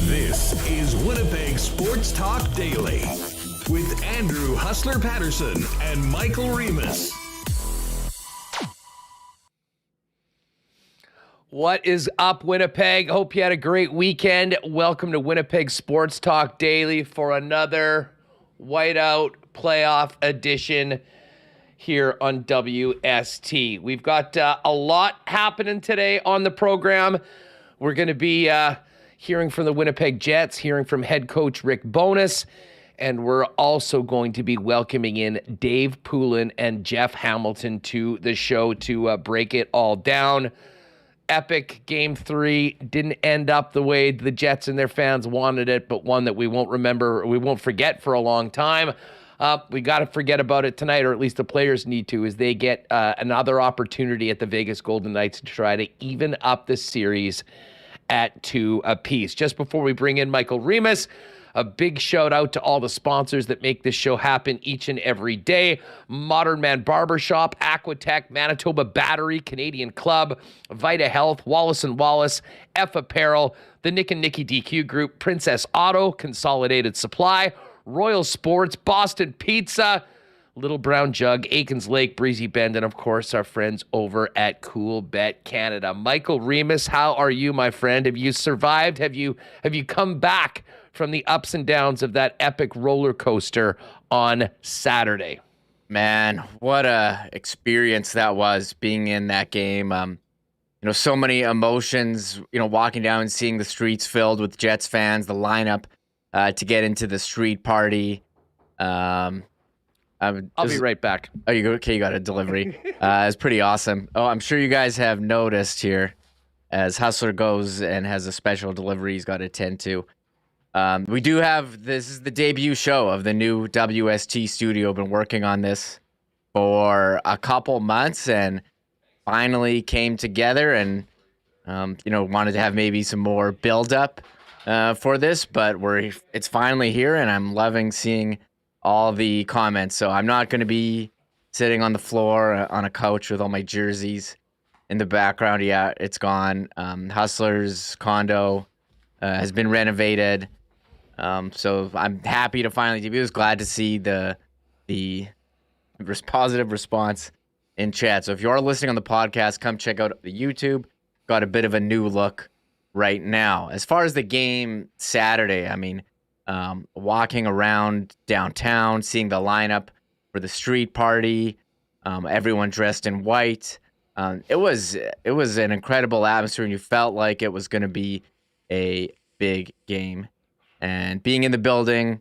This is Winnipeg Sports Talk Daily with Andrew Hustler Paterson and Michael Remis. What is up, Winnipeg? Hope you had a great weekend. Welcome to Winnipeg Sports Talk Daily for another whiteout playoff edition here on WST. We've got a lot happening today on the program. We're going to be hearing from the Winnipeg Jets, hearing from head coach Rick Bowness, and we're also going to be welcoming in Dave Poulin and Jeff Hamilton to the show to break it all down. Epic Game 3 didn't end up the way the Jets and their fans wanted it, but one that we won't forget for a long time. We got to forget about it tonight, or at least the players need to, as they get another opportunity at the Vegas Golden Knights to try to even up the series at 2 apiece. Just before we bring in Michael Remis, a big shout out to all the sponsors that make this show happen each and every day. Modern Man Barbershop, Aquatech, Manitoba Battery, Canadian Club, Vita Health, Wallace & Wallace, F Apparel, the Nick and Nicky DQ Group, Princess Auto, Consolidated Supply, Royal Sports, Boston Pizza, Little Brown Jug, Aikens Lake, Breezy Bend, and of course our friends over at Coolbet Canada. Michael Remis, how are you, my friend? Have you survived? Have you come back from the ups and downs of that epic roller coaster on Saturday? Man, what a experience that was, being in that game. So many emotions, walking down and seeing the streets filled with Jets fans, the lineup to get into the street party. I'll be right back. Oh, okay? You got a delivery. It's pretty awesome. Oh, I'm sure you guys have noticed here, as Hustler goes and has a special delivery he's got to attend to. We do have, this is the debut show of the new WST studio. Been working on this for a couple months and finally came together, and wanted to have maybe some more build up for this, but it's finally here, and I'm loving seeing all the comments. So I'm not going to be sitting on the floor on a couch with all my jerseys in the background. Yeah, it's gone. Hustler's condo has been renovated. So I'm happy to finally debut. I was glad to see the positive response in chat. So if you are listening on the podcast, come check out the YouTube. Got a bit of a new look right now. As far as the game Saturday, walking around downtown, seeing the lineup for the street party, everyone dressed in white. It was an incredible atmosphere, and you felt like it was going to be a big game. And being in the building,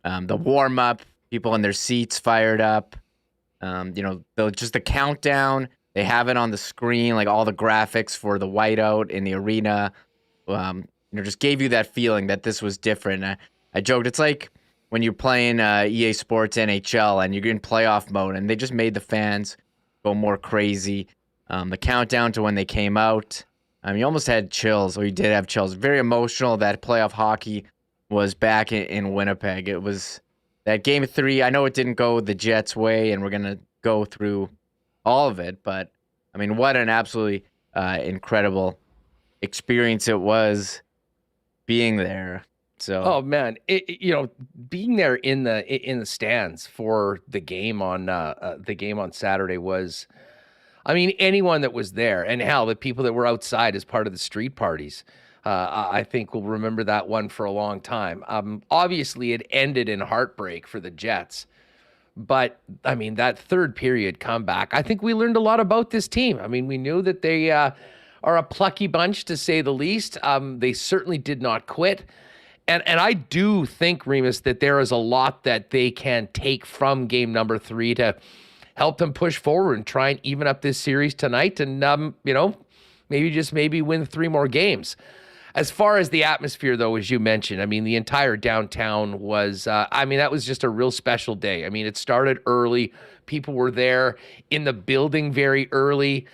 the warm up, people in their seats fired up. Just the countdown. They have it on the screen, like all the graphics for the whiteout in the arena. Just gave you that feeling that this was different. I joked, it's like when you're playing EA Sports NHL and you're in playoff mode, and they just made the fans go more crazy. The countdown to when they came out, you almost had chills, or you did have chills. Very emotional that playoff hockey was back in Winnipeg. It was that Game 3. I know it didn't go the Jets' way, and we're going to go through all of it, but what an absolutely incredible experience it was being there. So, oh man, being there in the stands for the game on Saturday was, anyone that was there, and hell, the people that were outside as part of the street parties, I think will remember that one for a long time. Obviously, it ended in heartbreak for the Jets, but that third period comeback, I think we learned a lot about this team. We knew that they are a plucky bunch, to say the least. They certainly did not quit. And I do think, Remis, that there is a lot that they can take from game number 3 to help them push forward and try and even up this series tonight and, maybe win 3 more games. As far as the atmosphere, though, as you mentioned, I mean, the entire downtown was, that was just a real special day. I mean, it started early. People were there in the building very early.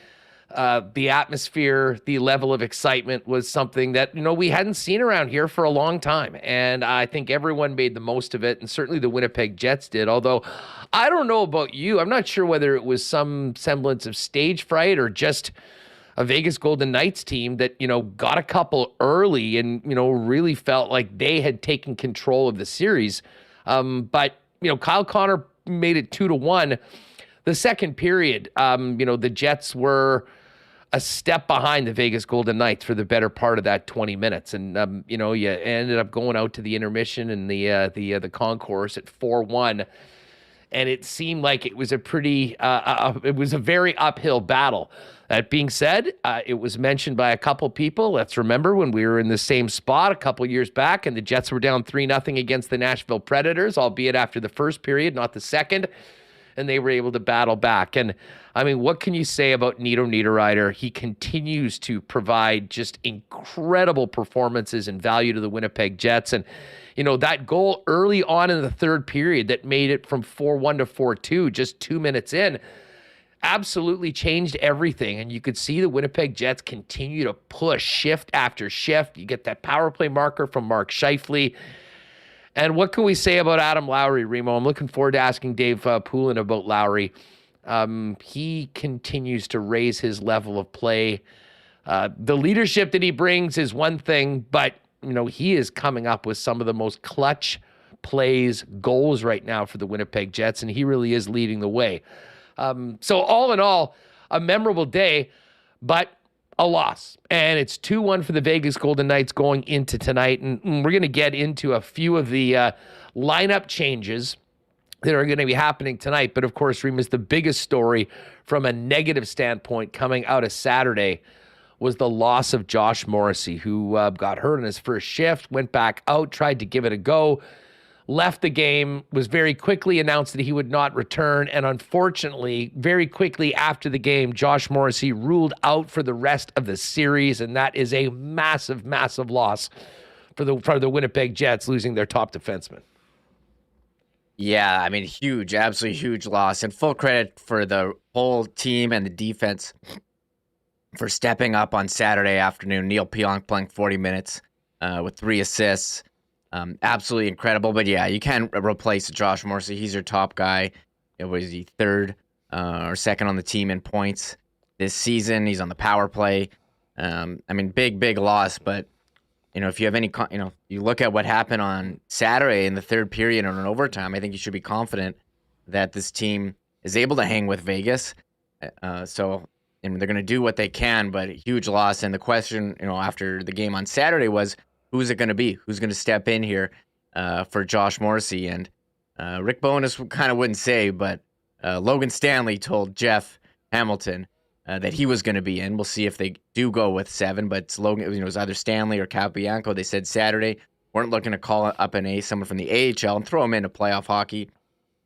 The atmosphere, the level of excitement was something that, we hadn't seen around here for a long time. And I think everyone made the most of it. And certainly the Winnipeg Jets did. Although I don't know about you. I'm not sure whether it was some semblance of stage fright or just a Vegas Golden Knights team that, got a couple early and, really felt like they had taken control of the series. But Kyle Connor made it 2-1. The second period, the Jets were a step behind the Vegas Golden Knights for the better part of that 20 minutes. And, you ended up going out to the intermission and the concourse at 4-1. And it seemed like it was a very uphill battle. That being said, it was mentioned by a couple people. Let's remember when we were in the same spot a couple years back and the Jets were down 3-0 against the Nashville Predators, albeit after the first period, not the second. And they were able to battle back. And, what can you say about Nito Niederreiter? He continues to provide just incredible performances and value to the Winnipeg Jets. And, that goal early on in the third period that made it from 4-1 to 4-2 just 2 minutes in absolutely changed everything. And you could see the Winnipeg Jets continue to push shift after shift. You get that power play marker from Mark Scheifele. And what can we say about Adam Lowry, Remo? I'm looking forward to asking Dave Poulin about Lowry. He continues to raise his level of play. The leadership that he brings is one thing, but, he is coming up with some of the most clutch plays, goals right now for the Winnipeg Jets, and he really is leading the way. So all in all, a memorable day, but a loss. And it's 2-1 for the Vegas Golden Knights going into tonight. And we're going to get into a few of the lineup changes that are going to be happening tonight. But of course, Remis, the biggest story from a negative standpoint coming out of Saturday was the loss of Josh Morrissey, who got hurt in his first shift, went back out, tried to give it a go, left the game, was very quickly announced that he would not return. And unfortunately, very quickly after the game, Josh Morrissey ruled out for the rest of the series. And that is a massive, massive loss for the Winnipeg Jets, losing their top defenseman. Yeah, huge, absolutely huge loss. And full credit for the whole team and the defense for stepping up on Saturday afternoon. Neil Pionk playing 40 minutes with 3 assists. Absolutely incredible. But yeah, you can't replace Josh Morrissey. He's your top guy. Was he third or second on the team in points this season? He's on the power play. Big loss. But, if you have any, you look at what happened on Saturday in the third period and in overtime, I think you should be confident that this team is able to hang with Vegas. And they're going to do what they can, but huge loss. And the question, after the game on Saturday was, who's it going to be? Who's going to step in here for Josh Morrissey? And Rick Bowness kind of wouldn't say, but Logan Stanley told Jeff Hamilton that he was going to be in. We'll see if they do go with 7, but Logan, it was either Stanley or Capobianco. They said Saturday weren't looking to call up someone from the AHL and throw him into playoff hockey.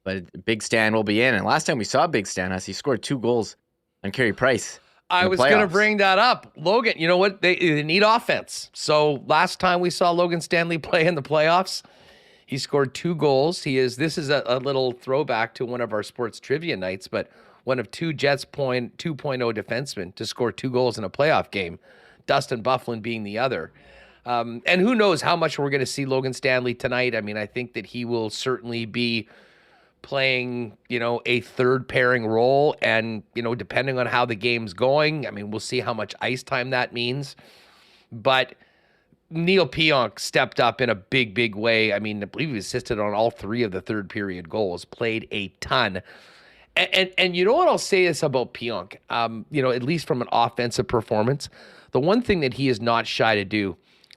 But Big Stan will be in. And last time we saw Big Stan, he scored 2 goals on Carey Price. I was going to bring that up. Logan, you know what? They need offense. So last time we saw Logan Stanley play in the playoffs, he scored 2 goals. This is a little throwback to one of our sports trivia nights, but one of 2 Jets 2.0 defensemen to score 2 goals in a playoff game, Dustin Byfuglien being the other. And who knows how much we're going to see Logan Stanley tonight. I think that he will certainly be playing, a third pairing role. And, depending on how the game's going, we'll see how much ice time that means. But Neil Pionk stepped up in a big, big way. I believe he assisted on all 3 of the third period goals, played a ton. And you know what I'll say is about Pionk, at least from an offensive performance, the one thing that he is not shy to do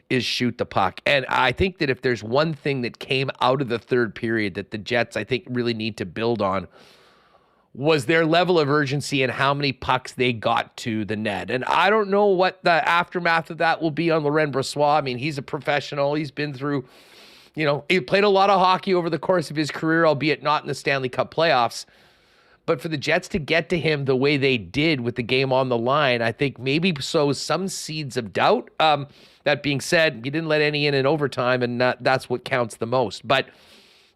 is shoot the puck. And I think that if there's one thing that came out of the third period that the Jets, I think, really need to build on was their level of urgency and how many pucks they got to the net. And I don't know what the aftermath of that will be on Laurent Brossoit. He's a professional. He's been through, he played a lot of hockey over the course of his career, albeit not in the Stanley Cup playoffs. But for the Jets to get to him the way they did with the game on the line, I think maybe sows some seeds of doubt. That being said, he didn't let any in overtime, and that's what counts the most. But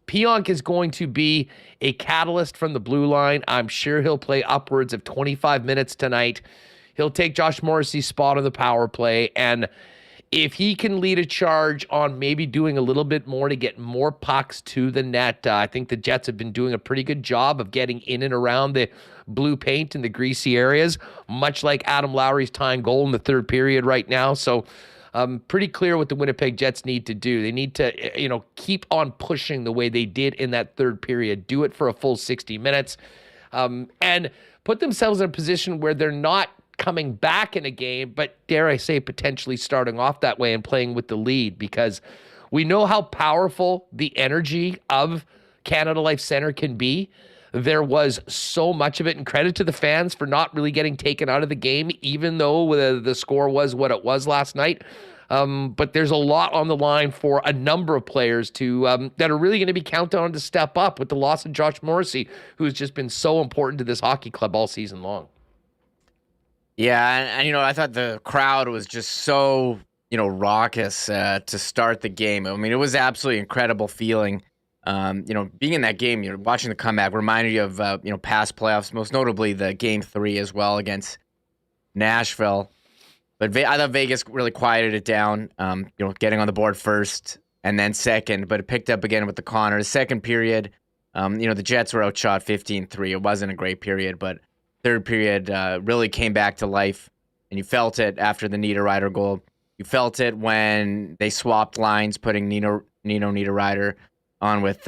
Pionk is going to be a catalyst from the blue line. I'm sure he'll play upwards of 25 minutes tonight. He'll take Josh Morrissey's spot on the power play, and if he can lead a charge on maybe doing a little bit more to get more pucks to the net, I think the Jets have been doing a pretty good job of getting in and around the blue paint in the greasy areas, much like Adam Lowry's tying goal in the third period right now. So pretty clear what the Winnipeg Jets need to do. They need to, keep on pushing the way they did in that third period. Do it for a full 60 minutes and put themselves in a position where they're not coming back in a game, but dare I say, potentially starting off that way and playing with the lead, because we know how powerful the energy of Canada Life Centre can be. There was so much of it, and credit to the fans for not really getting taken out of the game, even though the score was what it was last night. But there's a lot on the line for a number of players that are really going to be counted on to step up with the loss of Josh Morrissey, who's just been so important to this hockey club all season long. Yeah, and I thought the crowd was just so, raucous to start the game. I mean, it was absolutely incredible feeling. Being in that game, watching the comeback reminded you of, past playoffs, most notably the Game 3 as well against Nashville. But I thought Vegas really quieted it down, getting on the board first and then second, but it picked up again with the Connors. Second period, the Jets were outshot 15-3. It wasn't a great period, but third period really came back to life, and you felt it after the Niederreiter goal. You felt it when they swapped lines, putting Nino Niederreiter on with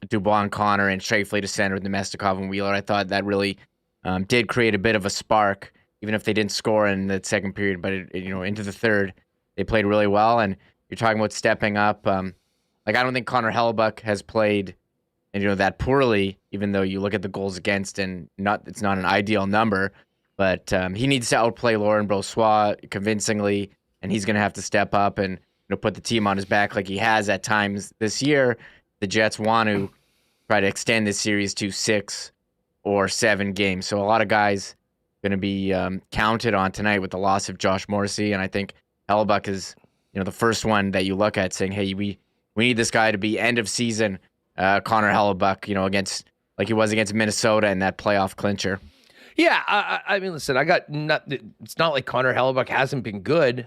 Dubois and Connor and Shafley to center with Nemestikov and Wheeler. I thought that really did create a bit of a spark, even if they didn't score in the second period. But into the third, they played really well. And you're talking about stepping up. I don't think Connor Hellebuck has played that poorly, even though you look at the goals against and it's not an ideal number. But he needs to outplay Laurent Brossoit convincingly, and he's going to have to step up and put the team on his back like he has at times this year. The Jets want to try to extend this series to 6 or 7 games. So a lot of guys going to be counted on tonight with the loss of Josh Morrissey, and I think Hellebuck is the first one that you look at saying, hey, we need this guy to be end of season Connor Hellebuck, against like he was against Minnesota in that playoff clincher. Yeah, I mean, listen, it's not like Connor Hellebuck hasn't been good.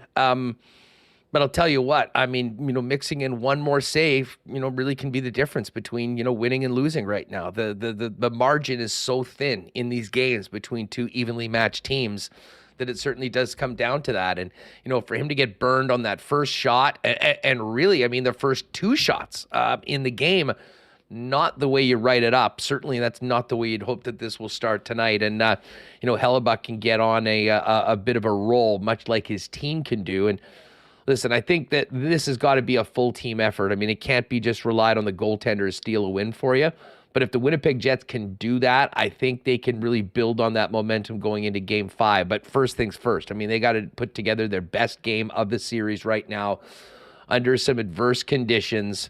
But I'll tell you what, I mean, mixing in one more save, really can be the difference between, winning and losing right now. The margin is so thin in these games between two evenly matched teams that it certainly does come down to that. And, for him to get burned on that first shot and really, I mean, the first 2 shots in the game, not the way you write it up. Certainly that's not the way you'd hope that this will start tonight. And, Hellebuck can get on a bit of a roll, much like his team can do. And listen, I think that this has got to be a full team effort. I mean, it can't be just relied on the goaltender to steal a win for you. But if the Winnipeg Jets can do that, I think they can really build on that momentum going into Game 5. But first things first, I mean, they got to put together their best game of the series right now under some adverse conditions,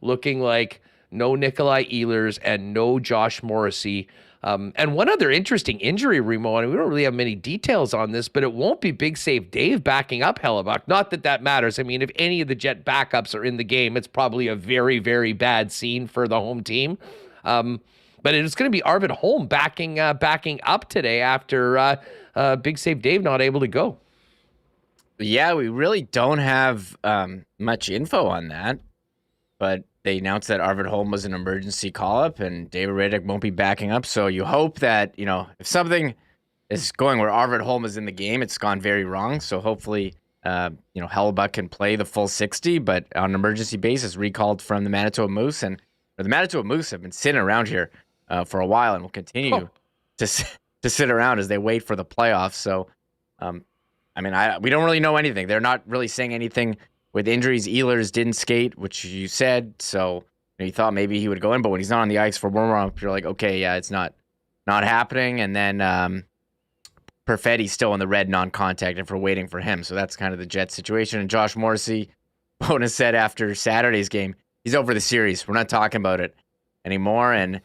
looking like no Nikolai Ehlers and no Josh Morrissey. And one other interesting injury, Remo, and we don't really have many details on this, but it won't be Big Save Dave backing up Hellebuck. Not that that matters. I mean, if any of the Jet backups are in the game, it's probably a very, very bad scene for the home team. But it's going to be Arvid Holm backing up today after Big Save Dave not able to go. Yeah, we really don't have much info on that, but they announced that Arvid Holm was an emergency call-up and David Riddick won't be backing up. So you hope that, if something is going where Arvid Holm is in the game, it's gone very wrong. So hopefully, Hellebuck can play the full 60, but on an emergency basis, recalled from the Manitoba Moose. And the Manitoba Moose have been sitting around here for a while and will continue to sit around as they wait for the playoffs. So, we don't really know anything. They're not really saying anything. With injuries, Ehlers didn't skate, which you said, so you thought maybe he would go in. But when he's not on the ice for warm-up, you're like, okay, yeah, it's not happening. And then Perfetti's still in the red non-contact, and we're waiting for him. So that's kind of the Jets situation. And Josh Morrissey, Bonus said after Saturday's game, he's over the series. We're not talking about it anymore. And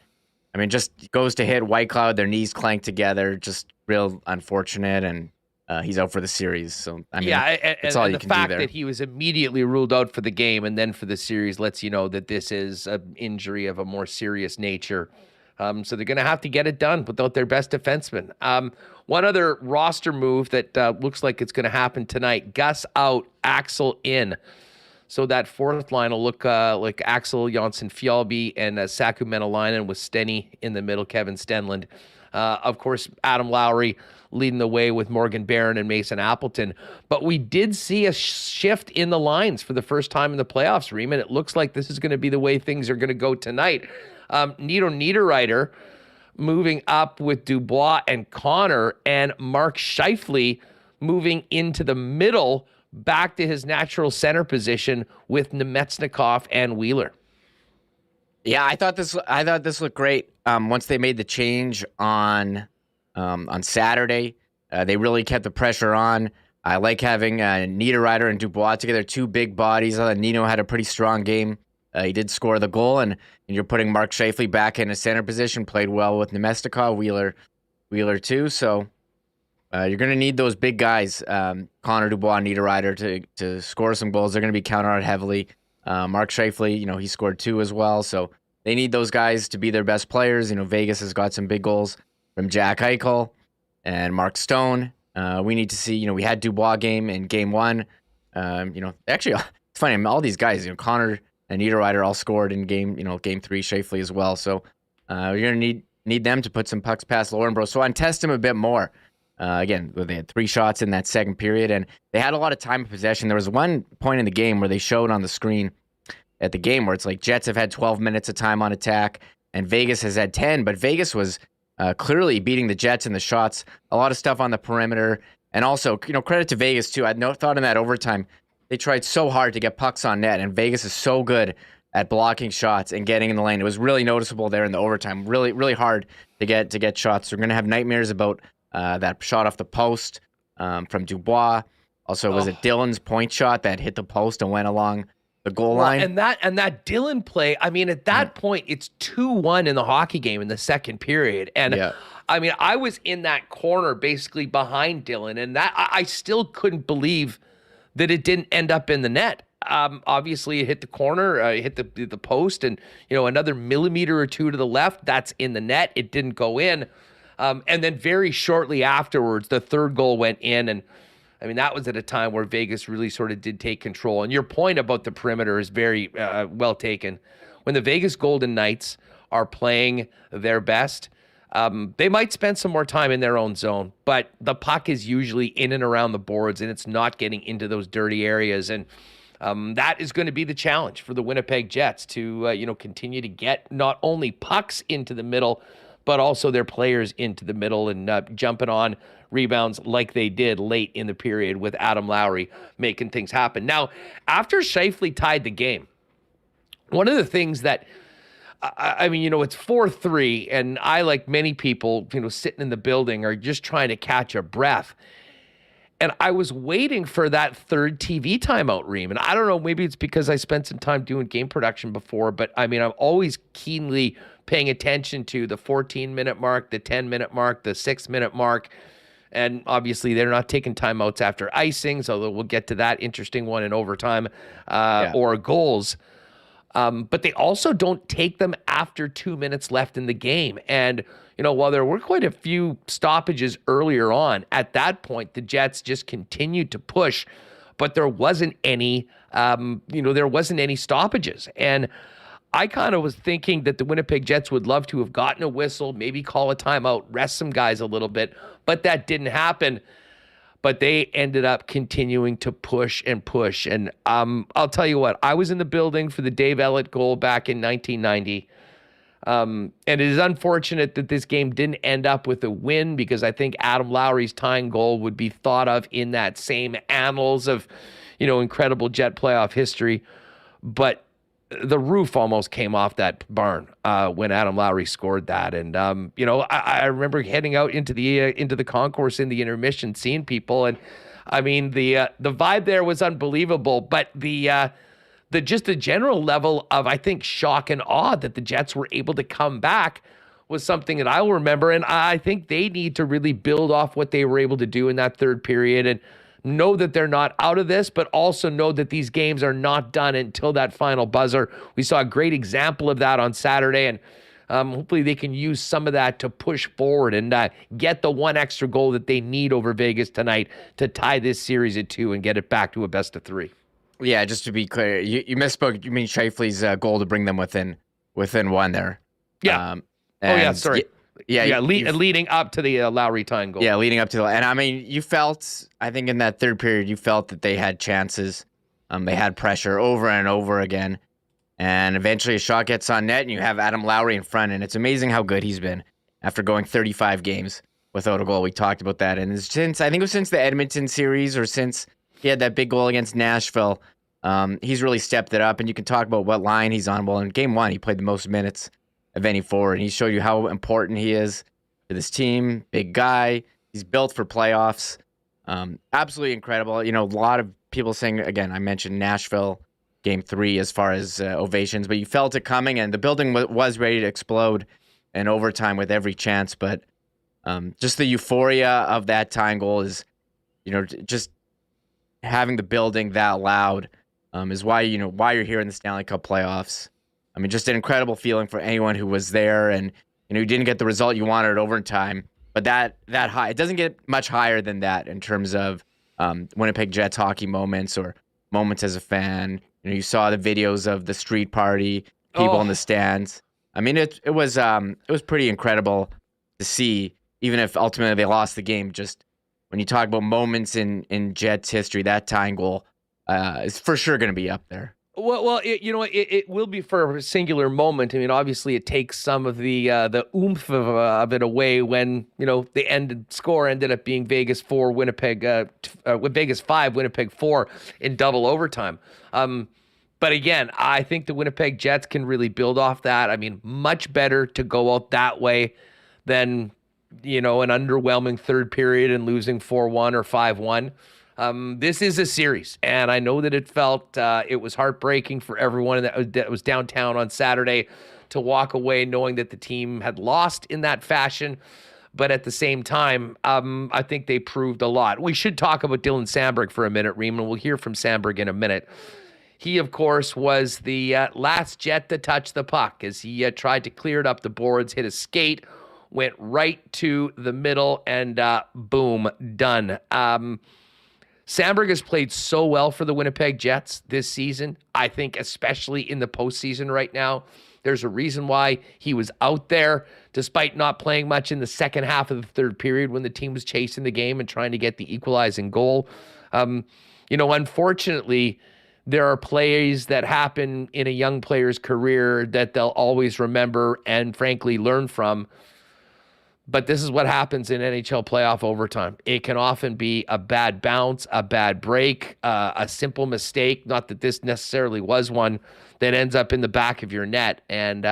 I mean, just goes to hit Whitecloud, their knees clank together, just real unfortunate, and he's out for the series. So, I mean, that's all you can do there. The fact that he was immediately ruled out for the game and then for the series lets you know that this is an injury of a more serious nature. So they're going to have to get it done without their best defenseman. One other roster move that looks like it's going to happen tonight: Gus out, Axel in. So that fourth line will look like Axel Jonsson-Fjällby and Saku Menelainen with Stenny in the middle, Kevin Stenlund. Of course, Adam Lowry leading the way with Morgan Barron and Mason Appleton. But we did see a shift in the lines for the first time in the playoffs, Reem, and it looks like this is going to be the way things are going to go tonight. Nito Niederreiter moving up with Dubois and Connor, and Mark Scheifele moving into the middle, back to his natural center position with Nemetsnikov and Wheeler. Yeah, I thought this looked great. Once they made the change on Saturday, they really kept the pressure on. I like having Niederreiter and Dubois together, two big bodies. I thought Nino had a pretty strong game. He did score the goal, and you're putting Mark Scheifele back in a center position. Played well with Nemetsnikov, Wheeler too. So you're going to need those big guys, Connor, Dubois, Niederreiter, to score some goals. They're going to be counted out heavily. Mark Scheifele, he scored 2 as well. So they need those guys to be their best players. Vegas has got some big goals from Jack Eichel and Mark Stone. We need to see, we had Dubois game in game 1. Actually, it's funny. All these guys, Connor and Niederreiter all scored in game 3, Scheifele as well. So you're going to need them to put some pucks past Laurenbro. So untest him a bit more. Again, they had 3 shots in that second period, and they had a lot of time of possession. There was one point in the game where they showed on the screen at the game where it's like Jets have had 12 minutes of time on attack, and Vegas has had 10, but Vegas was clearly beating the Jets in the shots. A lot of stuff on the perimeter, and also, credit to Vegas too. I had no thought in that overtime. They tried so hard to get pucks on net, and Vegas is so good at blocking shots and getting in the lane. It was really noticeable there in the overtime. Really, really hard to get shots. So we're going to have nightmares about that shot off the post from Dubois. Also, was it Dylan's point shot that hit the post and went along the goal line? And that Dylan play, I mean, at that point, it's 2-1 in the hockey game in the second period. And I mean, I was in that corner basically behind Dylan, and that I still couldn't believe that it didn't end up in the net. Obviously, it hit the corner, hit the post, and another millimeter or two to the left, that's in the net. It didn't go in. And then very shortly afterwards, the third goal went in. And I mean, that was at a time where Vegas really sort of did take control. And your point about the perimeter is very well taken. When the Vegas Golden Knights are playing their best, they might spend some more time in their own zone, but the puck is usually in and around the boards, and it's not getting into those dirty areas. And that is going to be the challenge for the Winnipeg Jets to, continue to get not only pucks into the middle, but also their players into the middle and jumping on rebounds like they did late in the period with Adam Lowry making things happen. Now, after Scheifele tied the game, one of the things that, I mean, it's 4-3, and I, like many people, sitting in the building are just trying to catch a breath. And I was waiting for that third TV timeout, Reem. And I don't know, maybe it's because I spent some time doing game production before, but I mean, I'm always keenly paying attention to the 14-minute mark, the 10-minute mark, the 6-minute mark. And obviously, they're not taking timeouts after icings, although we'll get to that interesting one in overtime or goals. But they also don't take them after 2 minutes left in the game. And, while there were quite a few stoppages earlier on, at that point, the Jets just continued to push, but there wasn't any, stoppages. And I kind of was thinking that the Winnipeg Jets would love to have gotten a whistle, maybe call a timeout, rest some guys a little bit, but that didn't happen. But they ended up continuing to push and push. And I'll tell you what, I was in the building for the Dave Ellett goal back in 1990. And it is unfortunate that this game didn't end up with a win, because I think Adam Lowry's tying goal would be thought of in that same annals of, incredible Jet playoff history. But the roof almost came off that barn when Adam Lowry scored that. And, I remember heading out into the concourse in the intermission, seeing people. And I mean, the vibe there was unbelievable, but the general level of, I think, shock and awe that the Jets were able to come back was something that I will remember. And I think they need to really build off what they were able to do in that third period and know that they're not out of this, but also know that these games are not done until that final buzzer. We saw a great example of that on Saturday, and hopefully they can use some of that to push forward and get the one extra goal that they need over Vegas tonight to tie this series at 2 and get it back to a best of 3. Yeah, just to be clear, you misspoke. You mean Scheifele's goal to bring them within 1 there. Yeah. Sorry. Leading up to the Lowry tying goal. Yeah, leading up to and I mean, you felt, I think in that third period, you felt that they had chances. They had pressure over and over again. And eventually a shot gets on net and you have Adam Lowry in front. And it's amazing how good he's been after going 35 games without a goal. We talked about that. And since the Edmonton series, or since he had that big goal against Nashville, he's really stepped it up. And you can talk about what line he's on. Well, in game 1, he played the most minutes of any forward. And he showed you how important he is to this team. Big guy. He's built for playoffs. Absolutely incredible. You know, a lot of people saying, again, I mentioned Nashville game 3 as far as ovations, but you felt it coming, and the building was ready to explode in overtime with every chance. But just the euphoria of that tying goal is, you know, just having the building that loud is why you're here in the Stanley Cup playoffs. I mean, just an incredible feeling for anyone who was there, and you didn't get the result you wanted at overtime, but that high, it doesn't get much higher than that in terms of Winnipeg Jets hockey moments or moments as a fan. You saw the videos of the street party, people in the stands. I mean, it was pretty incredible to see, even if ultimately they lost the game. Just when you talk about moments in Jets history, that tying goal is for sure going to be up there. Well, it will be for a singular moment. I mean, obviously, it takes some of the oomph of it away when the score ended up being Vegas 4, Winnipeg, Vegas 5, Winnipeg 4 in double overtime. But again, I think the Winnipeg Jets can really build off that. I mean, much better to go out that way than an underwhelming third period and losing 4-1 or 5-1. This is a series, and I know that it was heartbreaking for everyone that was downtown on Saturday to walk away knowing that the team had lost in that fashion. But at the same time, I think they proved a lot. We should talk about Dylan Samberg for a minute, Reem, and we'll hear from Samberg in a minute. He, of course, was the last Jet to touch the puck as he tried to clear it up the boards, hit a skate, went right to the middle, and boom, done. Samberg has played so well for the Winnipeg Jets this season, I think especially in the postseason right now. There's a reason why he was out there despite not playing much in the second half of the third period when the team was chasing the game and trying to get the equalizing goal. Unfortunately, there are plays that happen in a young player's career that they'll always remember and frankly learn from. But this is what happens in NHL playoff overtime. It can often be a bad bounce, a bad break, a simple mistake, not that this necessarily was one, that ends up in the back of your net. And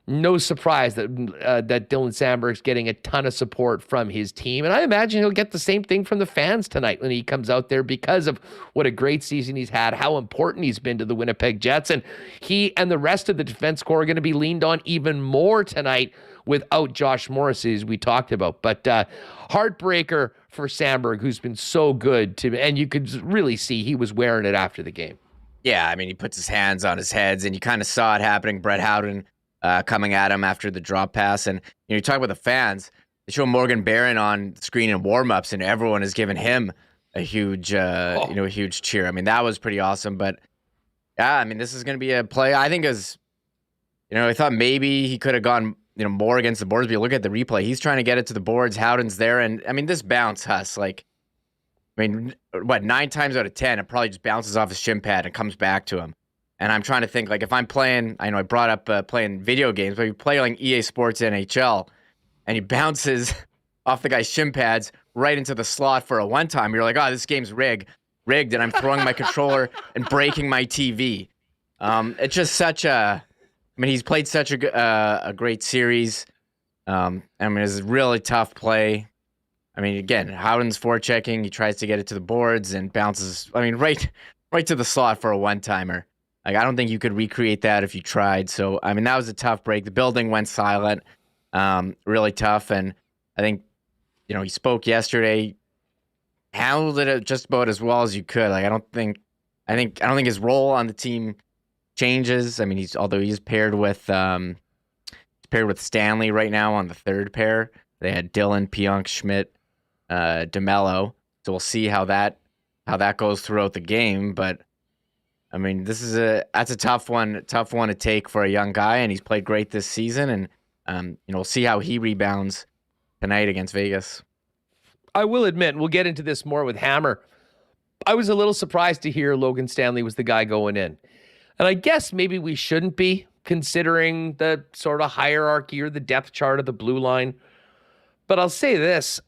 no surprise that Dylan Samberg's getting a ton of support from his team. And I imagine he'll get the same thing from the fans tonight when he comes out there because of what a great season he's had, how important he's been to the Winnipeg Jets. And he and the rest of the defense corps are going to be leaned on even more tonight without Josh Morrissey, as we talked about. But heartbreaker for Samberg, who's been so good to me. And you could really see he was wearing it after the game. Yeah, I mean, he puts his hands on his heads, and you kind of saw it happening. Brett Howden coming at him after the drop pass. And you talk about the fans. They show Morgan Barron on screen in warm-ups, and everyone has given him a huge, a huge cheer. I mean, that was pretty awesome. But, yeah, I mean, this is going to be a play. I think I thought maybe he could have gone more against the boards, but you look at the replay, he's trying to get it to the boards. Howden's there. And I mean, this bounce, Huss, 9 times out of 10, it probably just bounces off his shin pad and comes back to him. And I'm trying to think, if I'm playing, I know I brought up playing video games, but if you play like EA Sports NHL and he bounces off the guy's shin pads right into the slot for a one-time, you're like, oh, this game's rigged, and I'm throwing my controller and breaking my TV. It's just such a... I mean, he's played such a great series. It's a really tough play. I mean, again, Howden's forechecking. He tries to get it to the boards and bounces, right to the slot for a one-timer. I don't think you could recreate that if you tried. So, that was a tough break. The building went silent. really tough. And I think, he spoke yesterday, handled it just about as well as you could. Like, I don't think his role on the team changes. I mean, although he's paired with Stanley right now on the third pair. They had Dylan, Pionk, Schmidt, DeMello. So we'll see how that goes throughout the game. But I mean, that's a tough one to take for a young guy, and he's played great this season. And we'll see how he rebounds tonight against Vegas. I will admit, we'll get into this more with Hammer. I was a little surprised to hear Logan Stanley was the guy going in. And I guess maybe we shouldn't be, considering the sort of hierarchy or the depth chart of the blue line. But I'll say this,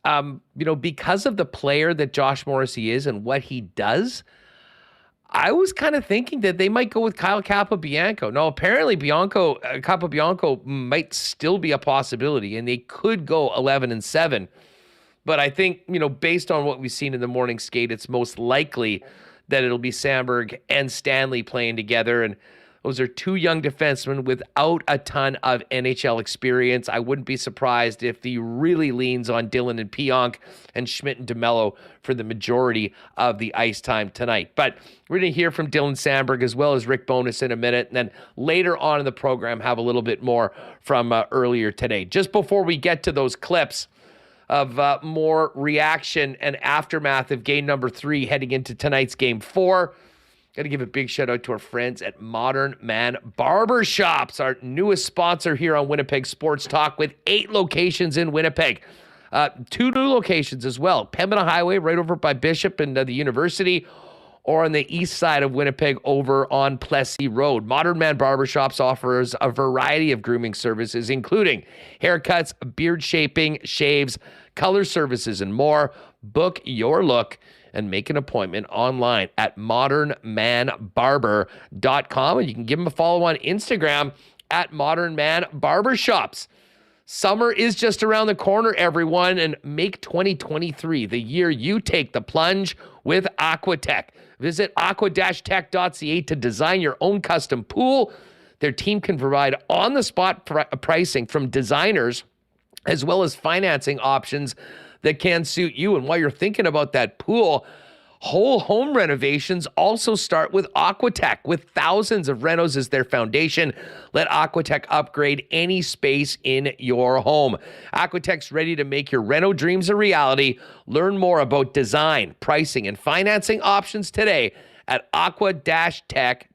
because of the player that Josh Morrissey is and what he does, I was kind of thinking that they might go with Kyle Capobianco. Now, apparently Capobianco might still be a possibility, and they could go 11-7. But I think, based on what we've seen in the morning skate, it's most likely that it'll be Sandberg and Stanley playing together. And those are two young defensemen without a ton of NHL experience. I wouldn't be surprised if he really leans on Dylan and Pionk and Schmidt and DeMello for the majority of the ice time tonight. But we're going to hear from Dylan Sandberg as well as Rick Bowness in a minute. And then later on in the program, have a little bit more from earlier today. Just before we get to those clips of more reaction and aftermath of game number 3 heading into tonight's game 4, got to give a big shout out to our friends at Modern Man Barbershops, our newest sponsor here on Winnipeg Sports Talk, with 8 locations in Winnipeg. 2 new locations as well. Pembina Highway right over by Bishop and the University, or on the east side of Winnipeg over on Plessis Road. Modern Man Barbershops offers a variety of grooming services, including haircuts, beard shaping, shaves, color services, and more. Book your look and make an appointment online at modernmanbarber.com. And you can give them a follow on Instagram at Modern Man Barbershops. Summer is just around the corner, everyone, and make 2023 the year you take the plunge with Aquatech. Visit aqua-tech.ca to design your own custom pool. Their team can provide on-the-spot pricing from designers, as well as financing options that can suit you. And while you're thinking about that pool, whole home renovations also start with Aquatech. With thousands of renos as their foundation, let Aquatech upgrade any space in your home. Aquatech's ready to make your reno dreams a reality. Learn more about design, pricing, and financing options today at aqua-tech.ca.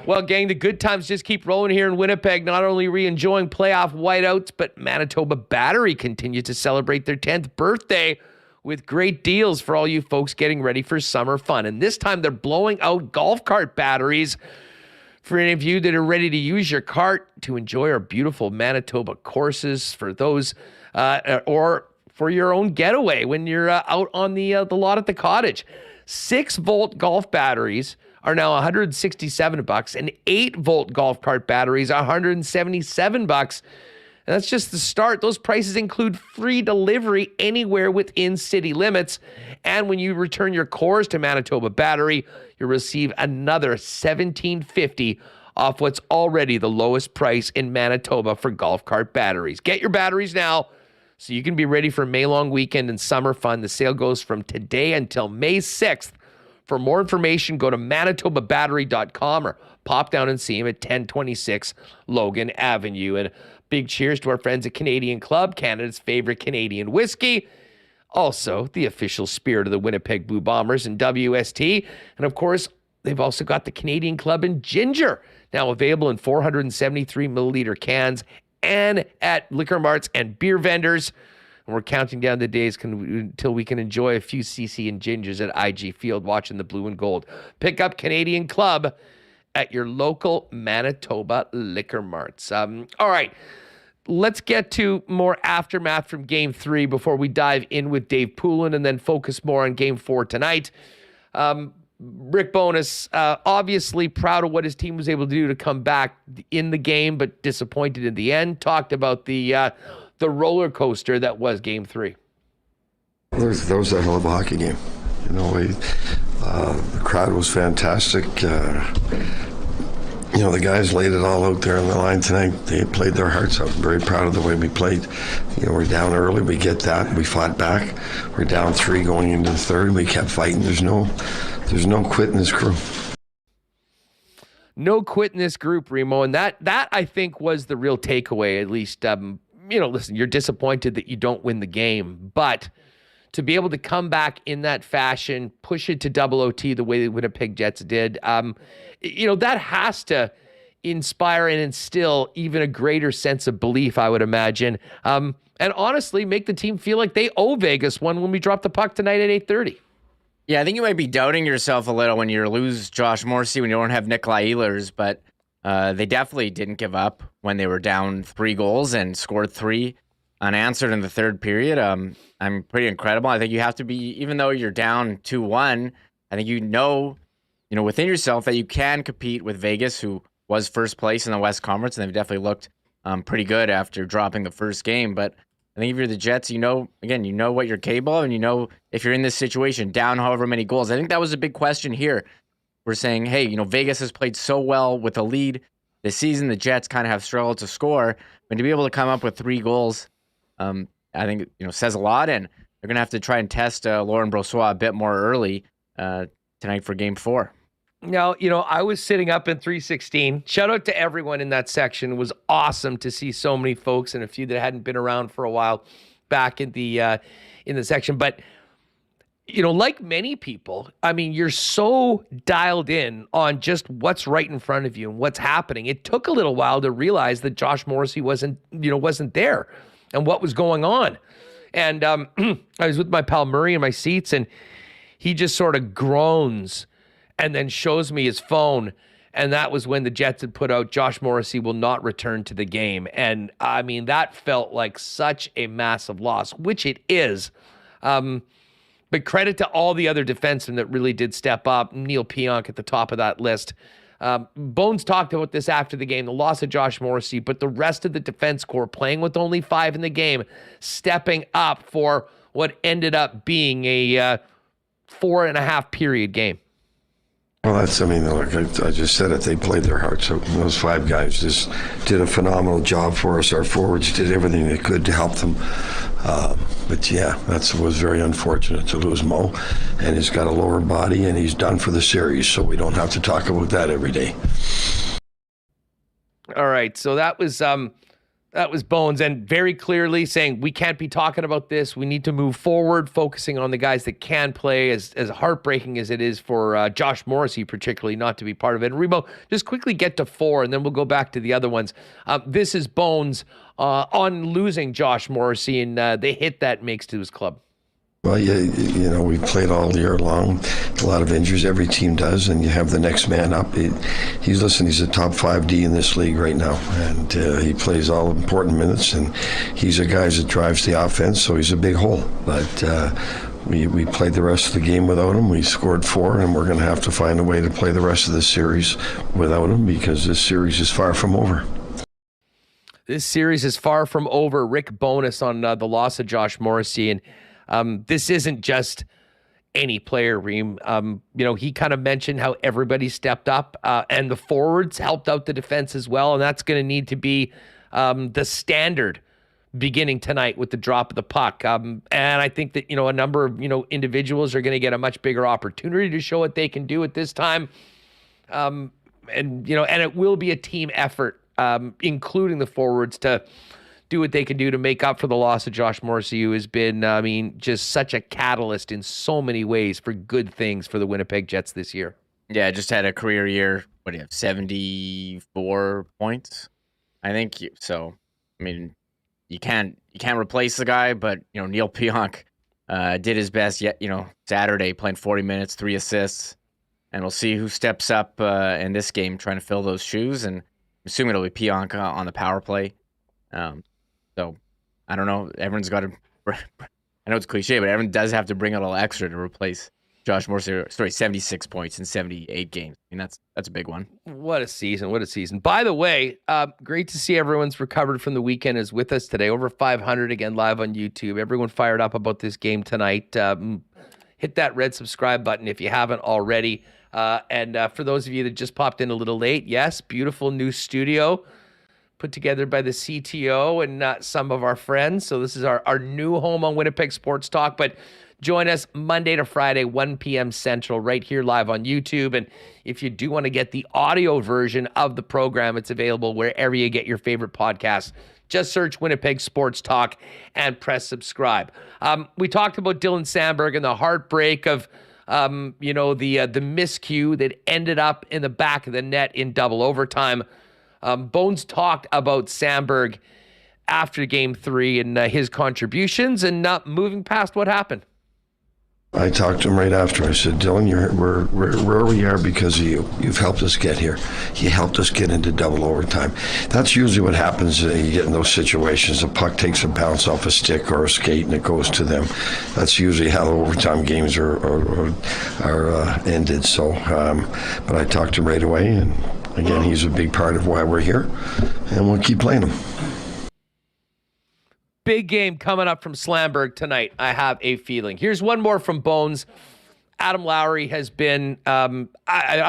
Well, gang, the good times just keep rolling here in Winnipeg. Not only are we enjoying playoff whiteouts, but Manitoba Battery continues to celebrate their 10th birthday with great deals for all you folks getting ready for summer fun. And this time they're blowing out golf cart batteries for any of you that are ready to use your cart to enjoy our beautiful Manitoba courses, for those or for your own getaway when you're out on the lot at the cottage. 6-volt golf batteries are now $167, and 8-volt golf cart batteries are $177. And that's just the start. Those prices include free delivery anywhere within city limits. And when you return your cores to Manitoba Battery, you'll receive another $17.50 off what's already the lowest price in Manitoba for golf cart batteries. Get your batteries now so you can be ready for May-long weekend and summer fun. The sale goes from today until May 6th. For more information, go to manitobabattery.com or pop down and see him at 1026 Logan Avenue. And big cheers to our friends at Canadian Club, Canada's favorite Canadian whiskey. Also, the official spirit of the Winnipeg Blue Bombers and WST. And of course, they've also got the Canadian Club in ginger, now available in 473 milliliter cans and at liquor marts and beer vendors. And we're counting down the days until we can enjoy a few CC and gingers at IG Field watching the blue and gold. Pick up Canadian Club at your local Manitoba liquor marts. All right, let's get to more aftermath from Game 3 before we dive in with Dave Poulin and then focus more on Game 4 tonight. Rick Bowness, obviously proud of what his team was able to do to come back in the game, but disappointed in the end. Talked about the roller coaster that was Game 3. That was a hell of a hockey game. The crowd was fantastic. The guys laid it all out there on the line tonight. They played their hearts out. I'm very proud of the way we played. We're down early. We get that. We fought back. We're down 3 going into the third. We kept fighting. There's no quit in this crew. No quit in this group, Remo. And that I think was the real takeaway, at least. Listen, you're disappointed that you don't win the game, but to be able to come back in that fashion, push it to double OT the way the Winnipeg Jets did, that has to inspire and instill even a greater sense of belief, I would imagine. And honestly, make the team feel like they owe Vegas one when we drop the puck tonight at 8:30. Yeah, I think you might be doubting yourself a little when you lose Josh Morrissey, when you don't have Nikolai Ehlers, but they definitely didn't give up when they were down 3 goals and scored 3 unanswered in the third period. I'm pretty incredible. I think you have to be, even though you're down 2-1, I think within yourself that you can compete with Vegas, who was first place in the West Conference, and they've definitely looked pretty good after dropping the first game. But I think if you're the Jets, you know what you're capable of, and if you're in this situation, down however many goals. I think that was a big question here. We're saying, hey, Vegas has played so well with a lead this season. The Jets kind of have struggled to score, but to be able to come up with 3 goals, I think says a lot. And they're gonna have to try and test Laurent Brossoit a bit more early tonight for Game 4. Now, I was sitting up in 316. Shout out to everyone in that section. It was awesome to see so many folks and a few that hadn't been around for a while back in the section. But, like many people, I mean, you're so dialed in on just what's right in front of you and what's happening. It took a little while to realize that Josh Morrissey wasn't there and what was going on. And I was with my pal Murray in my seats, and he just sort of groans and then shows me his phone. And that was when the Jets had put out, Josh Morrissey will not return to the game. And I mean, that felt like such a massive loss, which it is. But credit to all the other defensemen that really did step up. Neil Pionk at the top of that list. Bones talked about this after the game, the loss of Josh Morrissey, but the rest of the defense corps playing with only 5 in the game, stepping up for what ended up being a 4.5 period game. Well, I just said it. They played their hearts out. Those 5 guys just did a phenomenal job for us. Our forwards did everything they could to help them. But yeah, that was very unfortunate to lose Mo. And he's got a lower body, and he's done for the series, so we don't have to talk about that every day. All right, so that was Bones, and very clearly saying we can't be talking about this. We need to move forward, focusing on the guys that can play, as heartbreaking as it is for Josh Morrissey, particularly, not to be part of it. And Rebo, just quickly get to 4, and then we'll go back to the other ones. This is Bones on losing Josh Morrissey and the hit that makes to his club. Well, we played all year long. A lot of injuries. Every team does, and you have the next man up. He's a top 5 D in this league right now, and he plays all important minutes. And he's a guy that drives the offense, so he's a big hole. But we played the rest of the game without him. We scored 4, and we're going to have to find a way to play the rest of the series without him, because this series is far from over. This series is far from over. Rick Bowness on the loss of Josh Morrissey, and this isn't just any player, Reem. He kind of mentioned how everybody stepped up and the forwards helped out the defense as well. And that's going to need to be the standard beginning tonight with the drop of the puck. And I think that, a number of, individuals are going to get a much bigger opportunity to show what they can do at this time. And it will be a team effort, including the forwards, to do what they can do to make up for the loss of Josh Morrissey, who has been, just such a catalyst in so many ways for good things for the Winnipeg Jets this year. Yeah, just had a career year. What do you have, 74 points, I think. So, you can't replace the guy, but, Neil Pionk did his best yet, Saturday, playing 40 minutes, 3 assists, and we'll see who steps up in this game trying to fill those shoes, and I'm assuming it'll be Pionk on the power play. So I don't know. Everyone's got to. I know it's cliche, but everyone does have to bring a little extra to replace Josh Morrissey. 76 points in 78 games. That's a big one. What a season! What a season! By the way, great to see everyone's recovered from the weekend is with us today. Over 500 again live on YouTube. Everyone fired up about this game tonight. Hit that red subscribe button if you haven't already. And for those of you that just popped in a little late, yes, beautiful new studio put together by the CTO and some of our friends. So this is our new home on Winnipeg Sports Talk. But join us Monday to Friday, 1 p.m. Central, right here live on YouTube. And if you do want to get the audio version of the program, it's available wherever you get your favorite podcasts. Just search Winnipeg Sports Talk and press subscribe. We talked about Dylan Sandberg and the heartbreak of the miscue that ended up in the back of the net in double overtime. Bones talked about Sandberg after Game 3 and his contributions and not moving past what happened. I talked to him right after. I said, Dylan, we're where we are because of you. You've helped us get here. You helped us get into double overtime. That's usually what happens. You get in those situations. The puck takes a bounce off a stick or a skate and it goes to them. That's usually how the overtime games are ended. So, but I talked to him right away, and again, he's a big part of why we're here, and we'll keep playing him. Big game coming up from Slamberg tonight, I have a feeling. Here's one more from Bones. Adam Lowry has been, I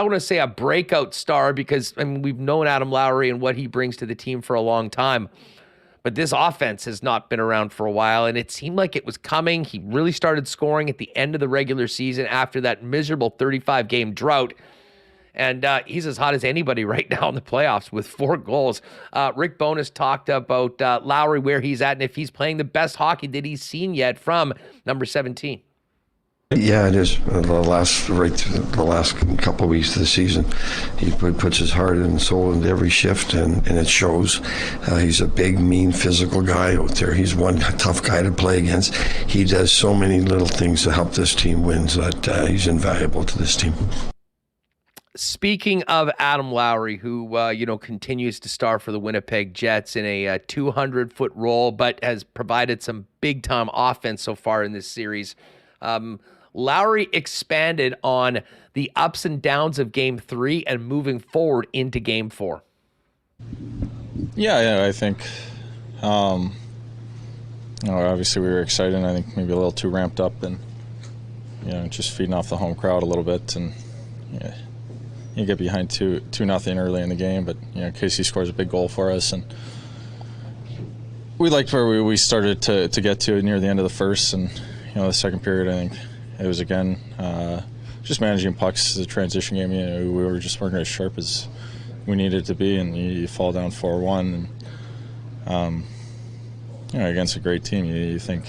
want to say a breakout star because we've known Adam Lowry and what he brings to the team for a long time. But this offense has not been around for a while, and it seemed like it was coming. He really started scoring at the end of the regular season after that miserable 35-game drought. And he's as hot as anybody right now in the playoffs with 4 goals. Rick Bowness talked about Lowry, where he's at, and if he's playing the best hockey that he's seen yet from number 17. Yeah, it is. The last couple of weeks of the season, he puts his heart and soul into every shift, and it shows. He's a big, mean, physical guy out there. He's one tough guy to play against. He does so many little things to help this team win that he's invaluable to this team. Speaking of Adam Lowry, who continues to star for the Winnipeg Jets in a 200-foot role, but has provided some big-time offense so far in this series, Lowry expanded on the ups and downs of Game 3 and moving forward into Game 4. Yeah, I think, obviously we were excited. I think maybe a little too ramped up and, just feeding off the home crowd a little bit, and you get behind 2-0 early in the game, but Casey scores a big goal for us, and we liked where we started to get to near the end of the first, and the second period, I think it was again just managing pucks as a transition game. We weren't as sharp as we needed to be, and you fall down 4-1, and against a great team, you think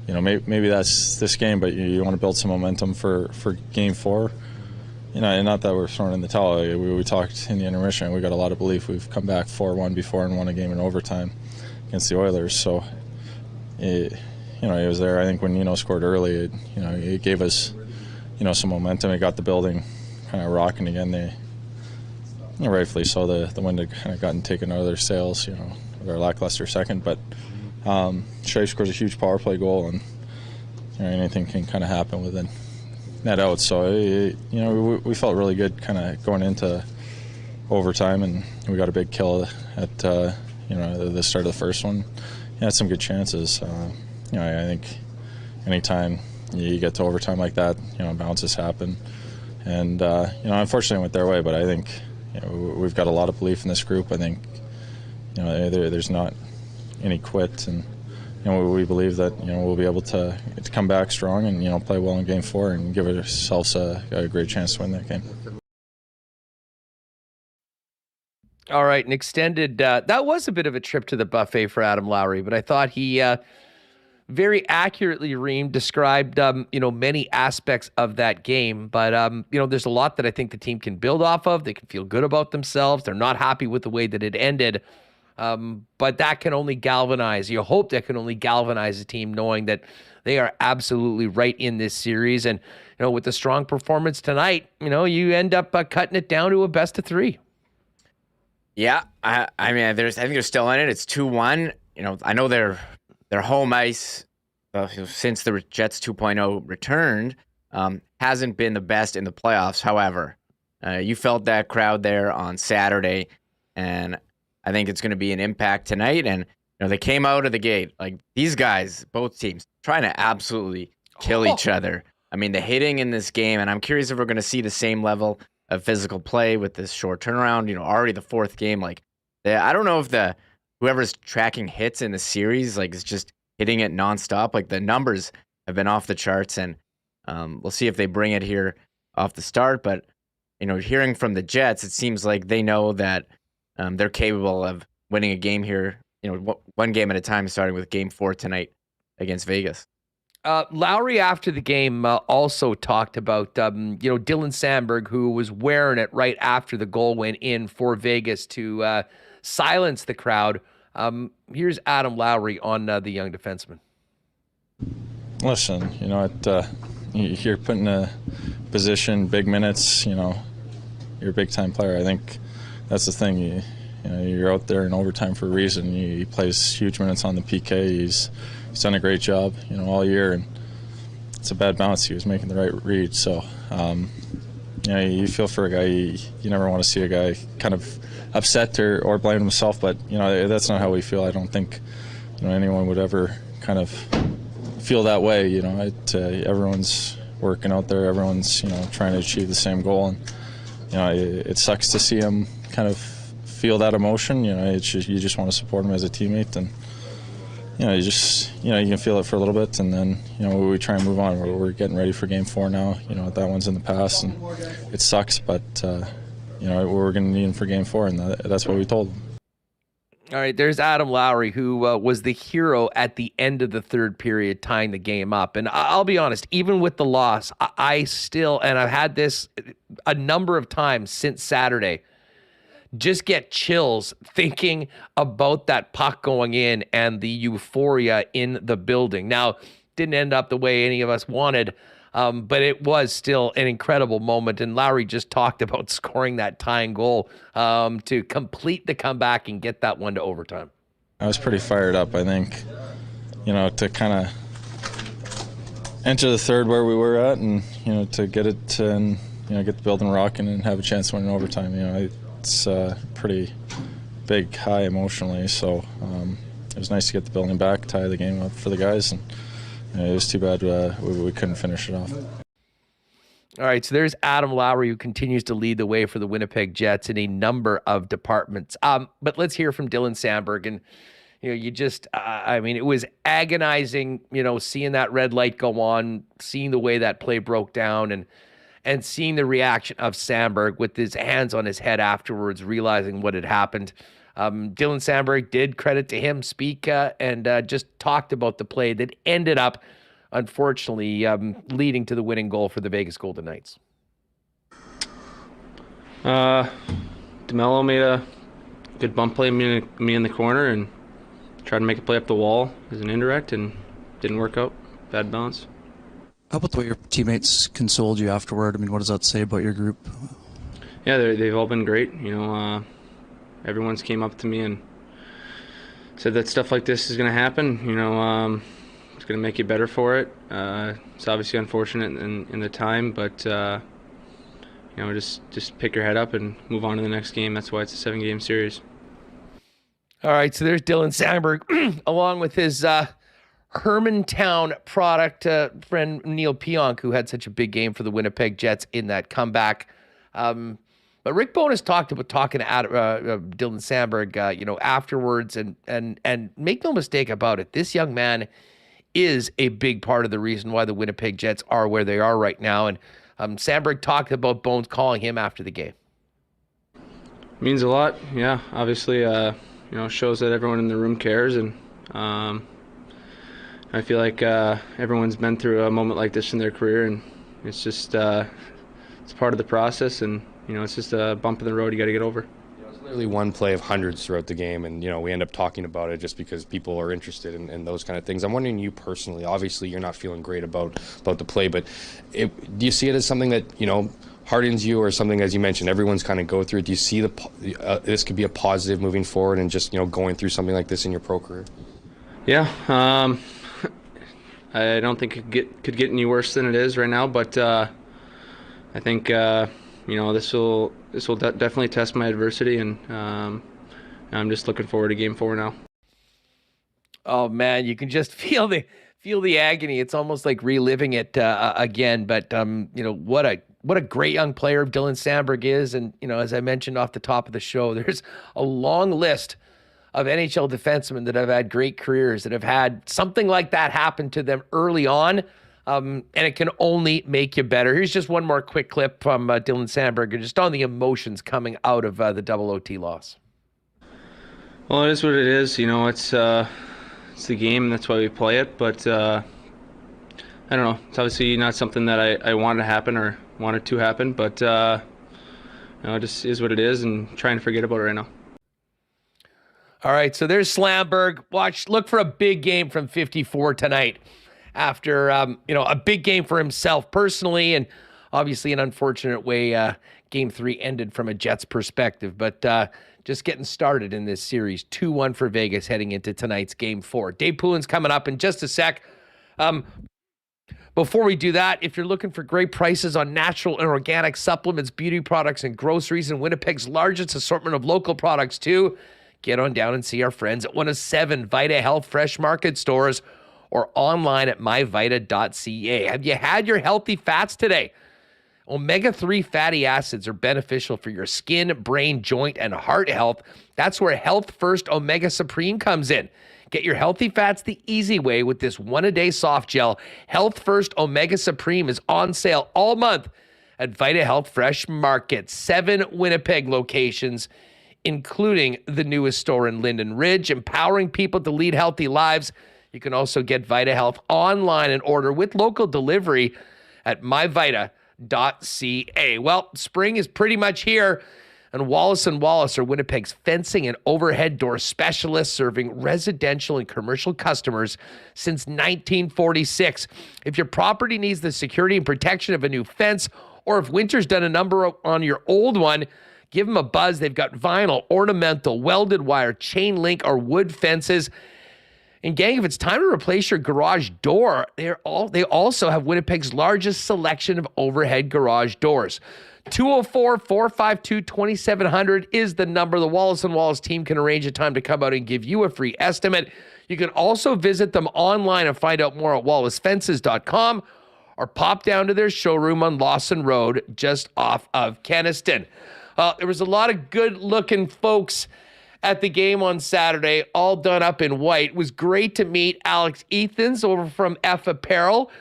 maybe that's this game, but you want to build some momentum for Game 4. And not that we're throwing in the towel. We talked in the intermission. We got a lot of belief. We've come back 4-1 before and won a game in overtime against the Oilers. So, it was there. I think when scored early, it gave us, some momentum. It got the building kind of rocking again. Rightfully so. The wind had kind of gotten taken out of their sails. With our lackluster second. But Shea scores a huge power play goal, and anything can kind of happen with it. Net out, so we felt really good kind of going into overtime, and we got a big kill at the start of the first one. Had some good chances. I think anytime you get to overtime like that, bounces happen, and unfortunately it went their way. But I think we've got a lot of belief in this group. I think there's not any quit, and we believe that we'll be able to come back strong and play well in Game 4 and give ourselves a great chance to win that game. All right, an extended. That was a bit of a trip to the buffet for Adam Lowry, but I thought he very accurately, Reem, described many aspects of that game. But there's a lot that I think the team can build off of. They can feel good about themselves. They're not happy with the way that it ended. But that can only galvanize. You hope that can only galvanize the team, knowing that they are absolutely right in this series. And, with the strong performance tonight, you end up cutting it down to a best of 3. Yeah. I think they're still in it. It's 2-1. I know their home ice, since the Jets 2.0 returned, hasn't been the best in the playoffs. However, you felt that crowd there on Saturday, and I think it's going to be an impact tonight. And they came out of the gate like these guys, both teams, trying to absolutely kill each other I mean, the hitting in this game, and I'm curious if we're going to see the same level of physical play with this short turnaround. Already the fourth game. Like, I don't know if whoever's tracking hits in the series is just hitting it nonstop. Like, the numbers have been off the charts, and we'll see if they bring it here off the start. But hearing from the Jets, it seems like they know that they're capable of winning a game here. One game at a time, starting with Game 4 tonight against Vegas. Lowry, after the game, also talked about, Dylan Sandberg, who was wearing it right after the goal went in for Vegas to silence the crowd. Here's Adam Lowry on the young defenseman. Listen, you're put in a position, big minutes, you're a big-time player. I think that's the thing. You're out there in overtime for a reason. He plays huge minutes on the PK. He's done a great job, all year, and it's a bad bounce. He was making the right read. So, you feel for a guy. You never want to see a guy kind of upset or blame himself, but that's not how we feel. I don't think anyone would ever kind of feel that way. Everyone's working out there. Everyone's trying to achieve the same goal, and it sucks to see him kind of feel that emotion. You just want to support him as a teammate, and you can feel it for a little bit, and then we try and move on. We're getting ready for Game 4 now. That one's in the past, and it sucks, but we're going to need him for Game 4, and that's what we told him. All right, there's Adam Lowry, who was the hero at the end of the third period, tying the game up. And I'll be honest, even with the loss, I still, and I've had this a number of times since Saturday, just get chills thinking about that puck going in and the euphoria in the building. Now, didn't end up the way any of us wanted, but it was still an incredible moment. And Lowry just talked about scoring that tying goal to complete the comeback and get that one to overtime. I was pretty fired up, I think, to kind of enter the third where we were at, and, to get it and, get the building rocking and have a chance to win in overtime. It's pretty big high emotionally, so it was nice to get the building back, tie the game up for the guys, and it was too bad we couldn't finish it off. All right, so there's Adam Lowry, who continues to lead the way for the Winnipeg Jets in a number of departments. But let's hear from Dylan Sandberg. And, it was agonizing, seeing that red light go on, seeing the way that play broke down, and seeing the reaction of Sandberg with his hands on his head afterwards, realizing what had happened. Dylan Sandberg did, credit to him, speak and just talked about the play that ended up, unfortunately, leading to the winning goal for the Vegas Golden Knights. DeMello made a good bump play me in the corner and tried to make a play up the wall as an indirect, and didn't work out. Bad bounce. How about the way your teammates consoled you afterward? What does that say about your group? Yeah, they've all been great. Everyone's came up to me and said that stuff like this is going to happen. It's going to make you better for it. It's obviously unfortunate in the time, but just pick your head up and move on to the next game. That's why it's a 7-game series. All right, so there's Dylan Sandberg, along with his Hermantown product friend Neil Pionk, who had such a big game for the Winnipeg Jets in that comeback. But Rick Bowness talking to Dylan Sandberg, afterwards, and make no mistake about it, this young man is a big part of the reason why the Winnipeg Jets are where they are right now. And Sandberg talked about Bones calling him after the game. Means a lot, yeah. Obviously, shows that everyone in the room cares, and I feel like everyone's been through a moment like this in their career, and it's just it's part of the process, and it's just a bump in the road you got to get over. It's literally one play of hundreds throughout the game, and we end up talking about it just because people are interested in those kind of things. I'm wondering, you personally, obviously you're not feeling great about the play, but do you see it as something that hardens you, or something, as you mentioned, everyone's kind of go through it? Do you see this could be a positive moving forward, and just going through something like this in your pro career? Yeah, I don't think it could get any worse than it is right now, but I think this will definitely test my adversity, and I'm just looking forward to Game 4 now. Oh man, you can just feel feel the agony. It's almost like reliving it again. But what a great young player Dylan Sandberg is, and as I mentioned off the top of the show, there's a long list of NHL defensemen that have had great careers that have had something like that happen to them early on, and it can only make you better. Here's just one more quick clip from Dylan Sandberg, just on the emotions coming out of the double OT loss. Well, it is what it is. It's the game, and that's why we play it. But I don't know. It's obviously not something that I wanted to happen or wanted to happen. But it just is what it is, and trying to forget about it right now. All right, so there's Slamberg. Look for a big game from 54 tonight after, a big game for himself personally, and obviously an unfortunate way Game 3 ended from a Jets perspective. But just getting started in this series, 2-1 for Vegas heading into tonight's Game 4. Dave Poulin's coming up in just a sec. Before we do that, if you're looking for great prices on natural and organic supplements, beauty products, and groceries, and Winnipeg's largest assortment of local products too, get on down and see our friends at one of 7 Vita Health Fresh Market stores or online at myvita.ca. Have you had your healthy fats today? Omega-3 fatty acids are beneficial for your skin, brain, joint, and heart health. That's where Health First Omega Supreme comes in. Get your healthy fats the easy way with this one-a-day soft gel. Health First Omega Supreme is on sale all month at Vita Health Fresh Market. 7 Winnipeg locations, including the newest store in Linden Ridge, empowering people to lead healthy lives. You can also get Vita Health online and order with local delivery at myvita.ca. Well, spring is pretty much here, and Wallace & Wallace are Winnipeg's fencing and overhead door specialists, serving residential and commercial customers since 1946. If your property needs the security and protection of a new fence, or if winter's done a number on your old one, give them a buzz. They've got vinyl, ornamental, welded wire, chain link, or wood fences. And gang, if it's time to replace your garage door, they also have Winnipeg's largest selection of overhead garage doors. 204-452-2700 is the number. The Wallace & Wallace team can arrange a time to come out and give you a free estimate. You can also visit them online and find out more at wallacefences.com or pop down to their showroom on Lawson Road just off of Kenniston. There was a lot of good-looking folks at the game on Saturday, all done up in white. It was great to meet Alex Ethans over from F Apparel,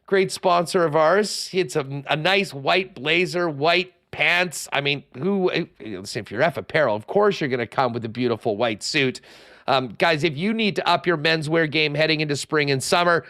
great sponsor of ours. It's a nice white blazer, white pants. I mean, if you're F Apparel, of course you're going to come with a beautiful white suit. Guys, if you need to up your menswear game heading into spring and summer,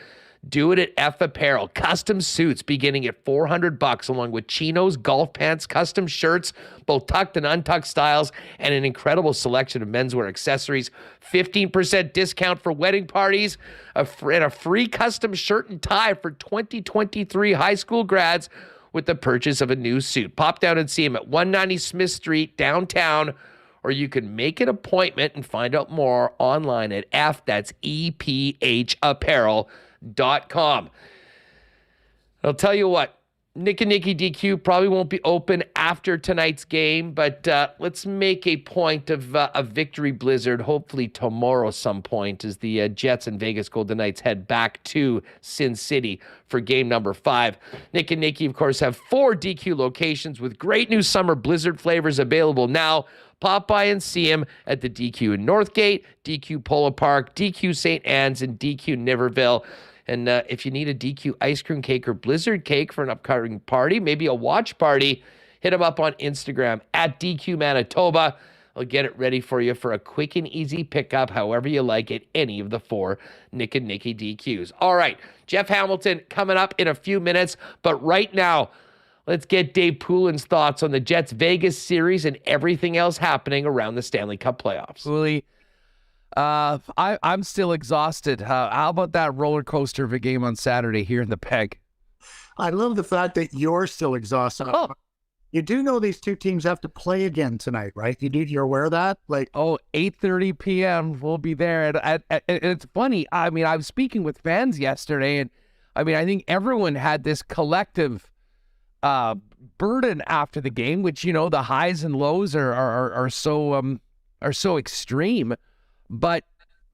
do it at F Apparel. Custom suits beginning at $400, along with chinos, golf pants, custom shirts, both tucked and untucked styles, and an incredible selection of menswear accessories. 15% discount for wedding parties, and a free custom shirt and tie for 2023 high school grads with the purchase of a new suit. Pop down and see him at 190 Smith Street, downtown, or you can make an appointment and find out more online at EPHapparel.com. I'll tell you what, Nick and Nicky DQ probably won't be open after tonight's game, but let's make a point of a victory blizzard, hopefully tomorrow some point, as the Jets and Vegas Golden Knights head back to Sin City for game number 5. Nick and Nicky, of course, have 4 DQ locations with great new summer blizzard flavors available now. Pop by and see him at the DQ in Northgate, DQ Polo Park, DQ St. Anne's, and DQ Niverville. And if you need a DQ ice cream cake or blizzard cake for an upcoming party, maybe a watch party, hit them up on Instagram at DQ Manitoba. I'll get it ready for you for a quick and easy pickup, however you like it, any of the 4 Nick and Nicky DQs. All right, Jeff Hamilton coming up in a few minutes, but right now, let's get Dave Poulin's thoughts on the Jets Vegas series and everything else happening around the Stanley Cup playoffs. Pouli, I'm still exhausted. How about that roller coaster of a game on Saturday here in the Peg? I love the fact that you're still exhausted. Oh. You do know these two teams have to play again tonight, right? You're aware of that? 8:30 p.m. We'll be there. And it's funny. I mean, I was speaking with fans yesterday, and I mean, I think everyone had this collective burden after the game, which, the highs and lows are so extreme. But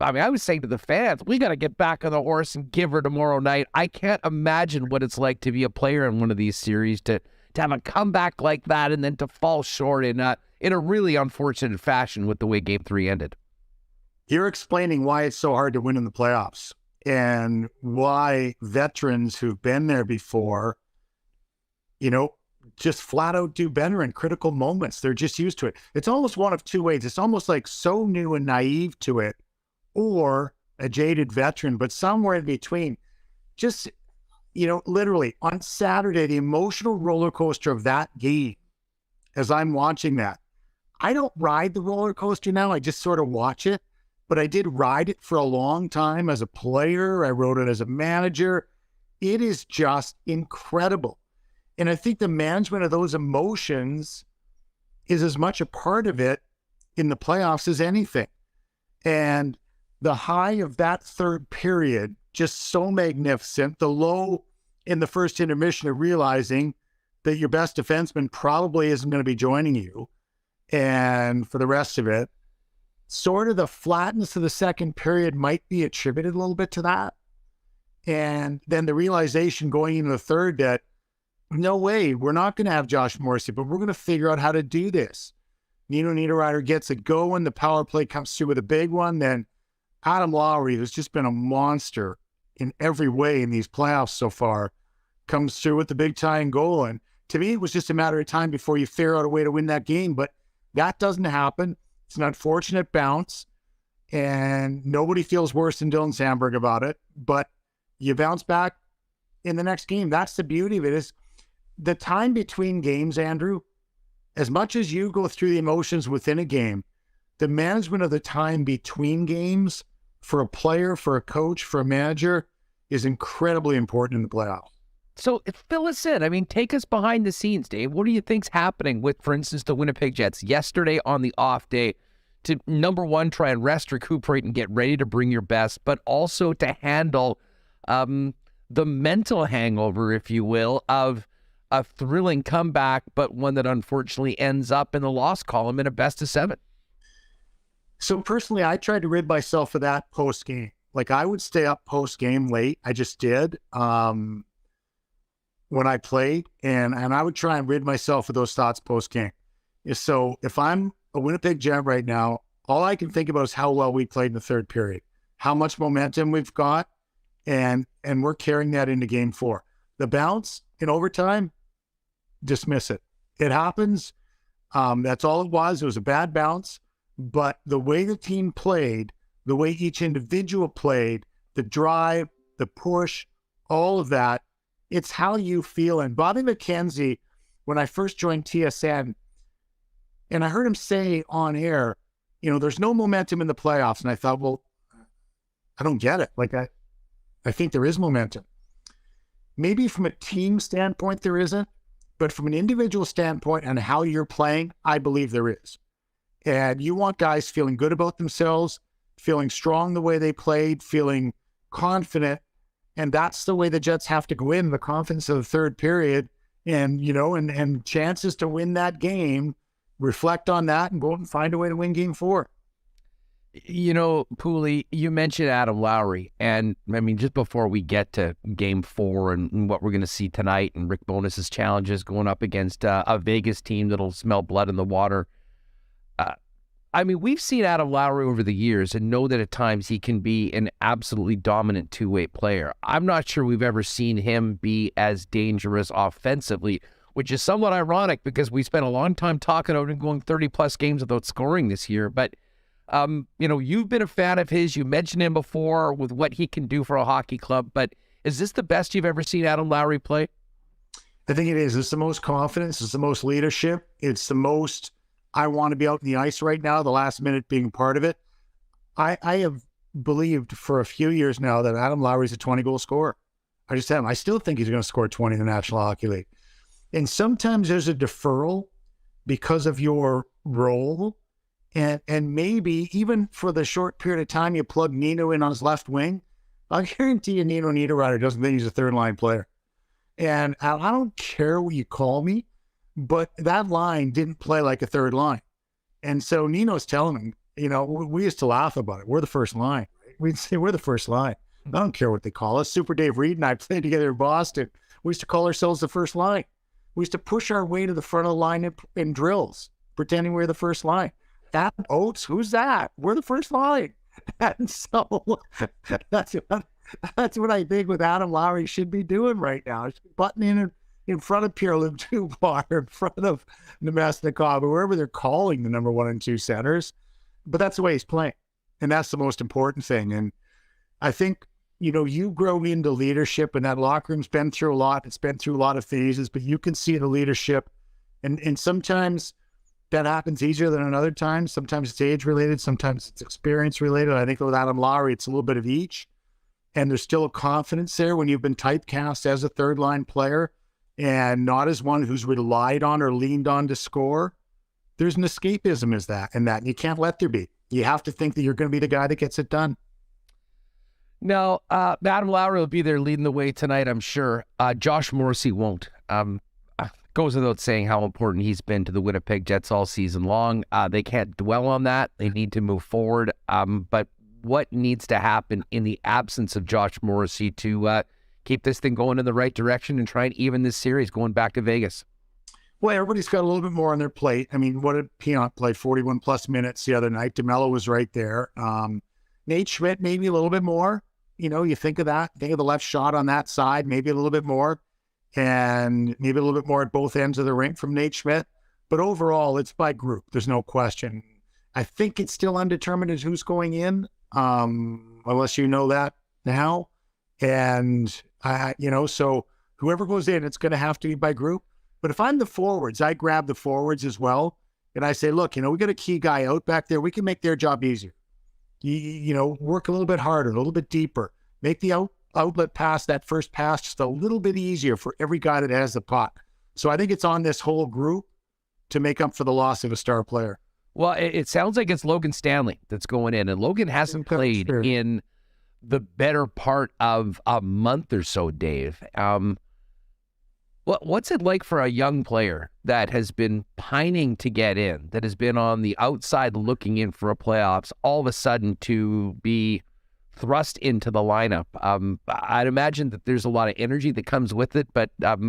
I mean, I was saying to the fans, we got to get back on the horse and give her tomorrow night. I can't imagine what it's like to be a player in one of these series, to have a comeback like that and then to fall short in a really unfortunate fashion with the way Game 3 ended. You're explaining why it's so hard to win in the playoffs and why veterans who've been there before, just flat out do better in critical moments. They're just used to it. It's almost one of two ways. It's almost like so new and naive to it, or a jaded veteran, but somewhere in between. Just, literally on Saturday, the emotional roller coaster of that game, as I'm watching that, I don't ride the roller coaster now. I just sort of watch it, but I did ride it for a long time as a player. I rode it as a manager. It is just incredible. And I think the management of those emotions is as much a part of it in the playoffs as anything. And the high of that third period, just so magnificent. The low in the first intermission of realizing that your best defenseman probably isn't going to be joining you. And for the rest of it, sort of the flatness of the second period might be attributed a little bit to that. And then the realization going into the third that, no way, we're not going to have Josh Morrissey, but we're going to figure out how to do this. Nino Niederreiter gets it going. The power play comes through with a big one. Then Adam Lowry, who's just been a monster in every way in these playoffs so far, comes through with the big tying goal. And to me, it was just a matter of time before you figure out a way to win that game. But that doesn't happen. It's an unfortunate bounce. And nobody feels worse than Dylan Sandberg about it. But you bounce back in the next game. That's the beauty of it, is the time between games, Andrew. As much as you go through the emotions within a game, the management of the time between games for a player, for a coach, for a manager is incredibly important in the playoffs. So fill us in. I mean, take us behind the scenes, Dave. What do you think's happening with, for instance, the Winnipeg Jets yesterday on the off day to, number one, try and rest, recuperate, and get ready to bring your best, but also to handle the mental hangover, if you will, of a thrilling comeback, but one that unfortunately ends up in the loss column in a best of 7? So personally, I tried to rid myself of that post-game. Like, I would stay up post-game late. I just did when I played, and I would try and rid myself of those thoughts post-game. So if I'm a Winnipeg Jet right now, all I can think about is how well we played in the third period, how much momentum we've got, and we're carrying that into Game 4. The bounce in overtime, dismiss it. It happens. That's all it was. It was a bad bounce. But the way the team played, the way each individual played, the drive, the push, all of that, it's how you feel. And Bobby McKenzie, when I first joined TSN, and I heard him say on air, there's no momentum in the playoffs. And I thought, well, I don't get it. Like, I think there is momentum. Maybe from a team standpoint, there isn't. But from an individual standpoint and how you're playing, I believe there is. And you want guys feeling good about themselves, feeling strong the way they played, feeling confident. And that's the way the Jets have to go in, the confidence of the third period. And, and chances to win that game, reflect on that and go out and find a way to win Game 4. Poulin, you mentioned Adam Lowry. And, I mean, just before we get to Game 4 and what we're going to see tonight and Rick Bowness's challenges going up against a Vegas team that'll smell blood in the water, we've seen Adam Lowry over the years and know that at times he can be an absolutely dominant two-way player. I'm not sure we've ever seen him be as dangerous offensively, which is somewhat ironic because we spent a long time talking about him going 30-plus games without scoring this year. But, you've been a fan of his. You mentioned him before with what he can do for a hockey club. But is this the best you've ever seen Adam Lowry play? I think it is. It's the most confidence. It's the most leadership. It's the most... I want to be out in the ice right now, the last minute being part of it. I have believed for a few years now that Adam Lowry's a 20-goal scorer. I just have. I still think he's going to score 20 in the National Hockey League. And sometimes there's a deferral because of your role. And maybe even for the short period of time you plug Nino in on his left wing, I guarantee you Nino Niederreiter doesn't think he's a third-line player. And I don't care what you call me, but that line didn't play like a third line. And so Nino's telling him, we used to laugh about it. We're the first line. We'd say we're the first line. I don't care what they call us. Super Dave Reed and I played together in Boston. We used to call ourselves the first line. We used to push our way to the front of the line in drills, pretending we were the first line. That Oates, who's that? We're the first line. And so that's what I think with Adam Lowry should be doing right now. Buttoning in front of Pierre-Luc Dubois, in front of Nemesnikov, or wherever they're calling the number 1 and 2 centers. But that's the way he's playing. And that's the most important thing. And I think, you grow into leadership, and that locker room's been through a lot. It's been through a lot of phases, but you can see the leadership. And sometimes that happens easier than another time. Sometimes it's age related. Sometimes it's experience related. I think with Adam Lowry, it's a little bit of each. And there's still a confidence there when you've been typecast as a third line player and not as one who's relied on or leaned on to score. There's an escapism in that. And you can't let there be. You have to think that you're going to be the guy that gets it done. No, Adam Lowry will be there leading the way tonight, I'm sure. Josh Morrissey won't. Goes without saying how important he's been to the Winnipeg Jets all season long. They can't dwell on that. They need to move forward. But what needs to happen in the absence of Josh Morrissey to keep this thing going in the right direction and try and even this series going back to Vegas? Well, everybody's got a little bit more on their plate. I mean, what did Piant play? 41-plus minutes the other night. DeMello was right there. Nate Schmidt, maybe a little bit more. You think of that. Think of the left shot on that side, maybe a little bit more. And maybe a little bit more at both ends of the rink from Nate Schmidt. But overall, it's by group. There's no question. I think it's still undetermined as who's going in, unless you know that now. And, so whoever goes in, it's going to have to be by group. But if I'm the forwards, I grab the forwards as well. And I say, look, we got a key guy out back there. We can make their job easier. Work a little bit harder, a little bit deeper. Make the outlet pass, that first pass, just a little bit easier for every guy that has the puck. So I think it's on this whole group to make up for the loss of a star player. Well, it sounds like it's Logan Stanley that's going in, and Logan hasn't played in the better part of a month or so, Dave. What's it like for a young player that has been pining to get in, that has been on the outside looking in for a playoffs, all of a sudden to be thrust into the lineup? I'd imagine that there's a lot of energy that comes with it, but at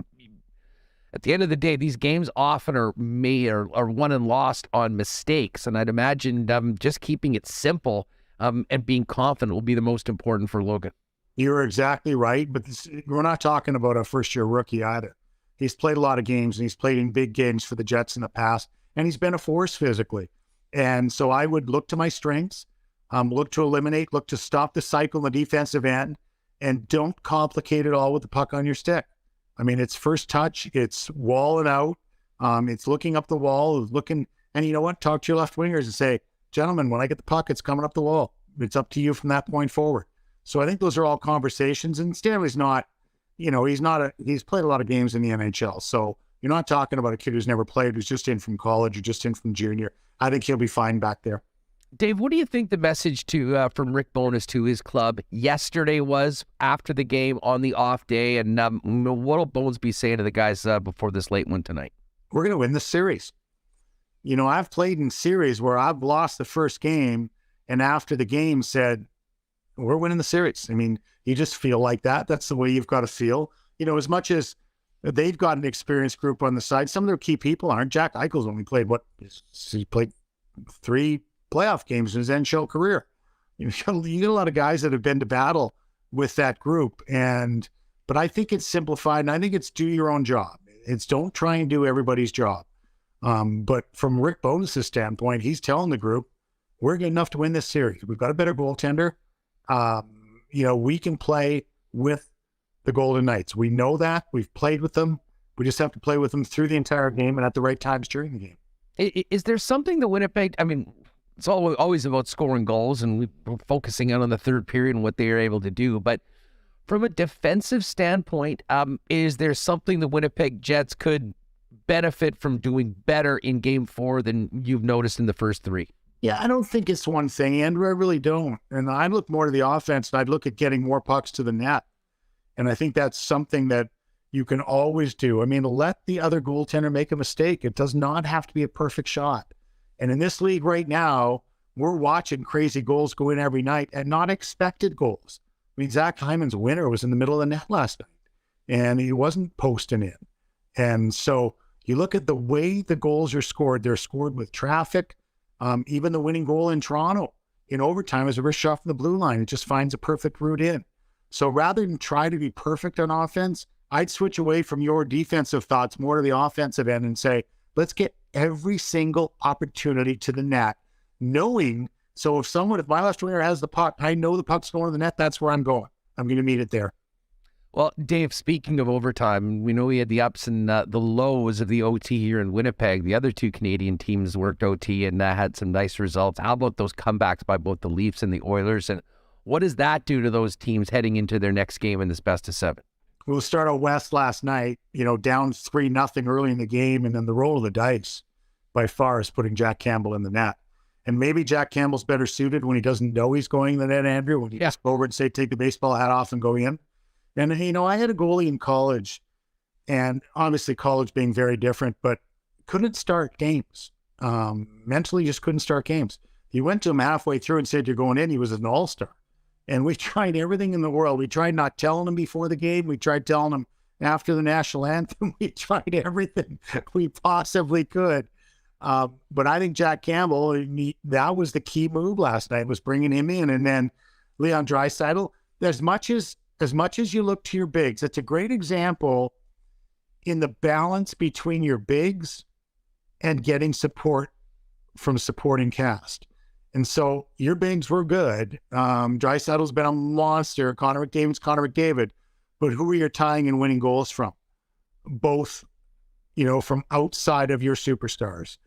the end of the day, these games often are won and lost on mistakes, and I'd imagine just keeping it simple and being confident will be the most important for Logan. You're exactly right, but we're not talking about a first-year rookie either. He's played a lot of games, and he's played in big games for the Jets in the past, and he's been a force physically. And so I would look to my strengths, look to eliminate, look to stop the cycle in the defensive end, and don't complicate it all with the puck on your stick. I mean, it's first touch, it's walling out, it's looking up the wall, and you know what? Talk to your left wingers and say, gentlemen, when I get the puck, it's coming up the wall. It's up to you from that point forward. So I think those are all conversations, and Stanley's not, he's played a lot of games in the NHL. So you're not talking about a kid who's never played, who's just in from college or just in from junior. I think he'll be fine back there. Dave, what do you think the message from Rick Bowness to his club yesterday was after the game on the off day? And what will Bones be saying to the guys before this late one tonight? We're going to win the series. I've played in series where I've lost the first game and after the game said, we're winning the series. I mean, you just feel like that. That's the way you've got to feel. As much as they've got an experienced group on the side, some of their key people aren't. Jack Eichel's only played, he played 3 playoff games in his NHL career. You get a lot of guys that have been to battle with that group. But I think it's simplified, and I think it's do your own job. It's don't try and do everybody's job. But from Rick Bowness' standpoint, he's telling the group, we're good enough to win this series. We've got a better goaltender. We can play with the Golden Knights. We know that. We've played with them. We just have to play with them through the entire game and at the right times during the game. Is there something that Winnipeg, it's always about scoring goals, and we're focusing on the third period and what they are able to do. But from a defensive standpoint, is there something the Winnipeg Jets could benefit from doing better in Game 4 than you've noticed in the first 3? Yeah, I don't think it's one thing, Andrew. I really don't. And I look more to the offense, and I'd look at getting more pucks to the net. And I think that's something that you can always do. Let the other goaltender make a mistake. It does not have to be a perfect shot. And in this league right now, we're watching crazy goals go in every night and not expected goals. I mean, Zach Hyman's winner was in the middle of the net last night, and he wasn't posting in. And so you look at the way the goals are scored, they're scored with traffic. Even the winning goal in Toronto in overtime is a wrist shot from the blue line. It just finds a perfect route in. So rather than try to be perfect on offense, I'd switch away from your defensive thoughts more to the offensive end and say, let's get every single opportunity to the net, knowing, so if my left winger has the puck, I know the puck's going to the net, that's where I'm going. I'm going to meet it there. Well, Dave, speaking of overtime, we know we had the ups and the lows of the OT here in Winnipeg. The other two Canadian teams worked OT and had some nice results. How about those comebacks by both the Leafs and the Oilers? And what does that do to those teams heading into their next game in this best of 7? We'll start out west last night, down 3-0 early in the game, and then the roll of the dice by far is putting Jack Campbell in the net. And maybe Jack Campbell's better suited when he doesn't know he's going in the net, Andrew, when he just go over and say, take the baseball hat off and go in. And, I had a goalie in college, and obviously college being very different, but couldn't start games. Mentally just couldn't start games. He went to him halfway through and said, you're going in. He was an all-star. And we tried everything in the world. We tried not telling him before the game. We tried telling him after the national anthem. We tried everything we possibly could. But I think Jack Campbell, that was the key move last night, was bringing him in. And then Leon Draisaitl, as much as you look to your bigs, it's a great example in the balance between your bigs and getting support from supporting cast. And so your bigs were good. Draisaitl's been a monster. Connor McDavid. But who are you tying and winning goals from? Both, from outside of your superstars.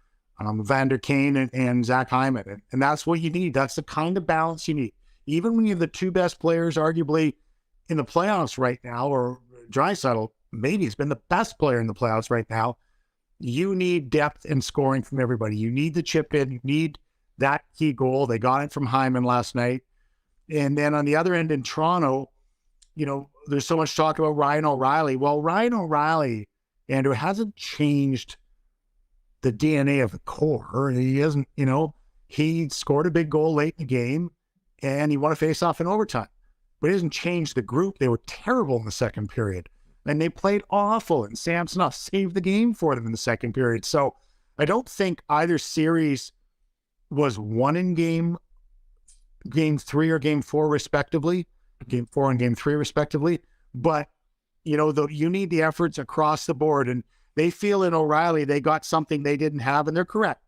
Vander Kane and Zach Hyman. And that's what you need. That's the kind of balance you need. Even when you have the two best players arguably in the playoffs right now, or Draisaitl maybe has been the best player in the playoffs right now, you need depth and scoring from everybody. You need the chip in. You need that key goal. They got it from Hyman last night. And then on the other end in Toronto, there's so much talk about Ryan O'Reilly. Well, Ryan O'Reilly, Andrew, hasn't changed the DNA of the core. He hasn't, he scored a big goal late in the game and he won a faceoff in overtime. But he hasn't changed the group. They were terrible in the second period. And they played awful. And Samsonov saved the game for them in the second period. So I don't think either series was won in game 3 or game 4 respectively, game 4 and game 3 respectively. But, you need the efforts across the board. And they feel in O'Reilly, they got something they didn't have. And they're correct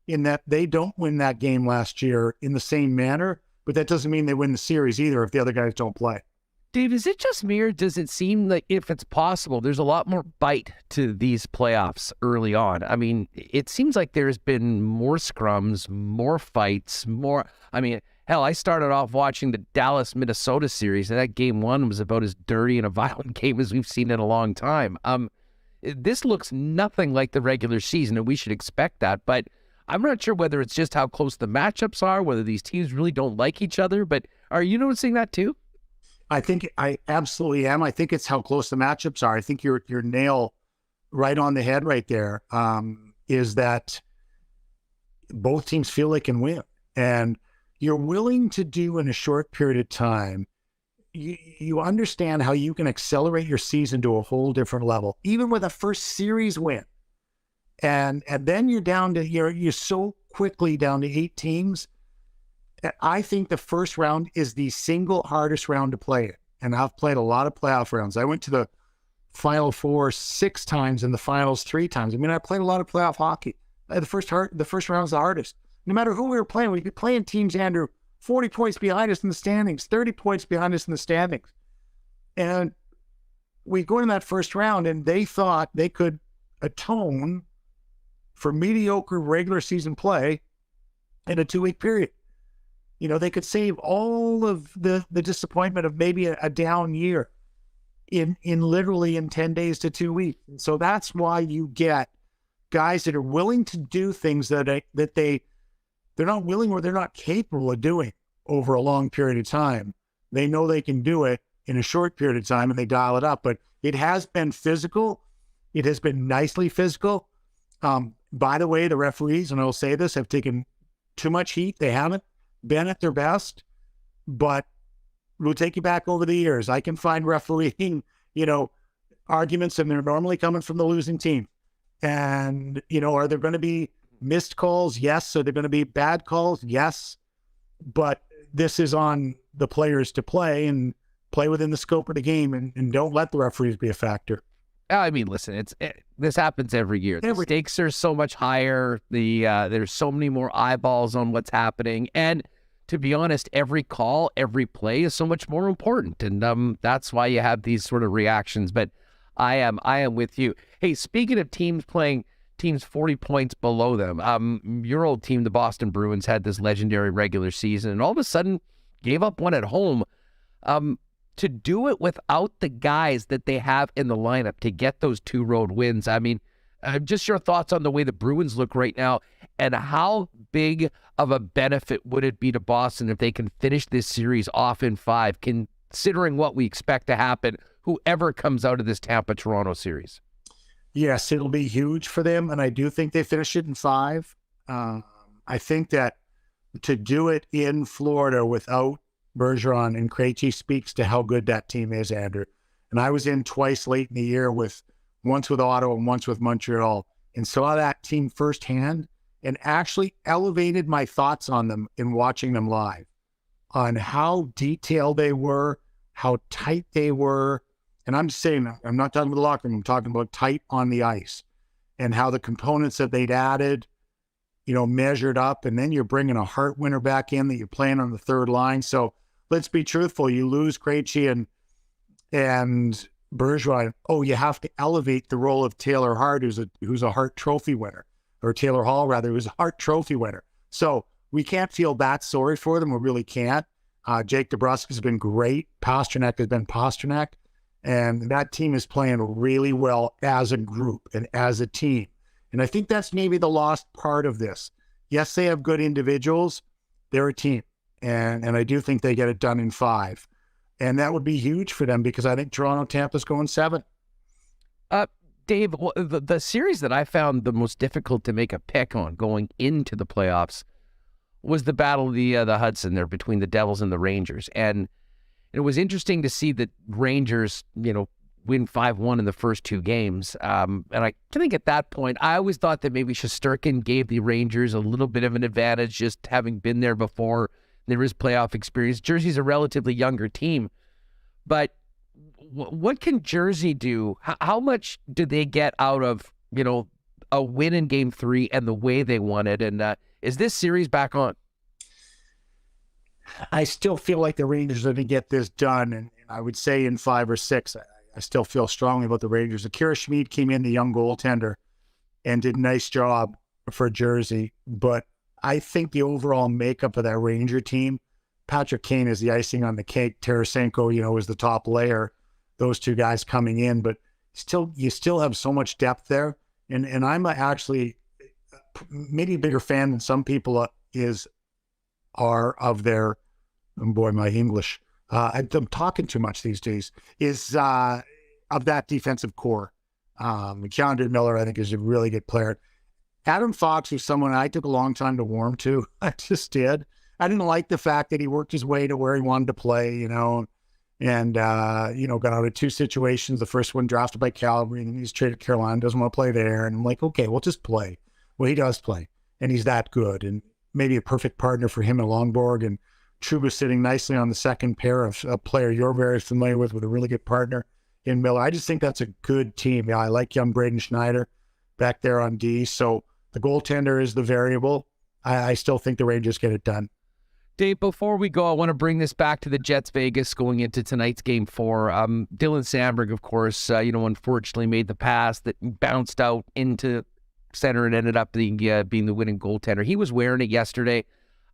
in that they don't win that game last year in the same manner. But that doesn't mean they win the series either if the other guys don't play. Dave, is it just me, or does it seem like, if it's possible, there's a lot more bite to these playoffs early on? I mean, it seems like there's been more scrums, more fights, hell, I started off watching the Dallas-Minnesota series, and that game 1 was about as dirty and a violent game as we've seen in a long time. This looks nothing like the regular season, and we should expect that, but I'm not sure whether it's just how close the matchups are, whether these teams really don't like each other, but are you noticing that too? I think I absolutely am. I think it's how close the matchups are. I think your nail right on the head right there, is that both teams feel they can win. And you're willing to do in a short period of time. You understand how you can accelerate your season to a whole different level, even with a first series win. And then you're down to, you're so quickly down to 8 teams. I think the first round is the single hardest round to play in. And I've played a lot of playoff rounds. I went to the Final Four 6 times and the finals 3 times. I played a lot of playoff hockey. The first round's the hardest. No matter who we were playing, we'd be playing teams, Andrew, 40 points behind us in the standings, 30 points behind us in the standings. And we go in that first round and they thought they could atone for mediocre regular season play in a 2-week period. They could save all of the disappointment of maybe a down year in literally in 10 days to 2 weeks. And so that's why you get guys that are willing to do things that they're not willing or they're not capable of doing over a long period of time. They know they can do it in a short period of time and they dial it up. But it has been physical. It has been nicely physical. By the way, the referees, and I'll say this, have taken too much heat. They haven't been at their best, but we'll take you back over the years. I can find refereeing, arguments, and they're normally coming from the losing team. And, are there going to be missed calls? Yes. Are there going to be bad calls? Yes. But this is on the players to play and play within the scope of the game, and don't let the referees be a factor. I mean, listen, this happens every year. The stakes are so much higher. There's so many more eyeballs on what's happening. And to be honest, every call, every play is so much more important. And that's why you have these sort of reactions. But I am with you. Hey, speaking of teams playing teams 40 points below them, your old team, the Boston Bruins, had this legendary regular season and all of a sudden gave up one at home. To do it without the guys that they have in the lineup to get those 2 road wins. I mean, just your thoughts on the way the Bruins look right now, and how big of a benefit would it be to Boston if they can finish this series off in 5, considering what we expect to happen, whoever comes out of this Tampa-Toronto series? Yes, it'll be huge for them, and I do think they finish it in 5. I think that to do it in Florida without Bergeron and Krejci speaks to how good that team is, Andrew. And I was in twice late in the year, once with Ottawa and once with Montreal, and saw that team firsthand and actually elevated my thoughts on them in watching them live, on how detailed they were, how tight they were. And I'm saying, I'm not talking about the locker room, I'm talking about tight on the ice, and how the components that they'd added, measured up. And then you're bringing a heart winner back in that you're playing on the third line. So let's be truthful. You lose Krejci and Bergeron. Oh, you have to elevate the role of Taylor Hart, who's a Hart Trophy winner, or Taylor Hall rather, who's a Hart Trophy winner. So we can't feel that sorry for them. We really can't. Jake DeBrusk has been great. Pasternak has been Pasternak, and that team is playing really well as a group and as a team. And I think that's maybe the lost part of this. Yes, they have good individuals. They're a team. And I do think they get it done in 5. And that would be huge for them, because I think Tampa's going 7. Dave, the series that I found the most difficult to make a pick on going into the playoffs was the battle of the Hudson there between the Devils and the Rangers. And it was interesting to see that Rangers, win 5-1 in the first 2 games. And I think at that point, I always thought that maybe Shesterkin gave the Rangers a little bit of an advantage, just having been there before. There is playoff experience. Jersey's a relatively younger team, but what can Jersey do? How much do they get out of, a win in Game 3 and the way they won it? And is this series back on? I still feel like the Rangers are going to get this done, and I would say in 5 or 6. I still feel strongly about the Rangers. Akira Schmid came in, the young goaltender, and did a nice job for Jersey, but I think the overall makeup of that Ranger team, Patrick Kane is the icing on the cake. Tarasenko, is the top layer. Those 2 guys coming in, but you still have so much depth there. And I'm actually maybe a bigger fan than some people are of their, oh boy, my English. I'm talking too much these days. Of that defensive core. Keandre Miller, I think, is a really good player. Adam Fox was someone I took a long time to warm to. I just did. I didn't like the fact that he worked his way to where he wanted to play, and, got out of 2 situations. The first one drafted by Calgary, and he's traded to Carolina, doesn't want to play there. And I'm like, okay, we'll just play. Well, he does play, and he's that good, and maybe a perfect partner for him and Longborg. And Trouba sitting nicely on the second pair of a player you're very familiar with a really good partner in Miller. I just think that's a good team. Yeah, I like young Braden Schneider back there on D. So the goaltender is the variable. I still think the Rangers get it done. Dave, before we go, I want to bring this back to the Jets Vegas going into tonight's Game 4. Dylan Sandberg, of course, unfortunately made the pass that bounced out into center and ended up being the winning goaltender. He was wearing it yesterday.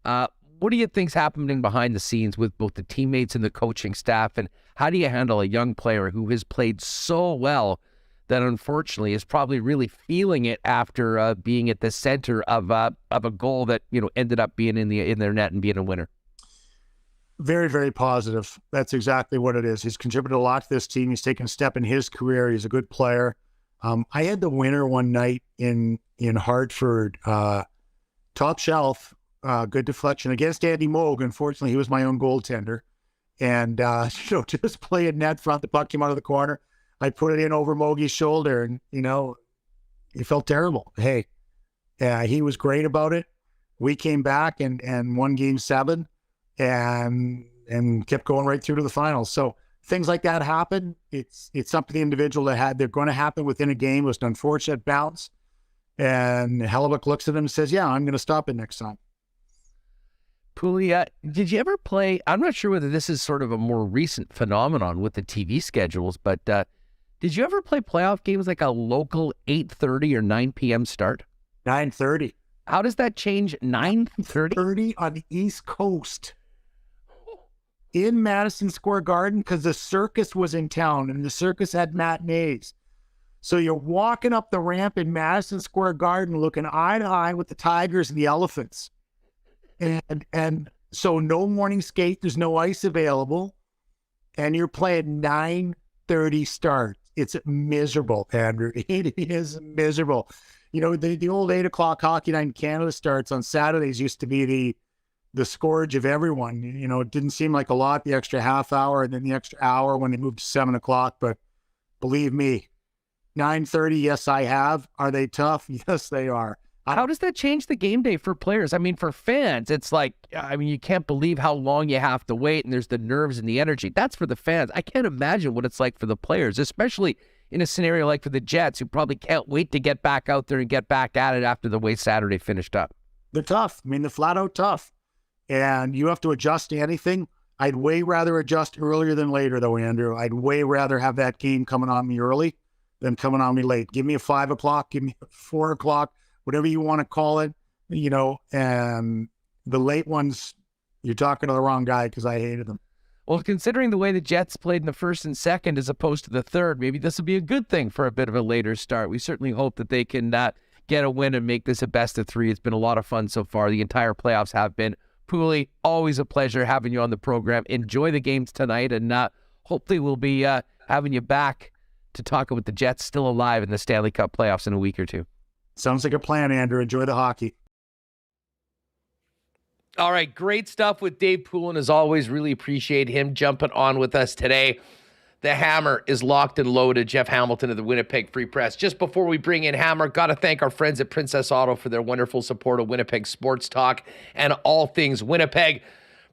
What do you think's happening behind the scenes with both the teammates and the coaching staff, and how do you handle a young player who has played so well that unfortunately is probably really feeling it after being at the center of a goal that ended up being in their net and being a winner? Very, very positive. That's exactly what it is. He's contributed a lot to this team. He's taken a step in his career. He's a good player. I had the winner one night in Hartford, top shelf. good deflection against Andy Moog. Unfortunately, he was my own goaltender. And, just playing net front, the puck came out of the corner. I put it in over Moogie's shoulder, and, he felt terrible. Hey, he was great about it. We came back and won Game 7 and kept going right through to the finals. So things like that happen. It's up to the individual they're going to happen within a game. It was an unfortunate bounce. And Hellebuyck looks at him and says, yeah, I'm going to stop it next time. Poulin, did you ever play? I'm not sure whether this is sort of a more recent phenomenon with the TV schedules, but did you ever play playoff games like a local 8:30 or 9 p.m. start? 9:30. How does that change? 9:30? 30 on the East Coast in Madison Square Garden, because the circus was in town and the circus had matinees. So you're walking up the ramp in Madison Square Garden looking eye to eye with the Tigers and the Elephants. And so no morning skate, there's no ice available, and you're playing 9:30 start. It's miserable, Andrew. It is miserable. The old 8 o'clock hockey night in Canada starts on Saturdays used to be the scourge of everyone. It didn't seem like a lot, the extra half hour and then the extra hour when they moved to 7 o'clock. But believe me, 9:30, yes, I have. Are they tough? Yes, they are. How does that change the game day for players? I mean, for fans, it's like, you can't believe how long you have to wait, and there's the nerves and the energy. That's for the fans. I can't imagine what it's like for the players, especially in a scenario like for the Jets, who probably can't wait to get back out there and get back at it after the way Saturday finished up. They're tough. They're flat out tough. And you have to adjust to anything. I'd way rather adjust earlier than later, though, Andrew. I'd way rather have that game coming on me early than coming on me late. Give me a 5 o'clock, give me a 4 o'clock, whatever you want to call it, and the late ones, you're talking to the wrong guy, because I hated them. Well, considering the way the Jets played in the first and second as opposed to the third, maybe this will be a good thing for a bit of a later start. We certainly hope that they can get a win and make this a best of 3. It's been a lot of fun so far. The entire playoffs have been. Poulin, always a pleasure having you on the program. Enjoy the games tonight, and hopefully we'll be having you back to talk about the Jets still alive in the Stanley Cup playoffs in a week or two. Sounds like a plan, Andrew. Enjoy the hockey. All right, great stuff with Dave Poulin. As always, really appreciate him jumping on with us today. The Hammer is locked and loaded. Jeff Hamilton of the Winnipeg Free Press. Just before we bring in Hammer, got to thank our friends at Princess Auto for their wonderful support of Winnipeg Sports Talk and all things Winnipeg.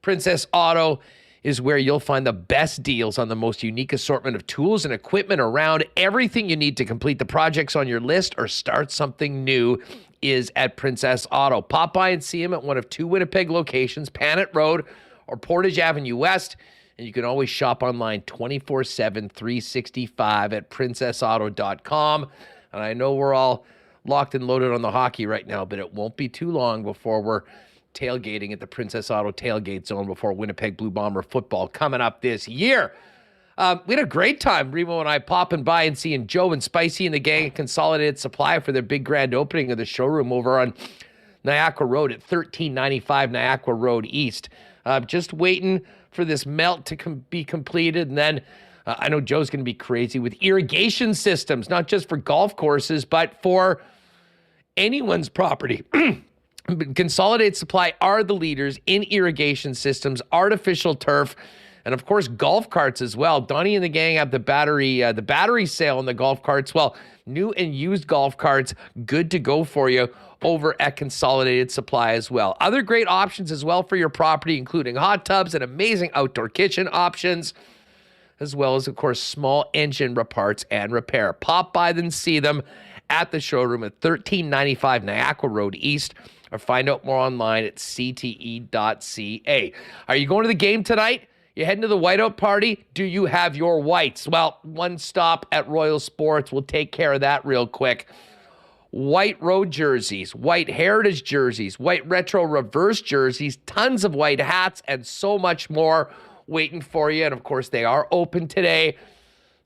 Princess Auto is where you'll find the best deals on the most unique assortment of tools and equipment around. Everything you need to complete the projects on your list or start something new is at Princess Auto. Pop by and see them at one of 2 Winnipeg locations, Panet Road or Portage Avenue West. And you can always shop online 24/7, 365 at princessauto.com. And I know we're all locked and loaded on the hockey right now, but it won't be too long before we're tailgating at the Princess Auto tailgate zone before Winnipeg Blue Bomber football coming up this year. We had a great time, Remo and I, popping by and seeing Joe and Spicy and the gang at Consolidated Supply for their big grand opening of the showroom over on Niagara Road at 1395 Niagara Road East. Just waiting for this melt to be completed. And then I know Joe's going to be crazy with irrigation systems, not just for golf courses, but for anyone's property. Consolidated Supply are the leaders in irrigation systems, artificial turf, and of course golf carts as well. Donnie and the gang have the battery sale on the golf carts. Well, new and used golf carts, good to go for you over at Consolidated Supply as well. Other great options as well for your property, including hot tubs and amazing outdoor kitchen options, as well as, of course, small engine parts and repair. Pop by and see them at the showroom at 1395 Niagara Road East, or find out more online at cte.ca. Are you going to the game tonight? You heading to the whiteout party? Do you have your whites? Well, one stop at Royal Sports will take care of that real quick. White road jerseys, white heritage jerseys, white retro reverse jerseys, tons of white hats, and so much more waiting for you. And of course, they are open today.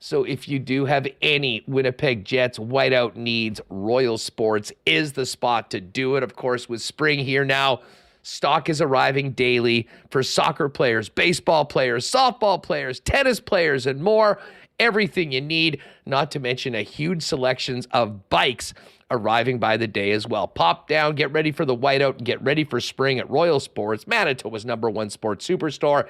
So if you do have any Winnipeg Jets whiteout needs, Royal Sports is the spot to do it. Of course, with spring here now, stock is arriving daily for soccer players, baseball players, softball players, tennis players, and more. Everything you need, not to mention a huge selections of bikes arriving by the day as well. Pop down, get ready for the whiteout, and get ready for spring at Royal Sports, Manitoba's #1 sports superstore,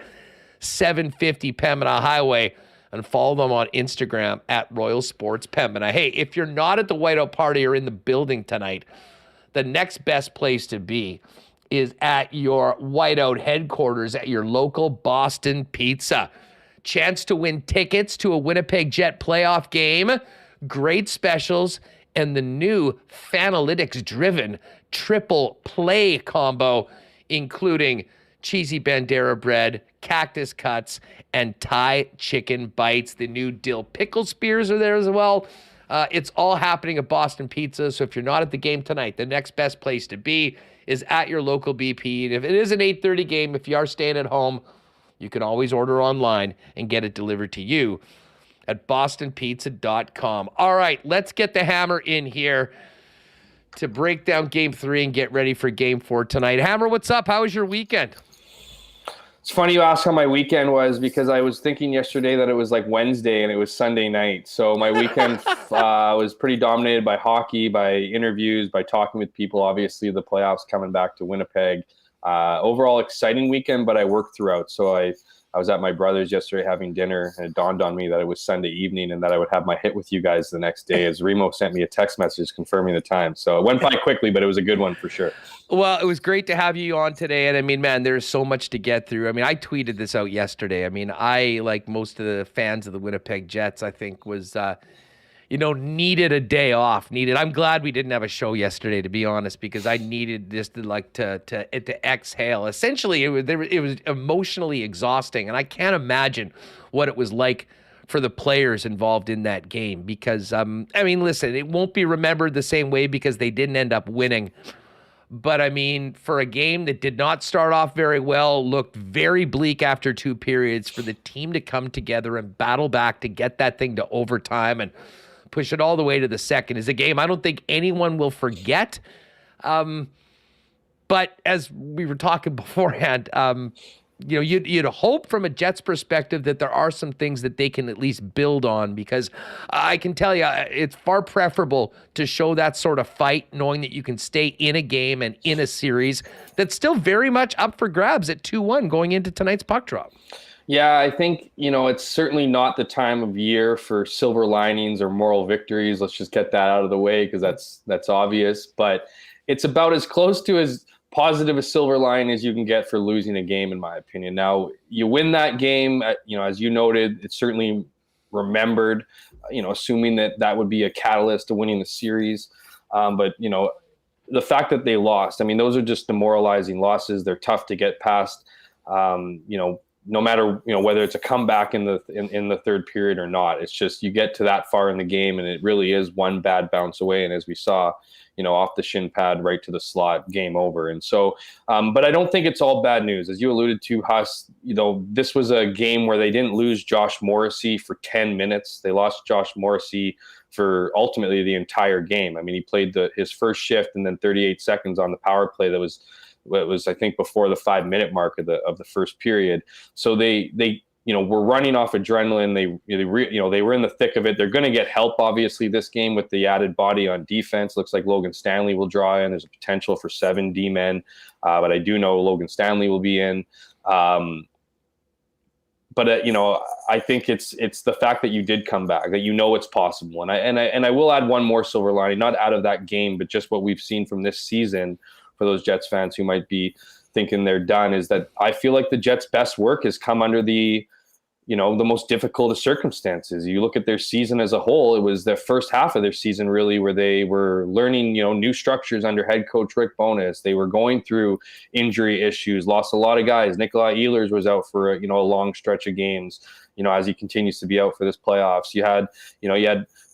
750 Pembina Highway, and follow them on Instagram at Royal Sports Pembina. Hey, if you're not at the whiteout party or in the building tonight, the next best place to be is at your whiteout headquarters at your local Boston Pizza. Chance to win tickets to a Winnipeg Jet playoff game, great specials, and the new Fanalytics-driven triple play combo, including cheesy Bandera bread, cactus cuts, and Thai chicken bites. The new dill pickle spears are there as well. It's all happening at Boston Pizza, so if you're not at the game tonight, the next best place to be is at your local BP. And if it is an 8:30 game, if you are staying at home, you can always order online and get it delivered to you at bostonpizza.com. All right, let's get the Hammer in here to break down Game 3 and get ready for Game 4 tonight. Hammer, what's up? How was your weekend? It's funny you ask how my weekend was, because I was thinking yesterday that it was like Wednesday and it was Sunday night. So my weekend was pretty dominated by hockey, by interviews, by talking with people. Obviously, the playoffs coming back to Winnipeg. Overall exciting weekend, but I worked throughout. So I was at my brother's yesterday having dinner, and it dawned on me that it was Sunday evening and that I would have my hit with you guys the next day, as Remo sent me a text message confirming the time. So it went by quickly, but it was a good one for sure. Well, it was great to have you on today. And I mean, man, there's so much to get through. I mean, I tweeted this out yesterday. I mean, I, like most of the fans of the Winnipeg Jets, I think was, needed a day off. I'm glad we didn't have a show yesterday, to be honest, because I needed this to exhale. Essentially, it was emotionally exhausting, and I can't imagine what it was like for the players involved in that game. Because listen, it won't be remembered the same way because they didn't end up winning. But I mean, for a game that did not start off very well, looked very bleak after 2 periods, for the team to come together and battle back to get that thing to overtime and push it all the way to the second is a game I don't think anyone will forget. But as we were talking beforehand, you'd hope from a Jets perspective that there are some things that they can at least build on, because I can tell you it's far preferable to show that sort of fight, knowing that you can stay in a game and in a series that's still very much up for grabs at 2-1 going into tonight's puck drop. Yeah, I think, it's certainly not the time of year for silver linings or moral victories. Let's just get that out of the way, because that's obvious. But it's about as close to as positive a silver line as you can get for losing a game, in my opinion. Now, you win that game, as you noted, it's certainly remembered, assuming that would be a catalyst to winning the series. But the fact that they lost, I mean, those are just demoralizing losses. They're tough to get past, no matter whether it's a comeback in the third period or not. It's just you get to that far in the game, and it really is one bad bounce away. And as we saw, off the shin pad right to the slot, game over. And so, but I don't think it's all bad news. As you alluded to, Huss, this was a game where they didn't lose Josh Morrissey for 10 minutes. They lost Josh Morrissey for ultimately the entire game. I mean, he played his first shift and then 38 seconds on the power play. That was, I think, before the 5-minute mark of the first period. So they were running off adrenaline. They were in the thick of it. They're going to get help, obviously, this game with the added body on defense. Looks like Logan Stanley will draw in. There's a potential for 7 D-men, but I do know Logan Stanley will be in. But I think it's the fact that you did come back, that it's possible. And I will add one more silver lining, not out of that game, but just what we've seen from this season. For those Jets fans who might be thinking they're done, is that I feel like the Jets' best work has come under the most difficult of circumstances. You look at their season as a whole, it was the first half of their season really where they were learning, new structures under head coach Rick Bowness. They were going through injury issues, lost a lot of guys. Nikolai Ehlers was out for a long stretch of games, as he continues to be out for this playoffs. You had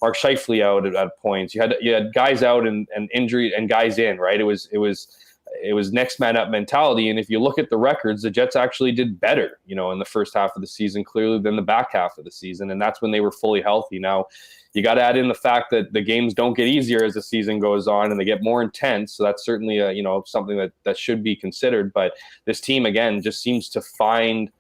Mark Scheifele out at points. You had guys out and injury and guys in, right? It was next man up mentality. And if you look at the records, the Jets actually did better, in the first half of the season, clearly, than the back half of the season. And that's when they were fully healthy. Now, you got to add in the fact that the games don't get easier as the season goes on and they get more intense. So that's certainly something that should be considered. But this team, again, just seems to find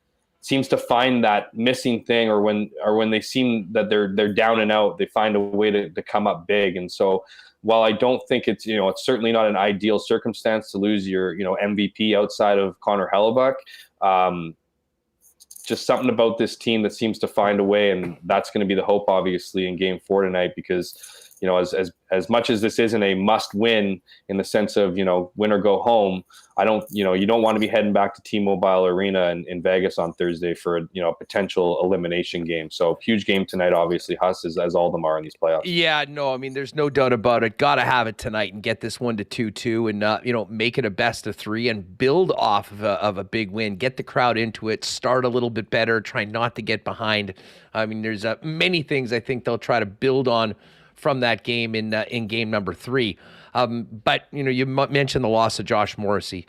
seems to find that missing thing, or when they seem that they're down and out, they find a way to come up big. And so while I don't think it's certainly not an ideal circumstance to lose your MVP outside of Connor Hellebuck, just something about this team that seems to find a way, and that's going to be the hope, obviously, in Game 4 tonight, because as much as this isn't a must win in the sense of win or go home, I don't you don't want to be heading back to T-Mobile Arena in Vegas on Thursday for a potential elimination game. So huge game tonight, obviously, Huss, as all of them are in these playoffs. Yeah, no, I mean, there's no doubt about it. Got to have it tonight and get this one to 2-2 and make it a best of 3 and build off of a big win. Get the crowd into it. Start a little bit better. Try not to get behind. I mean, there's many things I think they'll try to build on from that game in game number 3. But, you mentioned the loss of Josh Morrissey.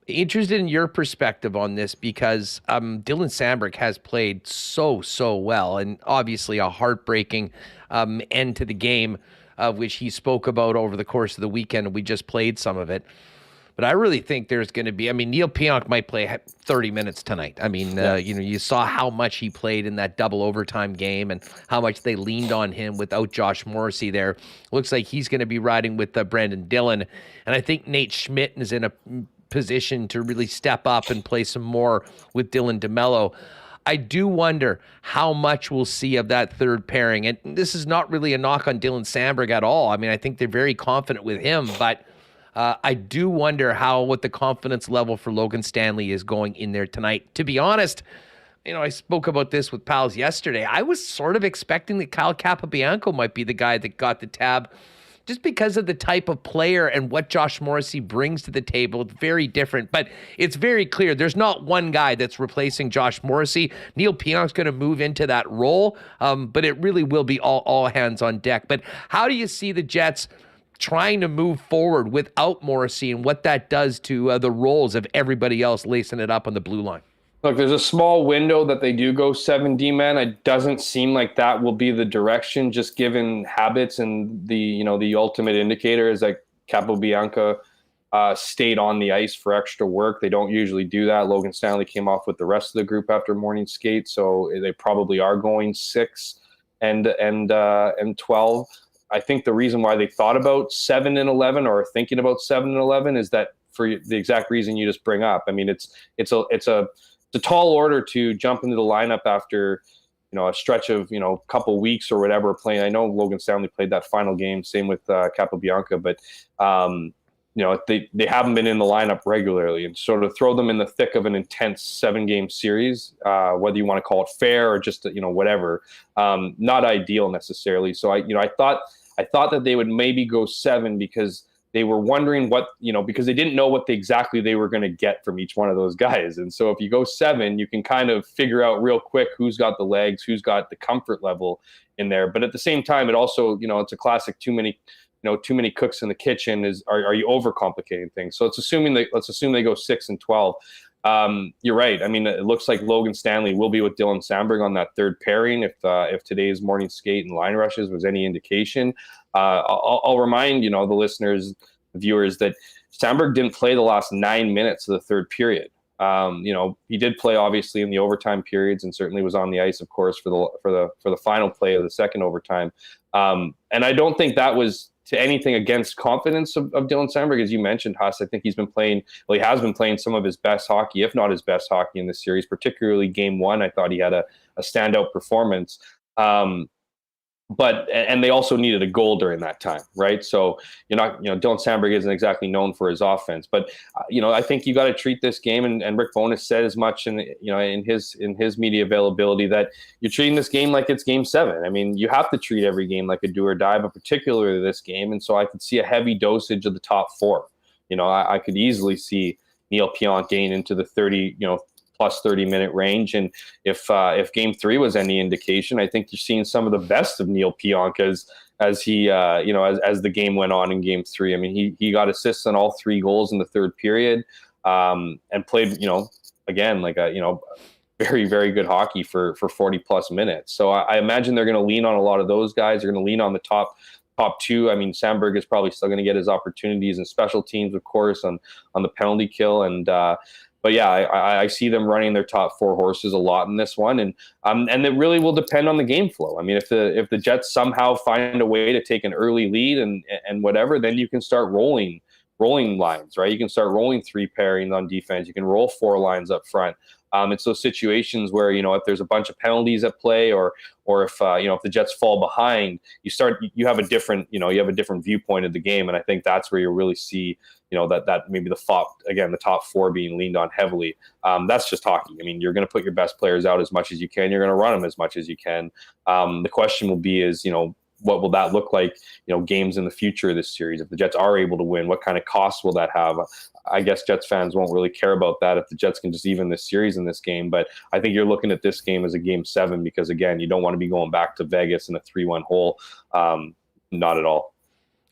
Interested in your perspective on this, because Dylan Samberg has played so well, and obviously a heartbreaking end to the game, which he spoke about over the course of the weekend, and we just played some of it. But I really think there's going to be, Neil Pionk might play 30 minutes tonight. I mean, you saw how much he played in that double overtime game and how much they leaned on him without Josh Morrissey there. Looks like he's going to be riding with Brandon Dillon. And I think Nate Schmidt is in a position to really step up and play some more with Dylan DeMello. I do wonder how much we'll see of that third pairing. And this is not really a knock on Dylan Samberg at all. I mean, I think they're very confident with him, but I do wonder what the confidence level for Logan Stanley is going in there tonight. To be honest, I spoke about this with pals yesterday. I was sort of expecting that Kyle Capobianco might be the guy that got the tab, just because of the type of player and what Josh Morrissey brings to the table. It's very different, but it's very clear there's not one guy that's replacing Josh Morrissey. Neil Pionk's going to move into that role, but it really will be all hands on deck. But how do you see the Jets trying to move forward without Morrissey, and what that does to the roles of everybody else lacing it up on the blue line? Look, there's a small window that they do go 7 D-man. It doesn't seem like that will be the direction, just given habits, and the ultimate indicator is that Capobianco stayed on the ice for extra work. They don't usually do that. Logan Stanley came off with the rest of the group after morning skate, so they probably are going 6 and 12. I think the reason why they thought about 7 and 11, or thinking about 7 and 11, is that for the exact reason you just bring up. I mean, it's a tall order to jump into the lineup after a stretch of couple weeks or whatever playing. I know Logan Stanley played that final game, same with Capobianco, but they haven't been in the lineup regularly, and sort of throw them in the thick of an intense 7-game series, whether you want to call it fair or just whatever, not ideal necessarily. So I thought that they would maybe go 7, because they were wondering because they didn't know what exactly they were going to get from each one of those guys. And so if you go 7, you can kind of figure out real quick who's got the legs, who's got the comfort level in there. But at the same time, it also, it's a classic too many cooks in the kitchen. Are you overcomplicating things? So let's assume they go 6 and 12. You're right. I mean, it looks like Logan Stanley will be with Dylan Samberg on that third pairing if today's morning skate and line rushes was any indication. I'll remind the listeners, the viewers, that Samberg didn't play the last 9 minutes of the third period. He did play obviously in the overtime periods, and certainly was on the ice, of course, for the final play of the second overtime. And I don't think that was to anything against confidence of Dylan Samberg. As you mentioned, Huss, I think he has been playing some of his best hockey, if not his best hockey in this series, particularly game 1. I thought he had a standout performance. But they also needed a goal during that time, right? So Dylan Samberg isn't exactly known for his offense, but I think you got to treat this game, and Rick Bowness said as much in his media availability, that you're treating this game like it's game 7. I mean, you have to treat every game like a do or die, but particularly this game. And so I could see a heavy dosage of the top 4. I could easily see Neil Pionk getting into the 30, plus 30-minute range. And if game 3 was any indication, I think you're seeing some of the best of Neil Pionk as he as the game went on in game 3. I mean, he got assists on all 3 goals in the third period, and played again like a very, very good hockey for 40 plus minutes. So I imagine they're going to lean on a lot of those guys. They're going to lean on the top 2. I mean, Samberg is probably still going to get his opportunities in special teams, of course, on the penalty kill, and yeah, I see them running their top 4 horses a lot in this one, and it really will depend on the game flow. I mean, if the Jets somehow find a way to take an early lead and whatever, then you can start rolling lines, right? You can start rolling 3 pairings on defense. You can roll 4 lines up front. It's those situations where, if there's a bunch of penalties at play, or if if the Jets fall behind, you have a different viewpoint of the game, and I think that's where you really see that maybe the top 4 being leaned on heavily. That's just hockey. I mean, you're going to put your best players out as much as you can. You're going to run them as much as you can. The question will be is what will that look like, games in the future of this series? If the Jets are able to win, what kind of costs will that have? I guess Jets fans won't really care about that if the Jets can just even this series in this game. But I think you're looking at this game as a game 7 because, again, you don't want to be going back to Vegas in a 3-1 hole. Not at all.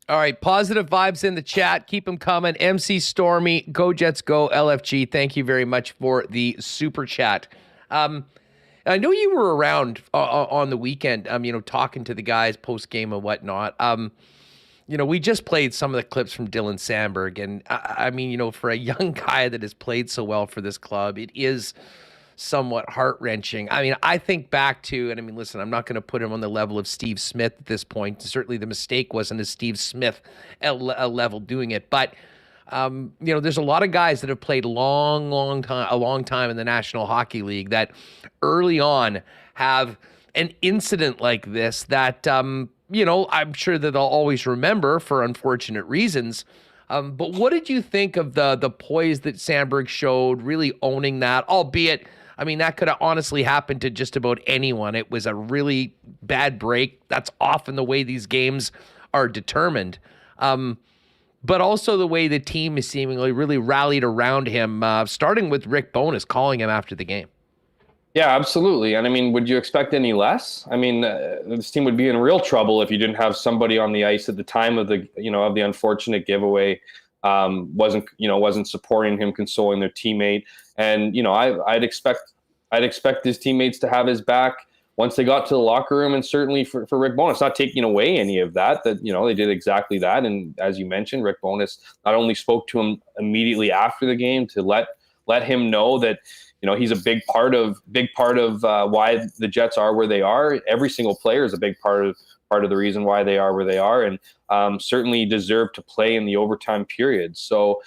All right, positive vibes in the chat. Keep them coming. MC Stormy, Go Jets Go, LFG. Thank you very much for the super chat. I know you were around on the weekend, talking to the guys post game and whatnot. We just played some of the clips from Dylan Sandberg, and I mean, for a young guy that has played so well for this club, it is somewhat heart-wrenching. I mean, I think back to, and I mean, listen, I'm not going to put him on the level of Steve Smith at this point. Certainly the mistake wasn't as Steve Smith a level doing it, but there's a lot of guys that have played a long time in the National Hockey League that early on have an incident like this that, I'm sure that they'll always remember for unfortunate reasons. But what did you think of the poise that Sandberg showed, really owning that, albeit, I mean, that could have honestly happened to just about anyone. It was a really bad break. That's often the way these games are determined. But also the way the team is seemingly really rallied around him, starting with Rick Bowness calling him after the game. Yeah, absolutely. And I mean, would you expect any less? I mean, this team would be in real trouble if you didn't have somebody on the ice at the time of the unfortunate giveaway, wasn't supporting him, consoling their teammate. And, I'd expect his teammates to have his back once they got to the locker room, and certainly for Rick Bowness, not taking away any of that, they did exactly that. And as you mentioned, Rick Bowness not only spoke to him immediately after the game to let him know that, he's a big part of why the Jets are where they are. Every single player is a big part of the reason why they are where they are, and certainly deserve to play in the overtime period. So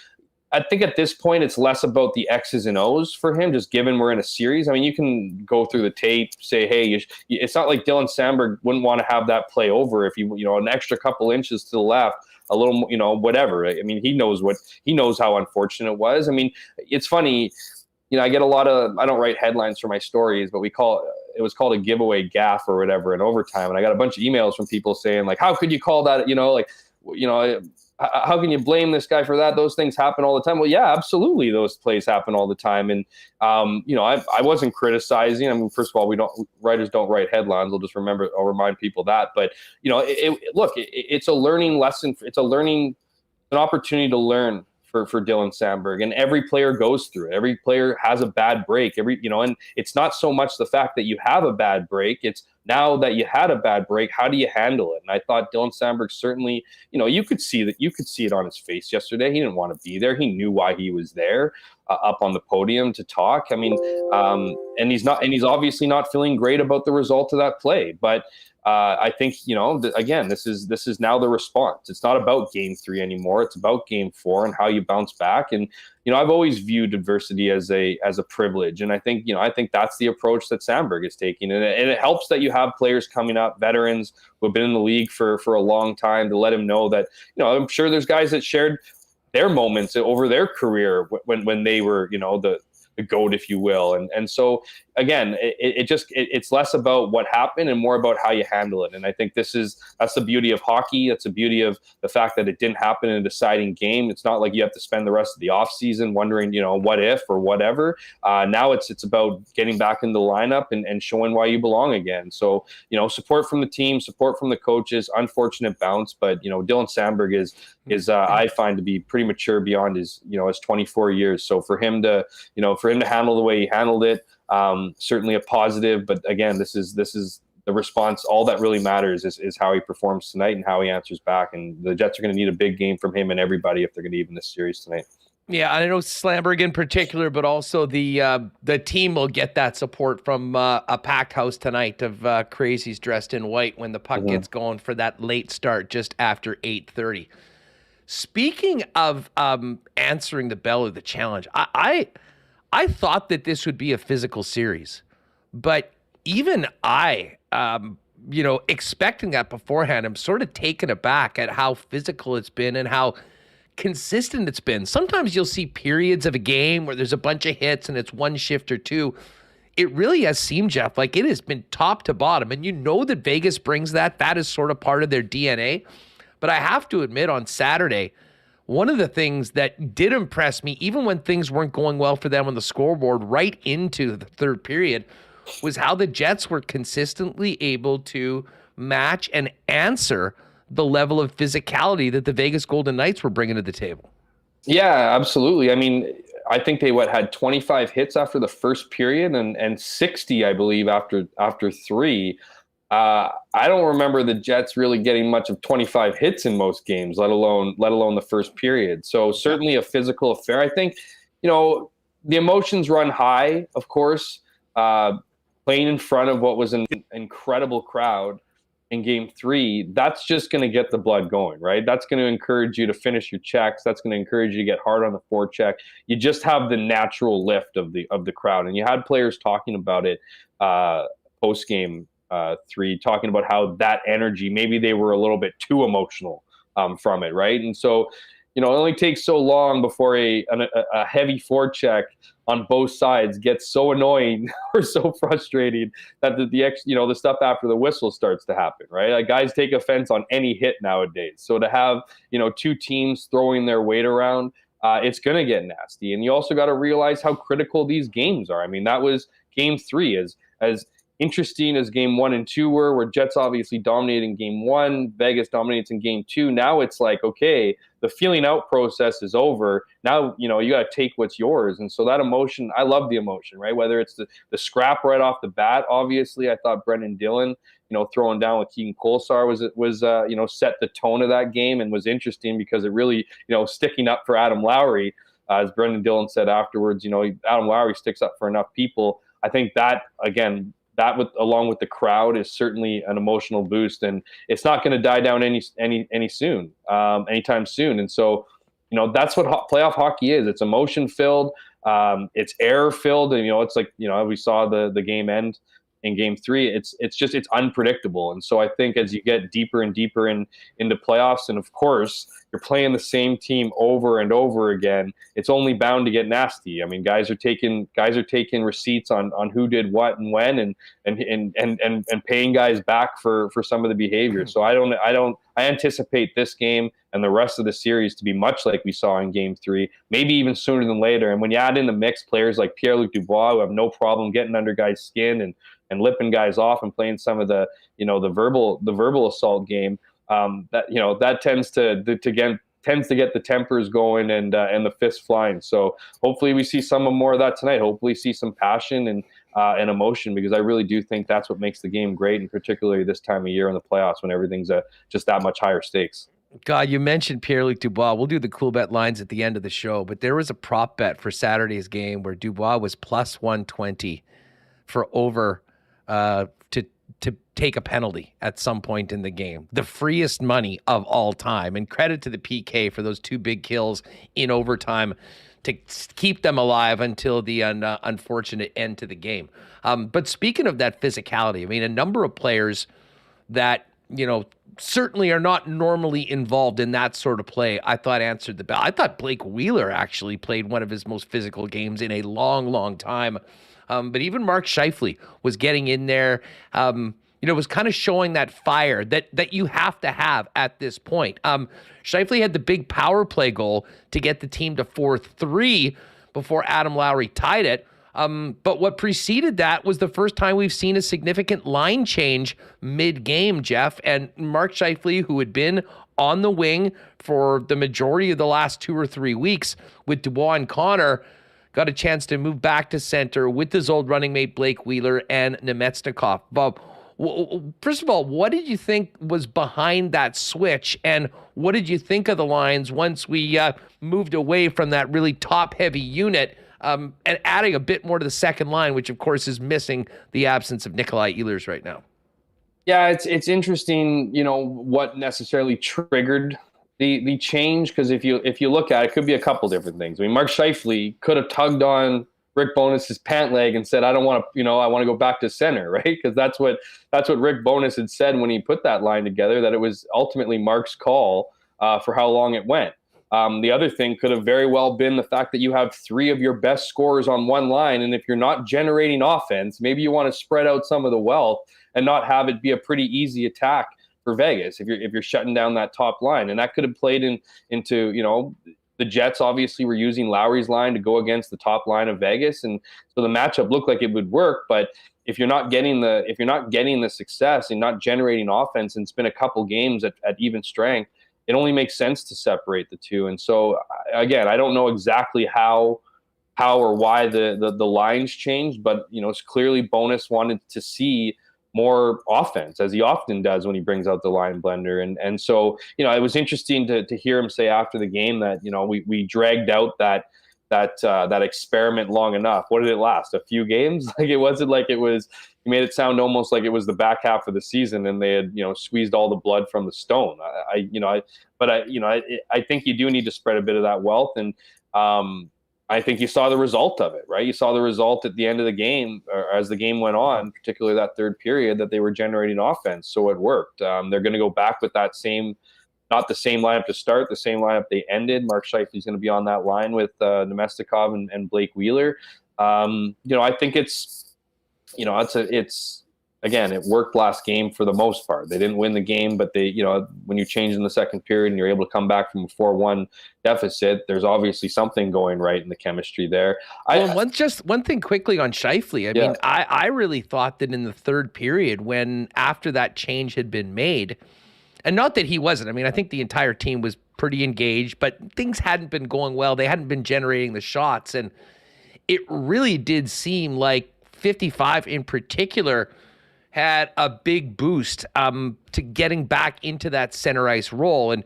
I think at this point, it's less about the X's and O's for him, just given we're in a series. I mean, you can go through the tape, say, hey, it's not like Dylan Sandberg wouldn't want to have that play over if an extra couple inches to the left, a little, whatever. I mean, he knows how unfortunate it was. I mean, it's funny, I get a lot of, I don't write headlines for my stories, but it was called a giveaway gaff or whatever in overtime. And I got a bunch of emails from people saying like, how could you call that, how can you blame this guy for that? Those things happen all the time. Well, yeah, absolutely. Those plays happen all the time. And, I wasn't criticizing. I mean, first of all, writers don't write headlines. I'll remind people that. But, it's a learning lesson. It's an opportunity to learn for Dylan Sandberg. And every player goes through it. Every player has a bad break. And it's not so much the fact that you have a bad break. It's now that you had a bad break, how do you handle it? And I thought Dylan Sandberg certainly, you could see it on his face yesterday. He didn't want to be there. He knew why he was there, up on the podium to talk. I mean, and he's obviously not feeling great about the result of that play, but I think, again, this is now the response. It's not about game 3 anymore. It's about game 4 and how you bounce back. And, I've always viewed adversity as a privilege. And I think that's the approach that Sandberg is taking. And it helps that you have players coming up, veterans who have been in the league for a long time, to let him know that, I'm sure there's guys that shared their moments over their career when they were, the GOAT, if you will. And so again, it's less about what happened and more about how you handle it. And I think that's the beauty of hockey. That's the beauty of the fact that it didn't happen in a deciding game. It's not like you have to spend the rest of the offseason wondering, what if or whatever. Now it's about getting back in the lineup and showing why you belong again. So, support from the team, support from the coaches, unfortunate bounce, but Dylan Sandberg is I find to be pretty mature beyond his 24 years. So for him to handle the way he handled it, certainly a positive. But again, this is the response. All that really matters is how he performs tonight and how he answers back. And the Jets are going to need a big game from him and everybody if they're going to even this series tonight. Yeah, I know Slamberg in particular, but also the team will get that support from a packed house tonight of crazies dressed in white when the puck gets going for that late start just after 8:30. Speaking of answering the bell or the challenge, I thought that this would be a physical series, but even expecting that beforehand, I'm sort of taken aback at how physical it's been and how consistent it's been. Sometimes you'll see periods of a game where there's a bunch of hits and it's one shift or two. It really has seemed, Jeff, like it has been top to bottom. And you know that Vegas brings that. That is sort of part of their DNA. But I have to admit, on Saturday, one of the things that did impress me, even when things weren't going well for them on the scoreboard right into the third period, was how the Jets were consistently able to match and answer the level of physicality that the Vegas Golden Knights were bringing to the table. Yeah, absolutely. I mean, I think they had 25 hits after the first period and 60, I believe, after three. I don't remember the Jets really getting much of 25 hits in most games, let alone the first period. So certainly a physical affair. I think, the emotions run high, of course. Playing in front of what was an incredible crowd in game three, that's just going to get the blood going, right? That's going to encourage you to finish your checks. That's going to encourage you to get hard on the forecheck. You just have the natural lift of the crowd. And you had players talking about it post game three, talking about how that energy, maybe they were a little bit too emotional from it, right? And so, it only takes so long before a heavy forecheck on both sides gets so annoying or so frustrating that the stuff after the whistle starts to happen, right? Like, guys take offense on any hit nowadays. So to have, two teams throwing their weight around, it's going to get nasty. And you also got to realize how critical these games are. I mean, that was game three, as interesting as game 1 and 2 were, where Jets obviously dominated in game 1, Vegas dominates in game 2. Now it's like, okay, the feeling out process is over. Now, you got to take what's yours. And so that emotion, I love the emotion, right? Whether it's the scrap right off the bat, obviously, I thought Brendan Dillon, throwing down with Keegan Kolesar was set the tone of that game and was interesting because it really, sticking up for Adam Lowry, as Brendan Dillon said afterwards, Adam Lowry sticks up for enough people. I think that, again, along with the crowd is certainly an emotional boost, and it's not going to die down anytime soon. And so, that's what playoff hockey is. It's emotion filled. It's error filled. And, it's like, we saw the game end in game 3. It's unpredictable. And so I think as you get deeper and deeper into playoffs, and of course you're playing the same team over and over again, it's only bound to get nasty. I mean, guys are taking receipts on who did what and when, and paying guys back for some of the behavior. So I anticipate this game and the rest of the series to be much like we saw in game 3, maybe even sooner than later. And when you add in the mix, players like Pierre-Luc Dubois, who have no problem getting under guys' skin and lipping guys off and playing some of the verbal assault game, that tends to get the tempers going and the fists flying. So hopefully we see some more of that tonight. Hopefully see some passion and emotion, because I really do think that's what makes the game great, and particularly this time of year in the playoffs when everything's just that much higher stakes. God, you mentioned Pierre-Luc Dubois. We'll do the Coolbet lines at the end of the show, but there was a prop bet for Saturday's game where Dubois was plus 120 for over to take a penalty at some point in the game. The freest money of all time. And credit to the PK for those 2 big kills in overtime to keep them alive until the unfortunate end to the game. But speaking of that physicality, I mean, a number of players that, certainly are not normally involved in that sort of play, I thought answered the bell. I thought Blake Wheeler actually played one of his most physical games in a long, long time. But even Mark Scheifele was getting in there, was kind of showing that fire that you have to have at this point. Scheifele had the big power play goal to get the team to 4-3 before Adam Lowry tied it. But what preceded that was the first time we've seen a significant line change mid-game, Jeff. And Mark Scheifele, who had been on the wing for the majority of the last 2 or 3 weeks with Dubois and Connor, got a chance to move back to center with his old running mate Blake Wheeler and Nemetsnikov. Bob, First of all, what did you think was behind that switch, and what did you think of the lines once we moved away from that really top-heavy unit and adding a bit more to the second line, which of course is missing the absence of Nikolai Ehlers right now? Yeah, it's interesting, what necessarily triggered the change, because if you look at it, could be a couple different things. I mean, Mark Scheifele could have tugged on Rick Bowness's pant leg and said, "I don't want to, I want to go back to center," right? Because that's what Rick Bowness had said when he put that line together, that it was ultimately Mark's call for how long it went. The other thing could have very well been the fact that you have three of your best scorers on one line, and if you're not generating offense, maybe you want to spread out some of the wealth and not have it be a pretty easy attack for Vegas if you're shutting down that top line. And that could have played into the Jets obviously were using Lowry's line to go against the top line of Vegas, and so the matchup looked like it would work. But if you're not getting the success and not generating offense, and it's been a couple games at even strength, it only makes sense to separate the two. And so again, I don't know exactly how or why the lines changed, but it's clearly Bowness wanted to see more offense, as he often does when he brings out the line blender. And so, it was interesting to hear him say after the game that, we dragged out that experiment long enough. What did it last? A few games? Like, it wasn't like it was, he made it sound almost like it was the back half of the season and they had, squeezed all the blood from the stone. I think you do need to spread a bit of that wealth. And, I think you saw the result of it, right? You saw the result at the end of the game, or as the game went on, particularly that third period, that they were generating offense. So it worked. They're going to go back with that not the same lineup to start, the same lineup they ended. Mark Scheifele's going to be on that line with Nemestikov and Blake Wheeler. I think again, it worked last game for the most part. They didn't win the game, but they, when you change in the second period and you're able to come back from a 4-1 deficit, there's obviously something going right in the chemistry there. One thing quickly on Scheifele. I mean, I really thought that in the third period, when after that change had been made, and not that he wasn't, I mean, I think the entire team was pretty engaged, but things hadn't been going well. They hadn't been generating the shots, and it really did seem like 55 in particular had a big boost to getting back into that center ice role. And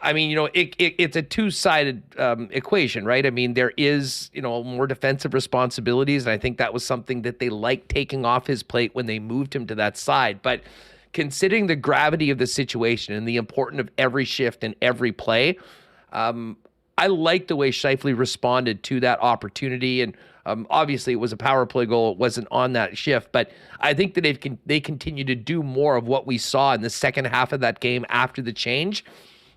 I mean, it's a two-sided equation, right? I mean, there is, more defensive responsibilities. And I think that was something that they liked taking off his plate when they moved him to that side. But considering the gravity of the situation and the importance of every shift and every play, I like the way Scheifele responded to that opportunity. And obviously, it was a power play goal. It wasn't on that shift. But I think that they continue to do more of what we saw in the second half of that game after the change.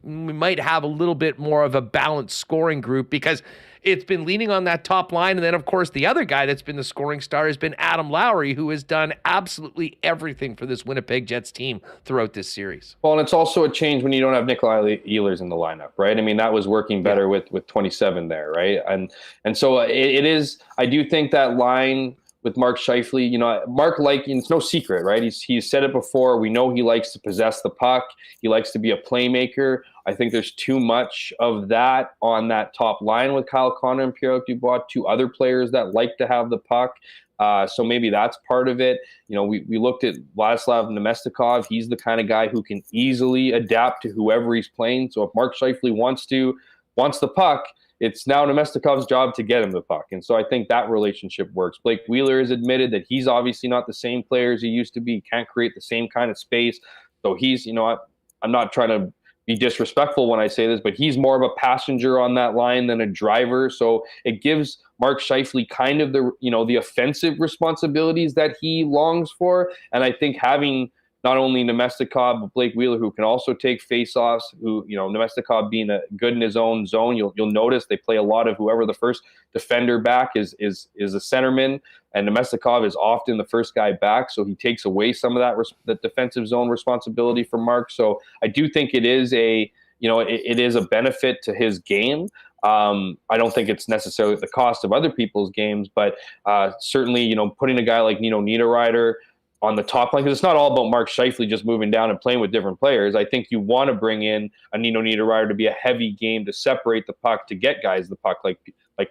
We might have a little bit more of a balanced scoring group because it's been leaning on that top line. And then, of course, the other guy that's been the scoring star has been Adam Lowry, who has done absolutely everything for this Winnipeg Jets team throughout this series. Well, and it's also a change when you don't have Nikolai Ehlers in the lineup, right? I mean, that was working better with 27 there, right? And so it is, I do think that line with Mark Scheifele, Mark, it's no secret, right? He's said it before. We know he likes to possess the puck. He likes to be a playmaker. I think there's too much of that on that top line with Kyle Connor and Pierre-Luc Dubois, two other players that like to have the puck. So maybe that's part of it. We looked at Vladislav Nemestikov. He's the kind of guy who can easily adapt to whoever he's playing. So if Mark Scheifele wants the puck, it's now Nemestikov's job to get him the puck. And so I think that relationship works. Blake Wheeler has admitted that he's obviously not the same player as he used to be. He can't create the same kind of space. So he's, I'm not trying to be disrespectful when I say this, but he's more of a passenger on that line than a driver. So it gives Mark Scheifele kind of the offensive responsibilities that he longs for. And I think having not only Nemestikov, but Blake Wheeler, who can also take faceoffs, who, Nemestikov being good in his own zone, you'll notice they play a lot of whoever the first defender back is a centerman, and Nemestikov is often the first guy back, so he takes away some of that defensive zone responsibility from Mark. So I do think it is it is a benefit to his game. I don't think it's necessarily at the cost of other people's games, but certainly, putting a guy like Nino Niederreiter on the top line, because it's not all about Mark Scheifele just moving down and playing with different players. I think you want to bring in a Nino Niederreiter to be a heavy game to separate the puck, to get guys the puck like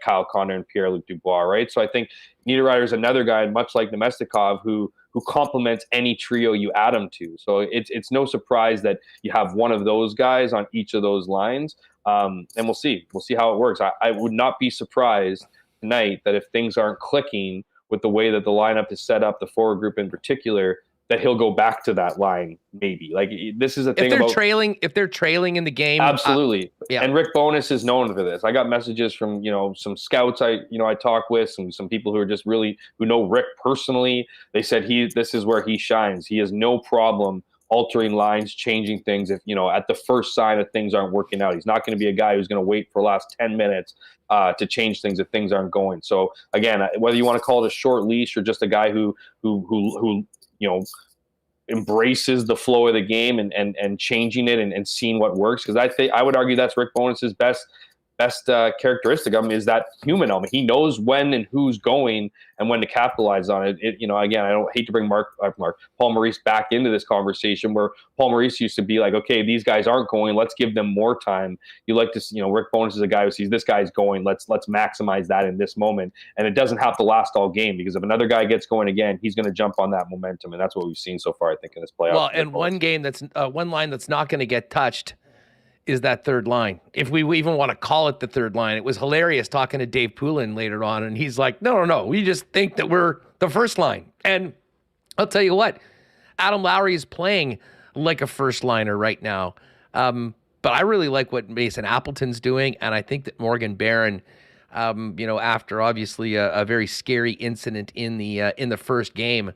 Kyle Connor and Pierre-Luc Dubois, right? So I think Niederreiter is another guy, much like Nemestikov, who who complements any trio you add him to. So it's no surprise that you have one of those guys on each of those lines. And we'll see how it works. I would not be surprised tonight that if things aren't clicking with the way that the lineup is set up, the forward group in particular, that he'll go back to that line. Maybe like this is a thing about if they're trailing in the game. Absolutely. Yeah. And Rick Bowness is known for this. I got messages from, some scouts I talk with, some people who are just really, who know Rick personally. They said this is where he shines. He has no problem altering lines, changing things if, at the first sign of things aren't working out. He's not going to be a guy who's going to wait for the last 10 minutes to change things if things aren't going. So again, whether you want to call it a short leash or just a guy who embraces the flow of the game and changing it and seeing what works. Because I would argue that's Rick Bowness's best characteristic of him, is that human element. He knows when and who's going and when to capitalize on it. Again, I don't hate to bring Paul Maurice back into this conversation, where Paul Maurice used to be like, okay, these guys aren't going, let's give them more time. You like to, Rick Bowness is a guy who sees this guy's going, let's maximize that in this moment. And it doesn't have to last all game, because if another guy gets going again, he's going to jump on that momentum, and that's what we've seen so far, I think, in this playoff. Well, and one line that's not going to get touched is that third line. If we even want to call it the third line. It was hilarious talking to Dave Poulin later on, and he's like, no, we just think that we're the first line. And I'll tell you what, Adam Lowry is playing like a first liner right now. But I really like what Mason Appleton's doing, and I think that Morgan Barron, after obviously a very scary incident in the first game,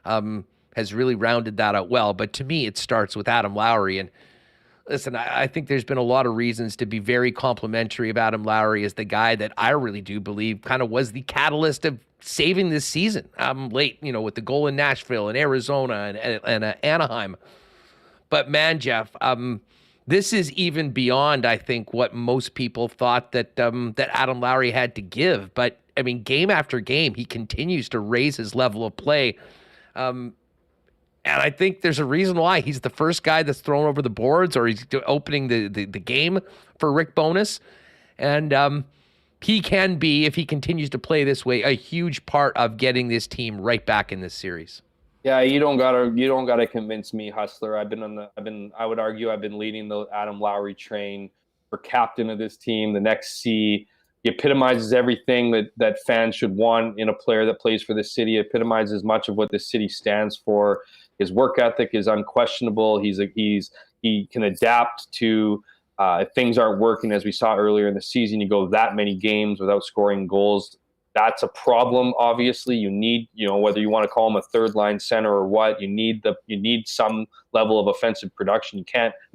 has really rounded that out well. But to me, it starts with Adam Lowry. And listen, I think there's been a lot of reasons to be very complimentary of Adam Lowry as the guy that I really do believe kind of was the catalyst of saving this season late, with the goal in Nashville and Arizona and Anaheim. But man, Jeff, this is even beyond, I think, what most people thought that Adam Lowry had to give. But I mean, game after game, he continues to raise his level of play. And I think there's a reason why he's the first guy that's thrown over the boards, or he's opening the game for Rick Bowness. And he can be, if he continues to play this way, a huge part of getting this team right back in this series. Yeah, you don't gotta convince me, Hustler. I would argue I've been leading the Adam Lowry train for captain of this team, the next C. He epitomizes everything that fans should want in a player that plays for the city. He epitomizes much of what the city stands for. His work ethic is unquestionable. He can adapt to if things aren't working, as we saw earlier in the season. You go that many games without scoring goals, that's a problem. Obviously, you need, whether you want to call him a third line center or what, you need some level of offensive production.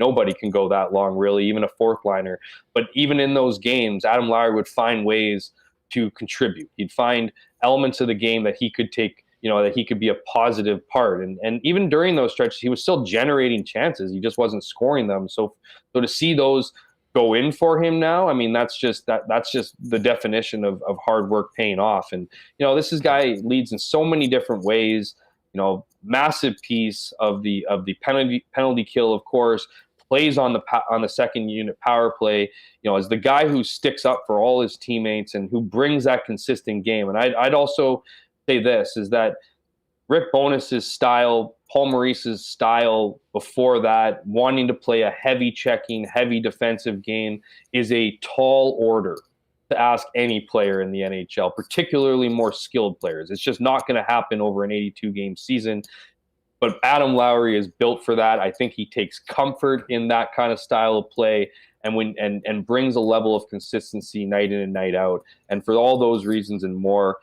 Nobody can go that long, really, even a fourth liner. But even in those games, Adam Lowry would find ways to contribute. He'd find elements of the game that he could take, that he could be a positive part. And even during those stretches, he was still generating chances. He just wasn't scoring them. So to see those go in for him now, I mean, that's just the definition of hard work paying off. And, this guy leads in so many different ways, massive piece of the penalty kill, of course, plays on the second unit power play, as the guy who sticks up for all his teammates and who brings that consistent game. And I'd also say this, is that Rick Bowness's style, Paul Maurice's style before that, wanting to play a heavy checking, heavy defensive game, is a tall order to ask any player in the NHL, particularly more skilled players. It's just not going to happen over an 82-game season. But Adam Lowry is built for that. I think he takes comfort in that kind of style of play and brings a level of consistency night in and night out. And for all those reasons and more,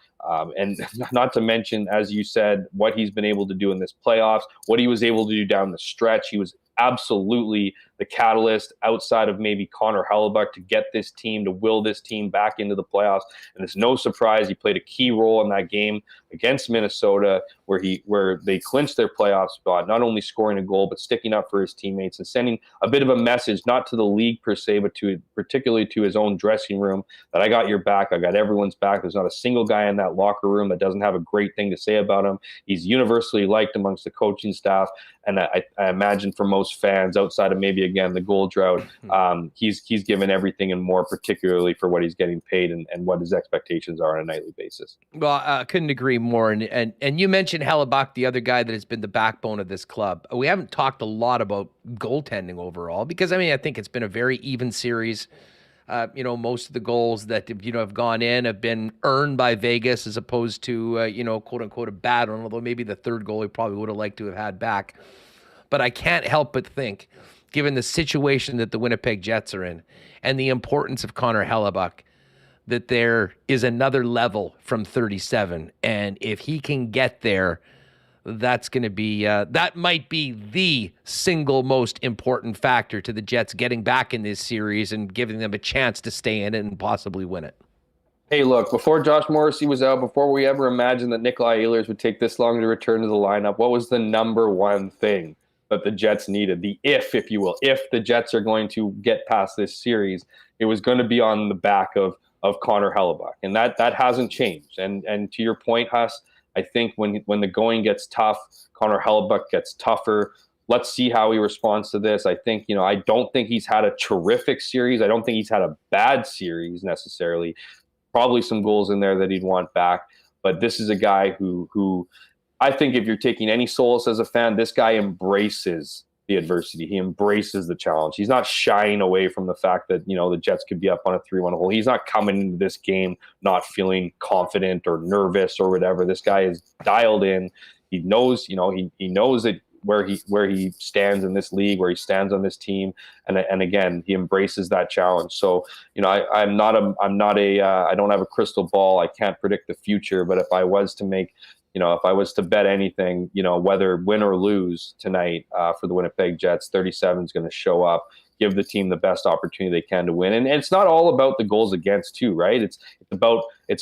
and not to mention, as you said, what he's been able to do in this playoffs, what he was able to do down the stretch. He was absolutely the catalyst outside of maybe Connor Hellebuck to get this team, to will this team back into the playoffs. And it's no surprise he played a key role in that game against Minnesota, where they clinched their playoff spot, not only scoring a goal, but sticking up for his teammates and sending a bit of a message, not to the league per se, but particularly to his own dressing room, that I got your back. I got everyone's back. There's not a single guy in that locker room that doesn't have a great thing to say about him. He's universally liked amongst the coaching staff. And I imagine for most fans, outside of maybe again, the goal drought. He's given everything and more, particularly for what he's getting paid and what his expectations are on a nightly basis. Well, I couldn't agree more. And you mentioned Hellebuck, the other guy that has been the backbone of this club. We haven't talked a lot about goaltending overall because, I mean, I think it's been a very even series. Most of the goals that, have gone in have been earned by Vegas as opposed to, quote unquote, a bad one, although maybe the third goal he probably would have liked to have had back. But I can't help but think, given the situation that the Winnipeg Jets are in and the importance of Connor Hellebuck, that there is another level from 37. And if he can get there, that's going to be, that might be the single most important factor to the Jets getting back in this series and giving them a chance to stay in it and possibly win it. Hey, look, before Josh Morrissey was out, before we ever imagined that Nikolai Ehlers would take this long to return to the lineup, what was the number one thing that the Jets needed? The if you will, if the Jets are going to get past this series, it was going to be on the back of Connor Hellebuck. And that hasn't changed. And to your point, Huss, I think when the going gets tough, Connor Hellebuck gets tougher. Let's see how he responds to this. I think, I don't think he's had a terrific series. I don't think he's had a bad series necessarily. Probably some goals in there that he'd want back. But this is a guy who I think if you're taking any solace as a fan, this guy embraces the adversity. He embraces the challenge. He's not shying away from the fact that, the Jets could be up on a 3-1 hole. He's not coming into this game not feeling confident or nervous or whatever. This guy is dialed in. He knows, he knows that where he stands in this league, where he stands on this team. And again, he embraces that challenge. So, I don't have a crystal ball. I can't predict the future, but if I was to bet anything, whether win or lose tonight for the Winnipeg Jets, 37 is going to show up, give the team the best opportunity they can to win. And it's not all about the goals against too, right? It's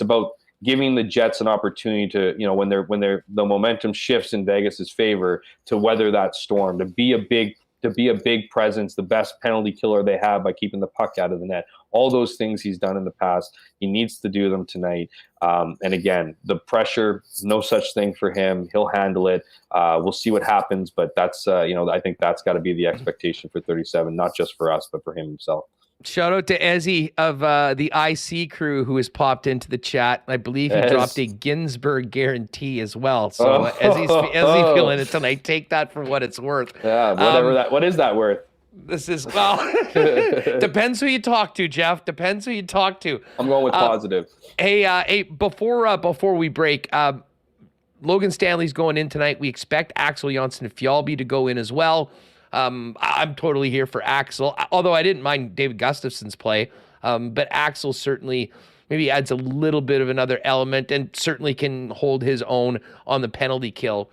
about giving the Jets an opportunity to, when the momentum shifts in Vegas's favor, to weather that storm, to be a big presence, the best penalty killer they have by keeping the puck out of the net. All those things he's done in the past, he needs to do them tonight. And again, the pressure, no such thing for him. He'll handle it. We'll see what happens, but that's, I think that's got to be the expectation for 37, not just for us, but for him himself. Shout out to Ezzy of the IC crew who has popped into the chat. I believe he dropped a Ginsburg guarantee as well. So Ezzy's feeling it tonight. Take that for what it's worth. Yeah, whatever what is that worth? This is, depends who you talk to, Jeff. Depends who you talk to. I'm going with positive. Hey, before we break, Logan Stanley's going in tonight. We expect Axel Jonsson-Fjallby to go in as well. I'm totally here for Axel, although I didn't mind David Gustafson's play. But Axel certainly maybe adds a little bit of another element and certainly can hold his own on the penalty kill.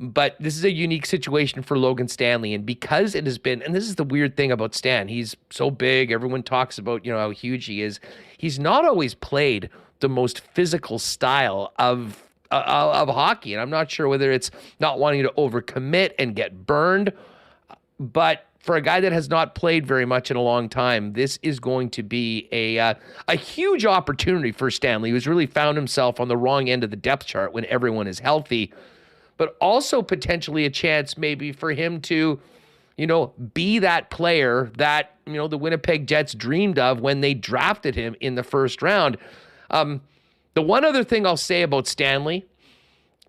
But this is a unique situation for Logan Stanley. And because it has been, and this is the weird thing about Stan, he's so big. Everyone talks about, how huge he is. He's not always played the most physical style of hockey. And I'm not sure whether it's not wanting to overcommit and get burned. But for a guy that has not played very much in a long time, this is going to be a huge opportunity for Stanley, who's really found himself on the wrong end of the depth chart when everyone is healthy, but also potentially a chance maybe for him to, be that player that, the Winnipeg Jets dreamed of when they drafted him in the first round. The one other thing I'll say about Stanley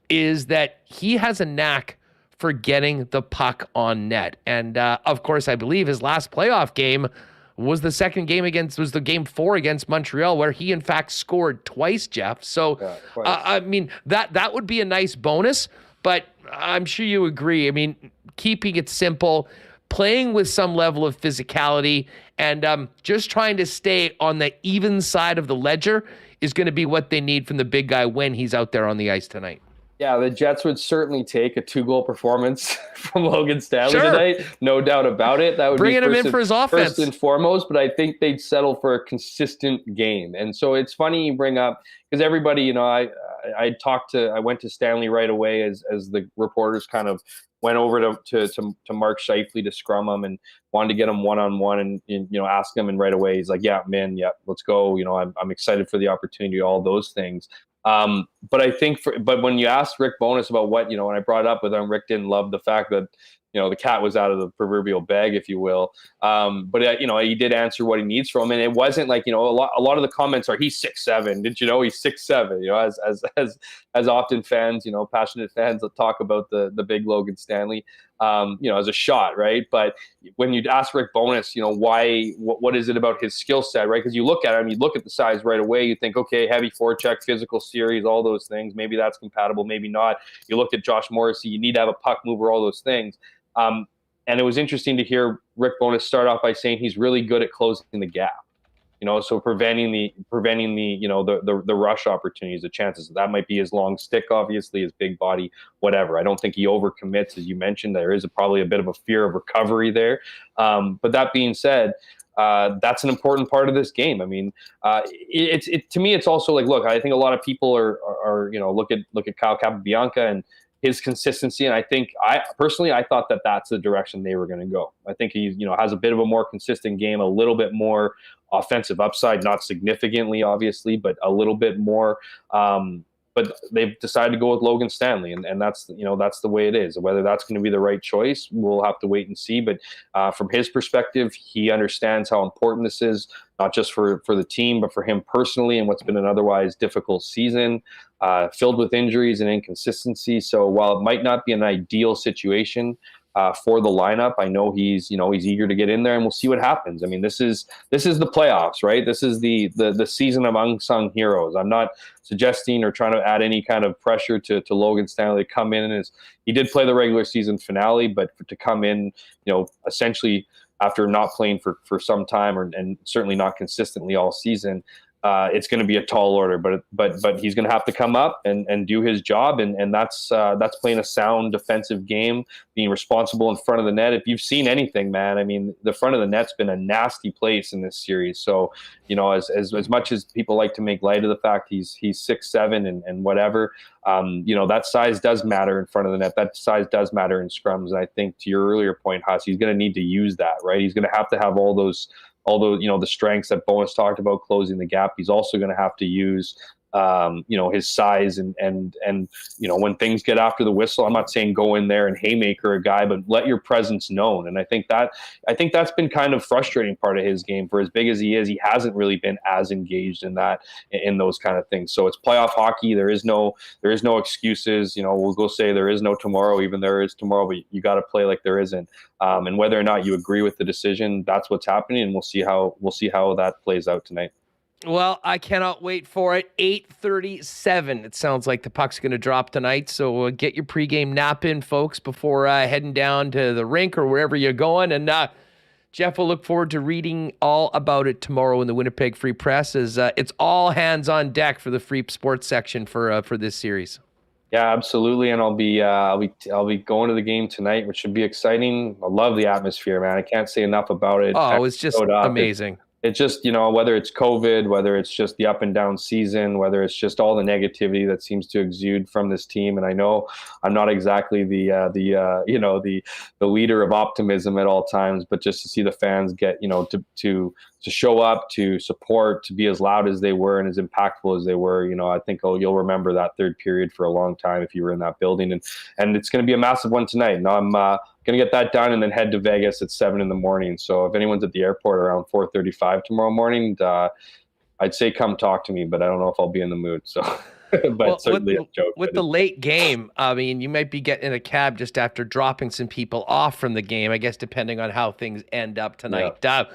is that he has a knack for getting the puck on net. And of course, I believe his last playoff game was the game 4 against Montreal, where he in fact scored twice, Jeff. So, yeah, that would be a nice bonus, but I'm sure you agree. I mean, keeping it simple, playing with some level of physicality, and just trying to stay on the even side of the ledger is going to be what they need from the big guy when he's out there on the ice tonight. Yeah, the Jets would certainly take a 2-goal performance from Logan Stanley tonight. No doubt about it. That would bringing him in for his offense first and foremost, but I think they'd settle for a consistent game. And so it's funny you bring up, because everybody, I went to Stanley right away as the reporters kind of went over to Mark Scheifele to scrum him and wanted to get him one-on-one and ask him, and right away he's like, yeah, man, yeah, let's go. I'm excited for the opportunity, all those things. But I think, but when you asked Rick Bowness about what, when I brought it up with him, Rick didn't love the fact that the cat was out of the proverbial bag, if you will. But he did answer what he needs from him, and it wasn't like, a lot of the comments are, he's 6'7". Did you know he's 6'7"? As often fans, passionate fans that talk about the big Logan Stanley, as a shot, right? But when you ask Rick Bowness, why, what is it about his skill set, right? Because you look at him, you look at the size right away, you think, okay, heavy forecheck, physical series, all those things, maybe that's compatible, maybe not. You look at Josh Morrissey, you need to have a puck mover, all those things. And it was interesting to hear Rick Bowness start off by saying he's really good at closing the gap. So preventing the rush opportunities, the chances. That might be his long stick, obviously, his big body, whatever. I don't think he overcommits, as you mentioned. There is probably a bit of a fear of recovery there. But that being said, that's an important part of this game. I mean, to me, it's also like, look, I think a lot of people are look at Kyle Capabianca and his consistency, and I thought that that's the direction they were going to go. I think he, has a bit of a more consistent game, a little bit more offensive upside, not significantly, obviously, but a little bit more. But they've decided to go with Logan Stanley, and that's the way it is. Whether that's going to be the right choice, we'll have to wait and see. But from his perspective, he understands how important this is, not just for the team, but for him personally, and what's been an otherwise difficult season, filled with injuries and inconsistency. So while it might not be an ideal situation for the lineup, I know he's eager to get in there, and we'll see what happens. I mean, this is the playoffs, right? This is the season of unsung heroes. I'm not suggesting or trying to add any kind of pressure to Logan Stanley to come in, and he did play the regular season finale, but to come in, essentially after not playing for some time, and certainly not consistently all season, it's going to be a tall order, but he's going to have to come up and do his job, and that's playing a sound defensive game, being responsible in front of the net. If you've seen anything, man, I mean, the front of the net's been a nasty place in this series. So, as much as people like to make light of the fact he's 6'7" and whatever, that size does matter in front of the net. That size does matter in scrums, and I think to your earlier point, Huss, he's going to need to use that, right? He's going to have to have all those the strengths that Bowness talked about, closing the gap. He's also going to have to use his size and when things get after the whistle, I'm not saying go in there and haymaker a guy, but let your presence known. And I think that's been kind of frustrating part of his game. For as big as he is, he hasn't really been as engaged in those kind of things. So it's playoff hockey. There is no excuses. We'll go say there is no tomorrow, even there is tomorrow, but you got to play like there isn't. And whether or not you agree with the decision, that's what's happening, and we'll see how that plays out tonight. Well, I cannot wait for it. 8:37. It sounds like the puck's going to drop tonight. So get your pregame nap in, folks, before heading down to the rink or wherever you're going. And Jeff will look forward to reading all about it tomorrow in the Winnipeg Free Press. As it's all hands on deck for the Free Sports section for this series. Yeah, absolutely. And I'll be going to the game tonight, which should be exciting. I love the atmosphere, man. I can't say enough about it. Oh, it's just amazing. It's just, whether it's COVID, whether it's just the up and down season, whether it's just all the negativity that seems to exude from this team. And I know I'm not exactly the leader of optimism at all times, but just to see the fans get, to show up, to support, to be as loud as they were and as impactful as they were, I think you'll remember that third period for a long time if you were in that building. And it's going to be a massive one tonight. And I'm going to get that done and then head to Vegas at 7 a.m. So if anyone's at the airport around 4:35 tomorrow morning, I'd say come talk to me, but I don't know if I'll be in the mood. So, but certainly a joke. With the late game, I mean, you might be getting in a cab just after dropping some people off from the game, I guess, depending on how things end up tonight. Yeah.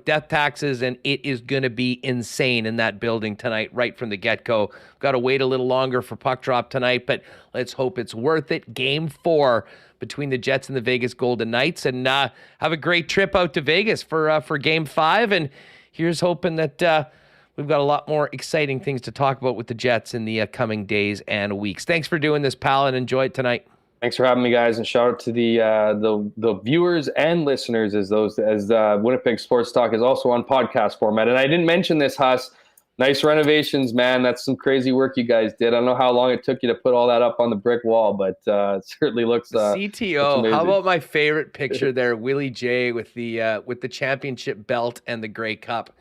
Death taxes, and it is going to be insane in that building tonight, right from the get-go. Got to wait a little longer for puck drop tonight, but let's hope it's worth it. Game 4 between the Jets and the Vegas Golden Knights, and have a great trip out to Vegas for Game 5. And here's hoping that we've got a lot more exciting things to talk about with the Jets in the coming days and weeks. Thanks for doing this, pal, and enjoy it tonight. Thanks for having me, guys, and shout out to the viewers and listeners as Winnipeg Sports Talk is also on podcast format. And I didn't mention this, Huss. Nice renovations, man. That's some crazy work you guys did. I don't know how long it took you to put all that up on the brick wall, but it certainly looks CTO. looks how about my favorite picture there, Willie J with the championship belt and the Grey Cup.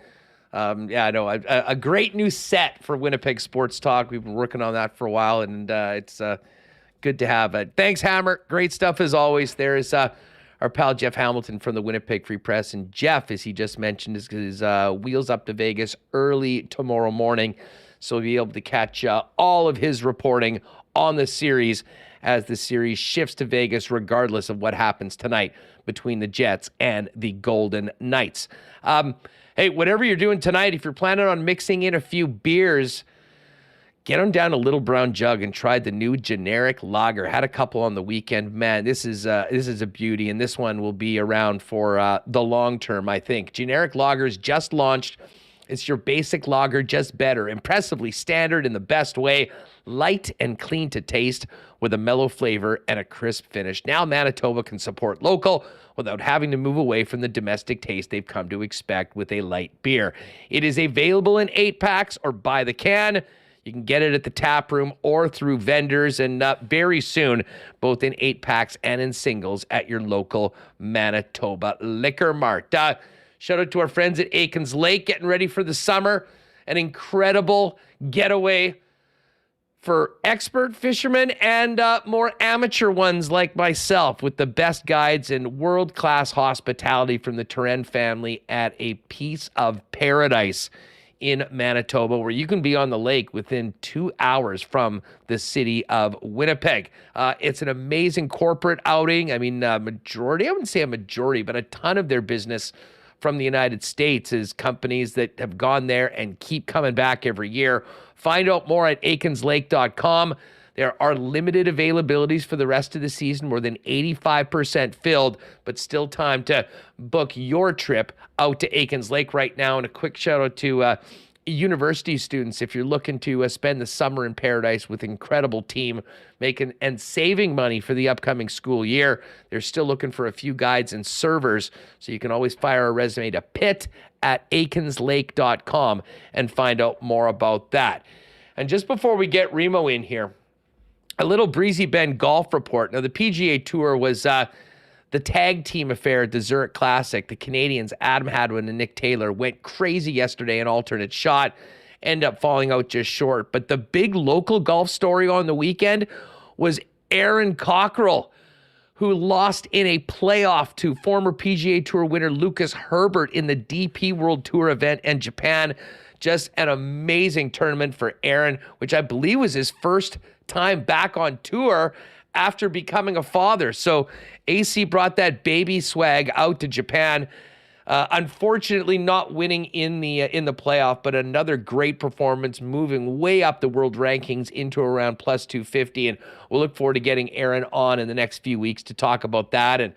A great new set for Winnipeg Sports Talk. We've been working on that for a while, and it's Good to have it. Thanks, Hammer. Great stuff as always. There's our pal Jeff Hamilton from the Winnipeg Free Press. And Jeff, as he just mentioned, is wheels up to Vegas early tomorrow morning. So we'll be able to catch all of his reporting on the series as the series shifts to Vegas, regardless of what happens tonight between the Jets and the Golden Knights. Hey, whatever you're doing tonight, if you're planning on mixing in a few beers, get on down to Little Brown Jug and try the new generic lager. Had a couple on the weekend. Man, this is a beauty, and this one will be around for the long term, I think. Generic lagers just launched. It's your basic lager, just better. Impressively standard in the best way. Light and clean to taste with a mellow flavor and a crisp finish. Now Manitoba can support local without having to move away from the domestic taste they've come to expect with a light beer. It is available in 8-packs or by the can. You can get it at the tap room or through vendors, and very soon, both in 8-packs and in singles at your local Manitoba Liquor Mart. Shout out to our friends at Aikens Lake, getting ready for the summer. An incredible getaway for expert fishermen and more amateur ones like myself, with the best guides and world-class hospitality from the Turenne family at a piece of paradise in Manitoba, where you can be on the lake within 2 hours from the city of Winnipeg. It's an amazing corporate outing. I mean, I wouldn't say a majority, but a ton of their business from the United States is companies that have gone there and keep coming back every year. Find out more at aikenslake.com. There are limited availabilities for the rest of the season, more than 85% filled, but still time to book your trip out to Aikens Lake right now. And a quick shout out to university students, if you're looking to spend the summer in paradise with an incredible team, making and saving money for the upcoming school year. They're still looking for a few guides and servers, so you can always fire a resume to pitt@aikenslake.com and find out more about that. And just before we get Remo in here, a little Breezy Bend golf report. Now, the PGA Tour was the tag team affair at the Zurich Classic. The Canadians, Adam Hadwin and Nick Taylor, went crazy yesterday, an alternate shot, end up falling out just short. But the big local golf story on the weekend was Aaron Cockrell, who lost in a playoff to former PGA Tour winner Lucas Herbert in the DP World Tour event in Japan. Just an amazing tournament for Aaron, which I believe was his first time back on tour after becoming a father. So AC brought that baby swag out to Japan. Unfortunately, not winning in the playoff, but another great performance, moving way up the world rankings into around plus 250. And we'll look forward to getting Aaron on in the next few weeks to talk about that. And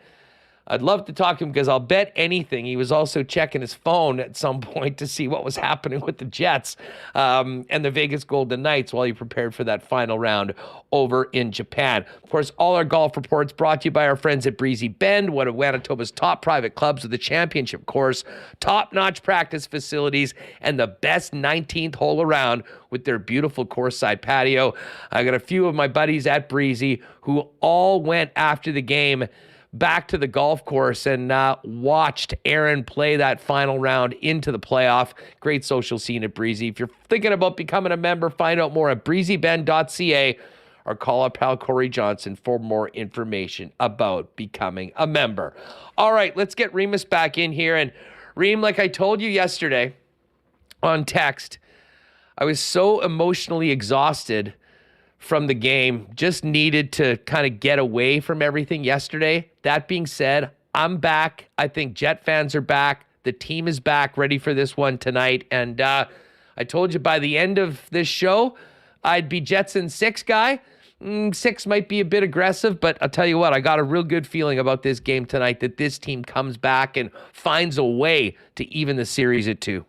I'd love to talk to him because I'll bet anything he was also checking his phone at some point to see what was happening with the Jets and the Vegas Golden Knights while he prepared for that final round over in Japan. Of course, all our golf reports brought to you by our friends at Breezy Bend, one of Manitoba's top private clubs with a championship course, top-notch practice facilities, and the best 19th hole around with their beautiful course-side patio. I got a few of my buddies at Breezy who all went after the game back to the golf course and watched Aaron play that final round into the playoff. Great social scene at Breezy. If you're thinking about becoming a member, find out more at breezybend.ca or call up pal Corey Johnson for more information about becoming a member. All right, let's get Remis back in here. And Reem, like I told you yesterday on text, I was so emotionally exhausted from the game, just needed to kind of get away from everything yesterday. That being said, I'm back. I think Jet fans are back. The team is back, ready for this one tonight. And I told you by the end of this show, I'd be Jets in 6 guy. 6 might be a bit aggressive, but I'll tell you what, I got a real good feeling about this game tonight, that this team comes back and finds a way to even the series at 2.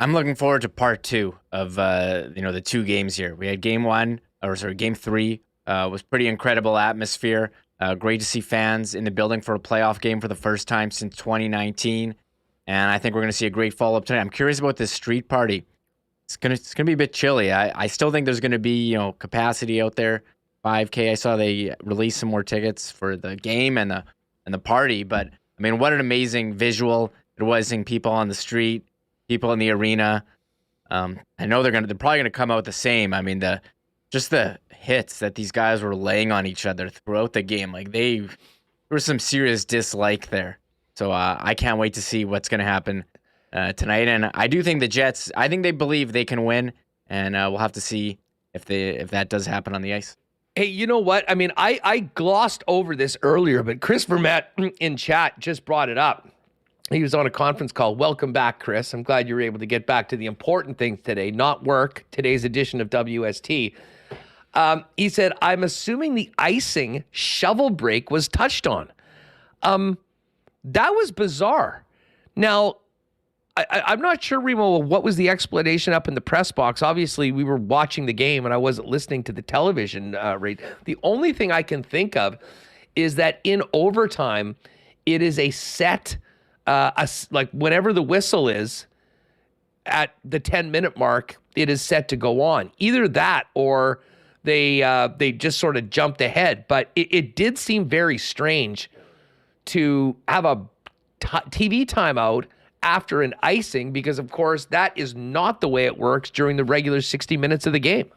I'm looking forward to part 2 of the 2 games here. We had game 3 was pretty incredible atmosphere. Great to see fans in the building for a playoff game for the first time since 2019. And I think we're going to see a great follow-up tonight. I'm curious about this street party. It's gonna be a bit chilly. I still think there's going to be capacity out there. 5K. I saw they released some more tickets for the game and the party. But I mean, what an amazing visual it was, seeing people on the street, people in the arena. I know they're probably gonna come out the same. I mean, the just the hits that these guys were laying on each other throughout the game. Like there was some serious dislike there. So I can't wait to see what's going to happen tonight. And I do think the Jets, I think they believe they can win, and we'll have to see if that does happen on the ice. Hey, you know what? I mean, I glossed over this earlier, but Chris Vermette in chat just brought it up. He was on a conference call. Welcome back, Chris. I'm glad you were able to get back to the important things today, not work, today's edition of WST. He said, I'm assuming the icing shovel break was touched on. That was bizarre. Now, I'm not sure, Remo, what was the explanation up in the press box. Obviously, we were watching the game, and I wasn't listening to the television rate. The only thing I can think of is that in overtime, it is a set, like whenever the whistle is at the 10-minute mark, it is set to go on. Either that or they just sort of jumped ahead. But it did seem very strange to have a TV timeout after an icing, because of course that is not the way it works during the regular 60 minutes of the game.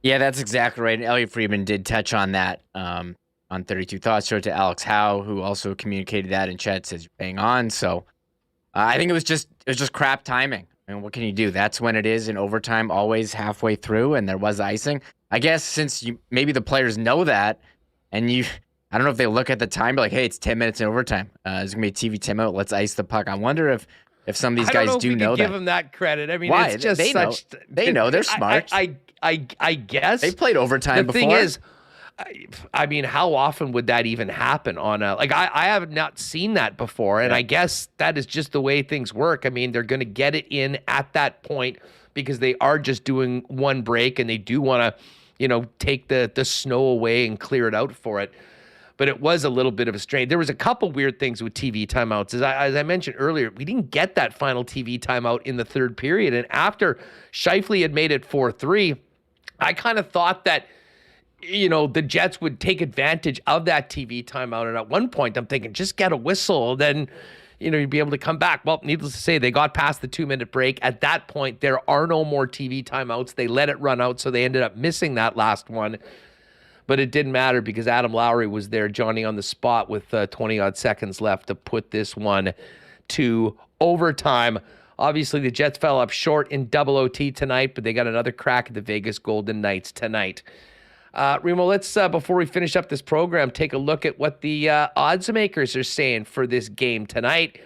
Yeah, that's exactly right. And Elliot Friedman did touch on that on 32 Thoughts. Showed to Alex Howe, who also communicated that in chat, says you're bang on. So I think it was just crap timing. I mean, what can you do? That's when it is in overtime, always halfway through, and there was icing. I guess since maybe the players know that, and I don't know if they look at the time, but like, hey, it's 10 minutes in overtime. There's going to be a TV timeout. Let's ice the puck. I wonder if some of these guys do know that. Give them that credit. I mean, why? It's just they such. Know. They know. They're smart. I guess. They played overtime before. The thing is, I mean, how often would that even happen on a, like, I have not seen that before. And I guess that is just the way things work. I mean, they're going to get it in at that point because they are just doing one break and they do want to, take the snow away and clear it out for it. But it was a little bit of a strain. There was a couple weird things with TV timeouts. As I mentioned earlier, we didn't get that final TV timeout in the third period. And after Scheifele had made it 4-3, I kind of thought that, the Jets would take advantage of that TV timeout. And at one point, I'm thinking, just get a whistle. Then, you'd be able to come back. Well, needless to say, they got past the 2-minute break. At that point, there are no more TV timeouts. They let it run out, so they ended up missing that last one. But it didn't matter because Adam Lowry was there, Johnny on the spot with 20-odd seconds left to put this one to overtime. Obviously, the Jets fell up short in double OT tonight, but they got another crack at the Vegas Golden Knights tonight. Remo, let's, before we finish up this program, take a look at what the odds makers are saying for this game tonight.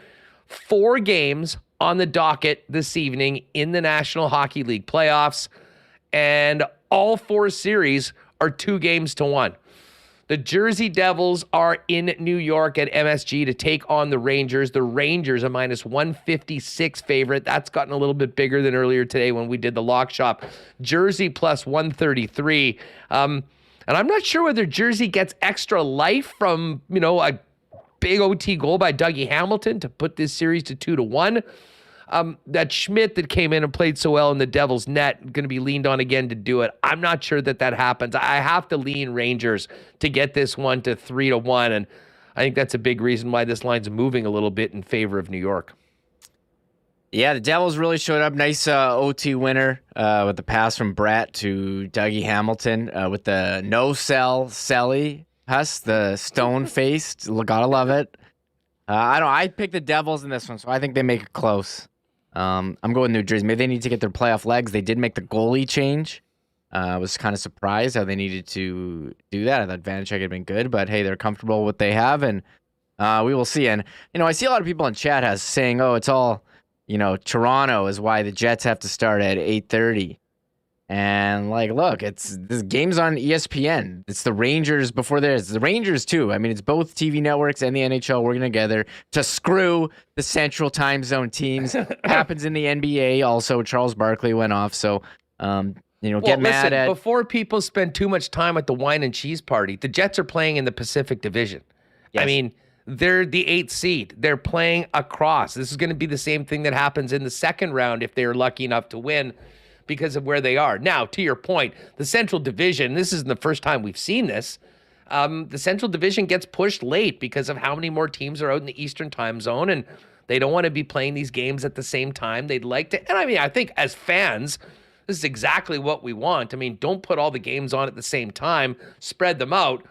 4 games on the docket this evening in the National Hockey League playoffs, and all 4 series are 2-1. The Jersey Devils are in New York at MSG to take on the Rangers. The Rangers are minus 156 favorite. That's gotten a little bit bigger than earlier today when we did the lock shop. Jersey plus 133. And I'm not sure whether Jersey gets extra life from, a big OT goal by Dougie Hamilton to put this series to 2-1. That Schmidt that came in and played so well in the Devils' net, going to be leaned on again to do it. I'm not sure that happens. I have to lean Rangers to get this one to 3-1, and I think that's a big reason why this line's moving a little bit in favor of New York. Yeah, the Devils really showed up. Nice OT winner with the pass from Bratt to Dougie Hamilton with the no-sell Selly Huss, the stone-faced. Gotta love it. I picked the Devils in this one, so I think they make it close. I'm going New Jersey. Maybe they need to get their playoff legs. They did make the goalie change. I was kind of surprised how they needed to do that. I thought Vantage had been good, but hey, they're comfortable with what they have, and we will see. And, I see a lot of people in chat saying, oh, it's all, Toronto is why the Jets have to start at 8:30. And, look, this game's on ESPN. It's the Rangers before there. It's the Rangers, too. I mean, it's both TV networks and the NHL working together to screw the Central Time Zone teams. Happens in the NBA also. Charles Barkley went off. So, get mad at... Before people spend too much time at the wine and cheese party, the Jets are playing in the Pacific Division. Yes. I mean, they're the 8th seed. They're playing across. This is going to be the same thing that happens in the second round if they're lucky enough to win, because of where they are. Now, to your point, the Central Division, this isn't the first time we've seen this. The Central Division gets pushed late because of how many more teams are out in the Eastern Time Zone, and they don't want to be playing these games at the same time. They'd like to, and I mean, I think as fans, This is exactly what we want. I mean, don't put all the games on at the same time. Spread them out.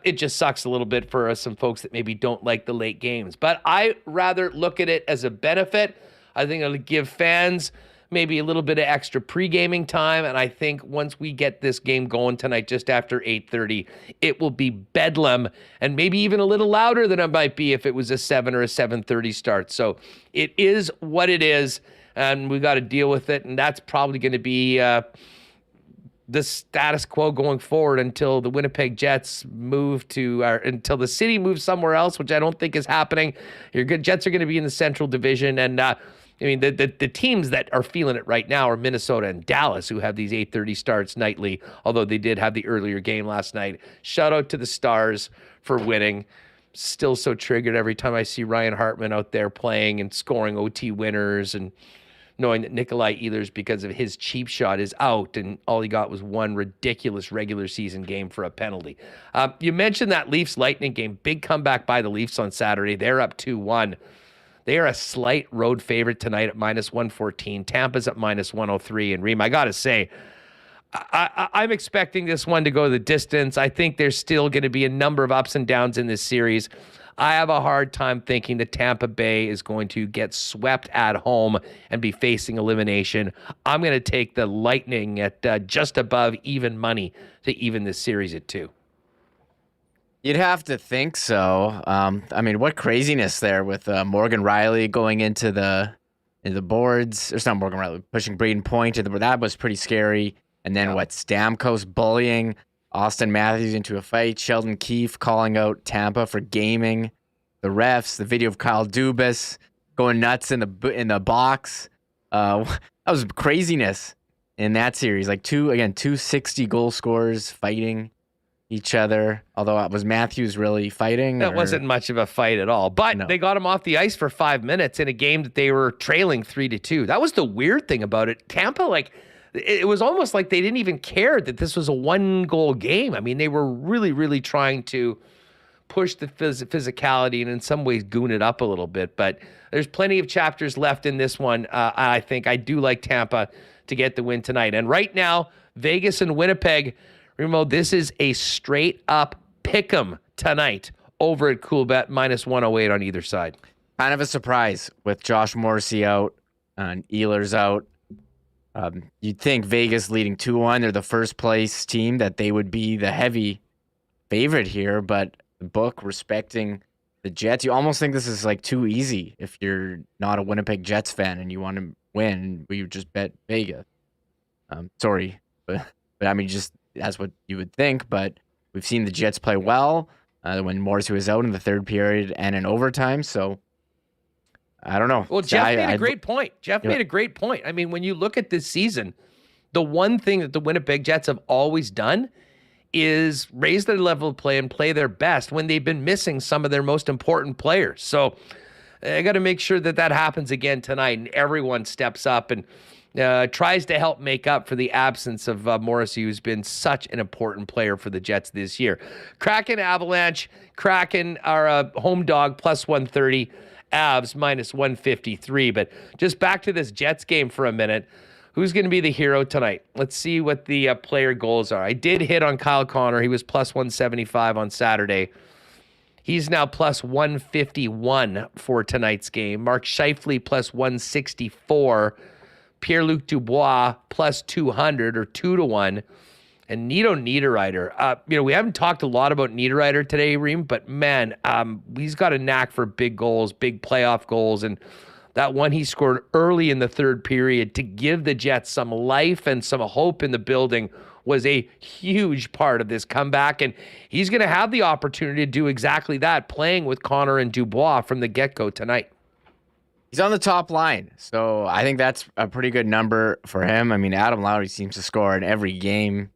It just sucks a little bit for some folks that maybe don't like the late games. But I rather look at it as a benefit. I think it'll give fans maybe a little bit of extra pre-gaming time. And I think once we get this game going tonight, just after 8:30, it will be bedlam and maybe even a little louder than it might be if it was a 7 or a 7:30 start. So it is what it is, and we got to deal with it. And that's probably going to be the status quo going forward until the Winnipeg Jets move until the city moves somewhere else, which I don't think is happening. Your good Jets are going to be in the Central Division, and I mean, the teams that are feeling it right now are Minnesota and Dallas, who have these 8:30 starts nightly, although they did have the earlier game last night. Shout out to the Stars for winning. Still so triggered every time I see Ryan Hartman out there playing and scoring OT winners, and knowing that Nikolai Ehlers, because of his cheap shot, is out, and all he got was one ridiculous regular season game for a penalty. You mentioned that Leafs-Lightning game. Big comeback by the Leafs on Saturday. They're up 2-1. They are a slight road favorite tonight at -114. Tampa's at -103. And Reem, I got to say, I'm expecting this one to go the distance. I think there's still going to be a number of ups and downs in this series. I have a hard time thinking that Tampa Bay is going to get swept at home and be facing elimination. I'm going to take the Lightning at just above even money to even this series at 2. You'd have to think so. I mean, what craziness there with Morgan Riley going into the boards. It's not Morgan Riley pushing Braden Point to the board. That was pretty scary. And then Stamkos bullying Austin Matthews into a fight. Sheldon Keefe calling out Tampa for gaming. The refs. The video of Kyle Dubas going nuts in the box. That was craziness in that series. Like two 60 goal scorers fighting each other. Although was Matthews really fighting? That wasn't much of a fight at all. But They got him off the ice for 5 minutes in a game that they were trailing 3-2. That was the weird thing about it. Tampa, it was almost like they didn't even care that this was a 1-goal game. I mean, they were really, really trying to push the physicality and in some ways goon it up a little bit. But there's plenty of chapters left in this one. I think I do like Tampa to get the win tonight. And right now, Vegas and Winnipeg, Remo, this is a straight-up pick'em tonight over at Coolbet, -108 on either side. Kind of a surprise with Josh Morrissey out and Ehlers out. You'd think Vegas leading 2-1, they're the first place team, that they would be the heavy favorite here, but the book respecting the Jets, you almost think this is too easy if you're not a Winnipeg Jets fan and you want to win, but you just bet Vegas. Sorry, but I mean, just that's what you would think, but we've seen the Jets play well when Morrissey was out in the third period and in overtime, so I don't know. Well, Jeff made a great point. Made a great point. I mean, when you look at this season, the one thing that the Winnipeg Jets have always done is raise their level of play and play their best when they've been missing some of their most important players. So I got to make sure that happens again tonight, and everyone steps up and tries to help make up for the absence of Morrissey, who's been such an important player for the Jets this year. Kraken Avalanche. Kraken are a home dog, +130. Avs -153. But just back to this Jets game for a minute. Who's going to be the hero tonight? Let's see what the player goals are. I did hit on Kyle Connor. He was +175 on Saturday. He's now +151 for tonight's game. Mark Scheifele +164. Pierre-Luc Dubois +200 or 2-1. And Nito Niederreiter, we haven't talked a lot about Niederreiter today, Reem, but man, he's got a knack for big goals, big playoff goals. And that one he scored early in the third period to give the Jets some life and some hope in the building was a huge part of this comeback. And he's going to have the opportunity to do exactly that, playing with Connor and Dubois from the get-go tonight. He's on the top line, so I think that's a pretty good number for him. I mean, Adam Lowry seems to score in every game.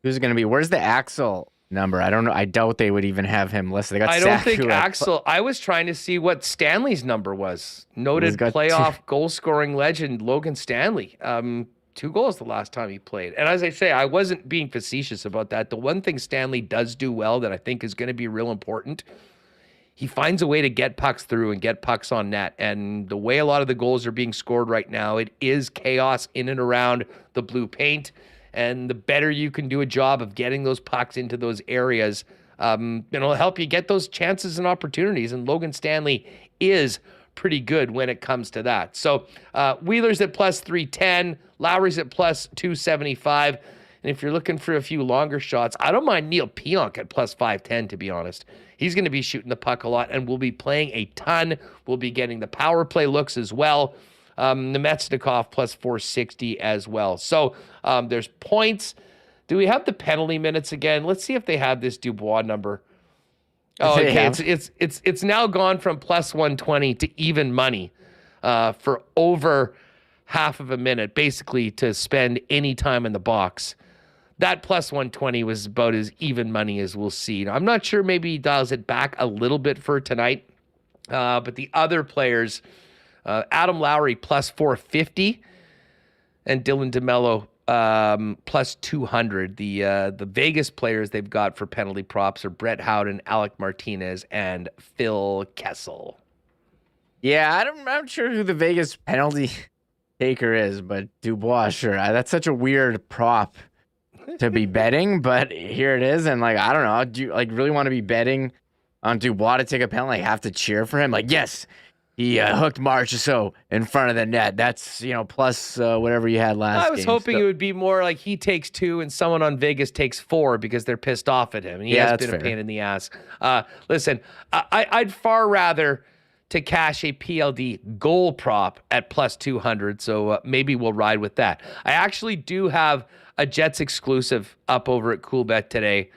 Who's it going to be? Where's the Axel number? I don't know. I doubt they would even have him listed. I don't think Axel. I was trying to see what Stanley's number was. Noted playoff goal-scoring legend Logan Stanley. 2 goals the last time he played. And as I say, I wasn't being facetious about that. The one thing Stanley does do well that I think is going to be real important, he finds a way to get pucks through and get pucks on net. And the way a lot of the goals are being scored right now, it is chaos in and around the blue paint. And the better you can do a job of getting those pucks into those areas, it'll help you get those chances and opportunities. And Logan Stanley is pretty good when it comes to that. So Wheeler's at plus 310, Lowry's at plus 275. And if you're looking for a few longer shots, I don't mind Neil Pionk at plus 510, to be honest. He's going to be shooting the puck a lot and will be playing a ton. We'll be getting the power play looks as well. Nemetsnikov plus 460 as well. So there's points. Do we have the penalty minutes again? Let's see if they have this Dubois number. Oh, okay. It's now gone from plus 120 to even money for over half of a minute, basically to spend any time in the box. That plus 120 was about as even money as we'll see. Now, I'm not sure, maybe he dials it back a little bit for tonight. But the other players, Adam Lowry plus 450 and Dylan DeMello plus 200. The Vegas players they've got for penalty props are Brett Howden, Alec Martinez, and Phil Kessel. Yeah, I'm not sure who the Vegas penalty taker is, but Dubois, sure. That's such a weird prop to be betting, but here it is. And like, I don't know, do you like really want to be betting on Dubois to take a penalty? Have to cheer for him? Like, yes, he hooked Marchessault in front of the net. That's, plus whatever you had last game. I was hoping it would be more like he takes 2 and someone on Vegas takes 4 because they're pissed off at him. And he has been a pain in the ass. Listen, I'd far rather to cash a PLD goal prop at plus 200. So maybe we'll ride with that. I actually do have a Jets exclusive up over at Coolbet today.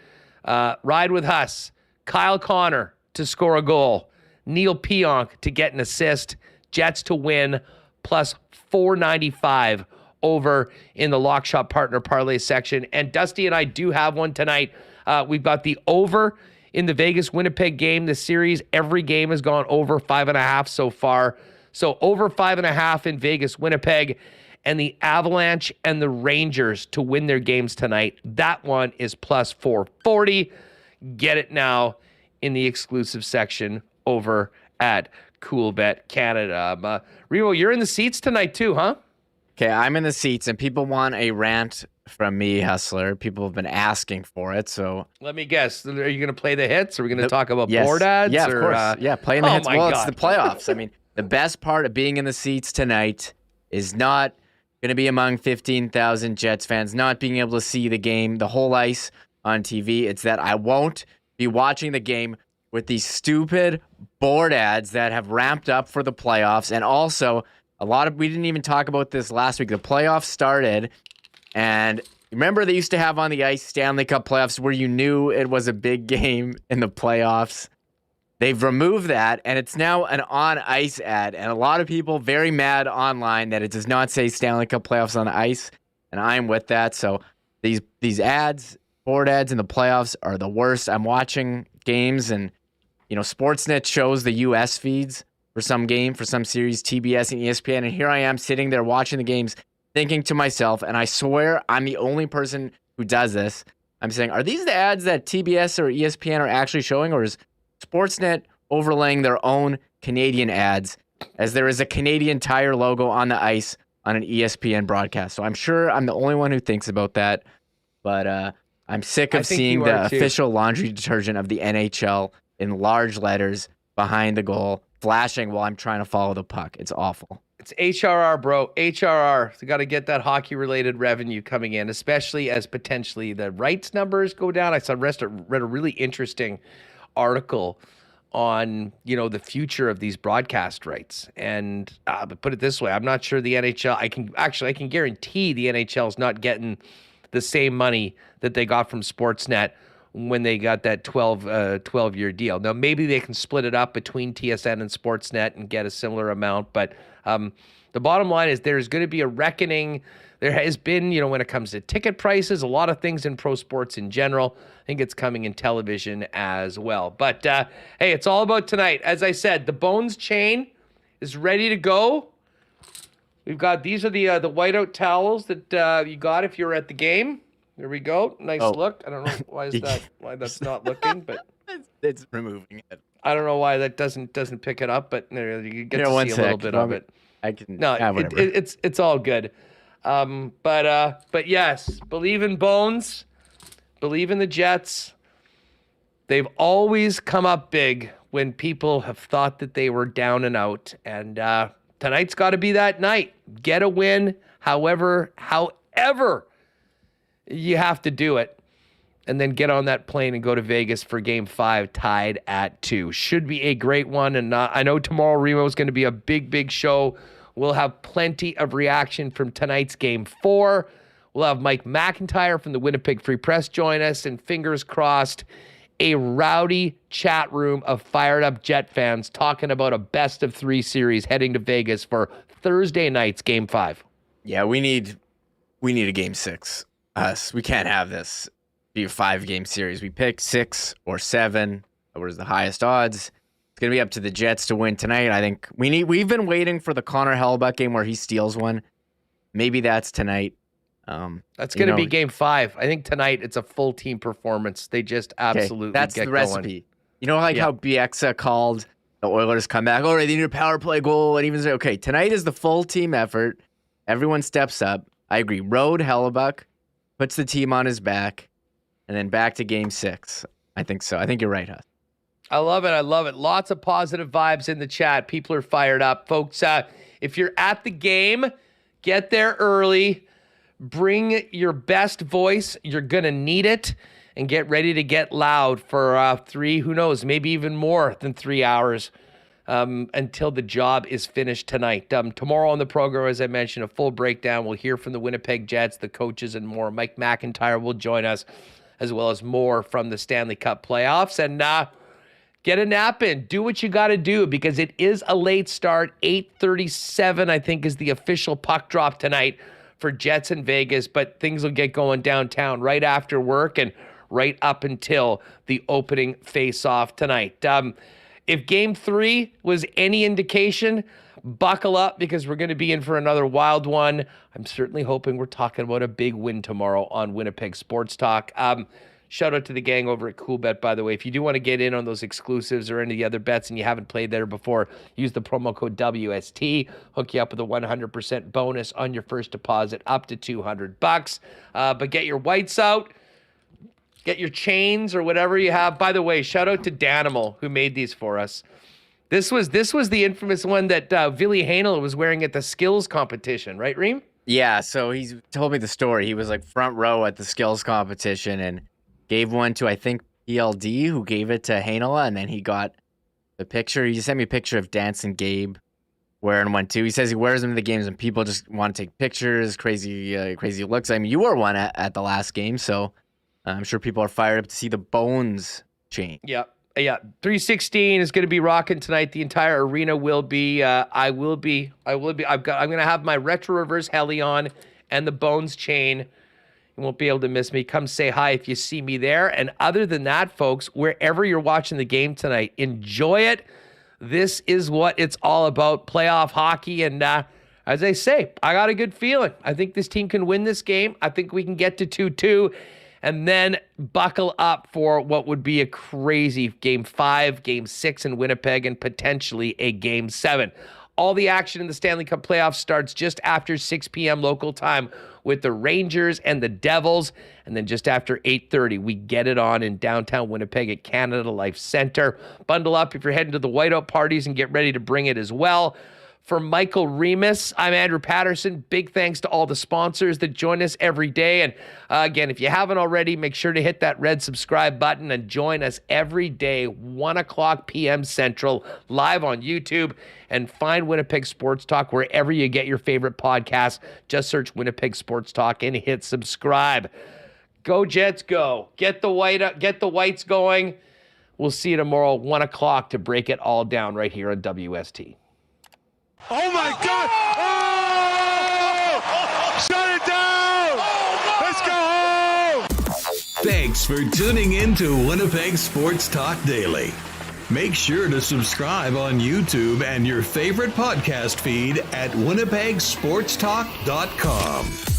Ride with Huss. Kyle Connor to score a goal. Neil Pionk to get an assist. Jets to win plus 495 over in the Lock Shop Partner Parlay section. And Dusty and I do have one tonight. We've got the over in the Vegas Winnipeg game. The series, every game has gone over 5.5 so far. So over 5.5 in Vegas Winnipeg. And the Avalanche and the Rangers to win their games tonight. That one is plus 440. Get it now in the exclusive section over at Coolbet Canada. Remo, you're in the seats tonight too, huh? Okay, I'm in the seats, and people want a rant from me, Hustler. People have been asking for it, so... Let me guess. Are you going to play the hits? Are we going to talk about board ads? Yeah, of course. Playing the hits. Well, God. It's the playoffs. I mean, the best part of being in the seats tonight is not going to be among 15,000 Jets fans, not being able to see the game, the whole ice on TV. It's that I won't be watching the game with these stupid board ads that have ramped up for the playoffs. And also, we didn't even talk about this last week. The playoffs started, and remember they used to have on the ice Stanley Cup playoffs where you knew it was a big game in the playoffs. They've removed that, and it's now an on-ice ad. And a lot of people very mad online that it does not say Stanley Cup playoffs on the ice, and I'm with that. So these ads, board ads in the playoffs are the worst. I'm watching games, and Sportsnet shows the U.S. feeds for some game, for some series, TBS and ESPN, and here I am sitting there watching the games, thinking to myself, and I swear I'm the only person who does this. I'm saying, are these the ads that TBS or ESPN are actually showing, or is Sportsnet overlaying their own Canadian ads, as there is a Canadian Tire logo on the ice on an ESPN broadcast? So I'm sure I'm the only one who thinks about that, but I'm sick of seeing the official laundry detergent of the NHL in large letters behind the goal, flashing while I'm trying to follow the puck. It's awful. It's HRR, bro. HRR. They got to get that hockey-related revenue coming in, especially as potentially the rights numbers go down. I read a really interesting article on the future of these broadcast rights, and but put it this way, I'm not sure the NHL. I can guarantee the NHL is not getting the same money that they got from Sportsnet when they got that 12-year deal. Now maybe they can split it up between TSN and Sportsnet and get a similar amount, but the bottom line is there's going to be a reckoning. There has been, when it comes to ticket prices, a lot of things in pro sports in general. I think it's coming in television as well. But, hey, it's all about tonight. As I said, the Bones chain is ready to go. We've got, these are the whiteout towels that you got if you were at the game. There we go. Nice look. I don't know why that's not looking, but it's removing it. I don't know why that doesn't pick it up, but you get to see a little bit of it. I can. No, it's all good. But yes, believe in Bones, believe in the Jets. They've always come up big when people have thought that they were down and out. And tonight's got to be that night. Get a win, however you have to do it. And then get on that plane and go to Vegas for Game 5, tied at 2. Should be a great one. And I know tomorrow Remo is going to be a big show. We'll have plenty of reaction from tonight's Game 4. We'll have Mike McIntyre from the Winnipeg Free Press join us. And fingers crossed, a rowdy chat room of fired up Jet fans talking about a best-of-3 series heading to Vegas for Thursday night's Game 5. Yeah, we need a Game 6. We can't have this be a 5-game series. We pick 6 or 7. What is the highest odds? It's going to be up to the Jets to win tonight. I think we've been waiting for the Connor Hellebuyck game where he steals one. Maybe that's tonight. That's going to be Game 5. I think tonight it's a full team performance. They just absolutely that's get the recipe. Going. How Bieksa called the Oilers come back. Oh, they need a power play goal, and even say, okay, tonight is the full team effort. Everyone steps up. I agree. Road Hellebuyck puts the team on his back, and then back to Game 6. I think so. I think you're right, Huss. I love it. Lots of positive vibes in the chat. People are fired up, folks. If you're at the game, get there early. Bring your best voice. You're going to need it. And get ready to get loud for 3, who knows, maybe even more than 3 hours until the job is finished tonight. Tomorrow on the program, as I mentioned, a full breakdown. We'll hear from the Winnipeg Jets, the coaches, and more. Mike McIntyre will join us, as well as more from the Stanley Cup playoffs. And get a nap in. Do what you got to do because it is a late start. 8:37, I think, is the official puck drop tonight for Jets in Vegas, but things will get going downtown right after work and right up until the opening face-off tonight. If Game 3 was any indication, buckle up because we're going to be in for another wild one. I'm certainly hoping we're talking about a big win tomorrow on Winnipeg Sports Talk. Shout out to the gang over at Coolbet, by the way. If you do want to get in on those exclusives or any of the other bets and you haven't played there before, use the promo code WST. Hook you up with a 100% bonus on your first deposit up to $200. But get your whites out. Get your chains or whatever you have. By the way, shout out to Danimal who made these for us. This was the infamous one that Ville Heinola was wearing at the skills competition, right, Reem? Yeah, so he told me the story. He was like front row at the skills competition and gave one to, I think, PLD, who gave it to Heinola, and then he got the picture. He sent me a picture of Dancing Gabe wearing one, too. He says he wears them in the games, and people just want to take pictures, crazy looks. I mean, you wore one at the last game, so I'm sure people are fired up to see the Bones chain. Yeah. 316 is going to be rocking tonight. The entire arena will be. I will be. I'm going to have my retro reverse heli on and the Bones chain. You won't be able to miss me. Come say hi if you see me there. And other than that, folks, wherever you're watching the game tonight, enjoy it. This is what it's all about, playoff hockey. And as I say, I got a good feeling. I think this team can win this game. I think we can get to 2-2 and then buckle up for what would be a crazy Game 5, Game 6 in Winnipeg, and potentially a Game 7. All the action in the Stanley Cup playoffs starts just after 6 p.m. local time with the Rangers and the Devils. And then just after 8:30, we get it on in downtown Winnipeg at Canada Life Center. Bundle up if you're heading to the whiteout parties and get ready to bring it as well. For Michael Remis, I'm Andrew Paterson. Big thanks to all the sponsors that join us every day. And again, if you haven't already, make sure to hit that red subscribe button and join us every day, 1 o'clock p.m. Central, live on YouTube. And find Winnipeg Sports Talk wherever you get your favorite podcasts. Just search Winnipeg Sports Talk and hit subscribe. Go Jets, go. Get the whites going. We'll see you tomorrow, 1 o'clock, to break it all down right here on WST. Oh my God! Oh! Shut it down! Let's go home! Thanks for tuning in to Winnipeg Sports Talk Daily. Make sure to subscribe on YouTube and your favorite podcast feed at winnipegsportstalk.com.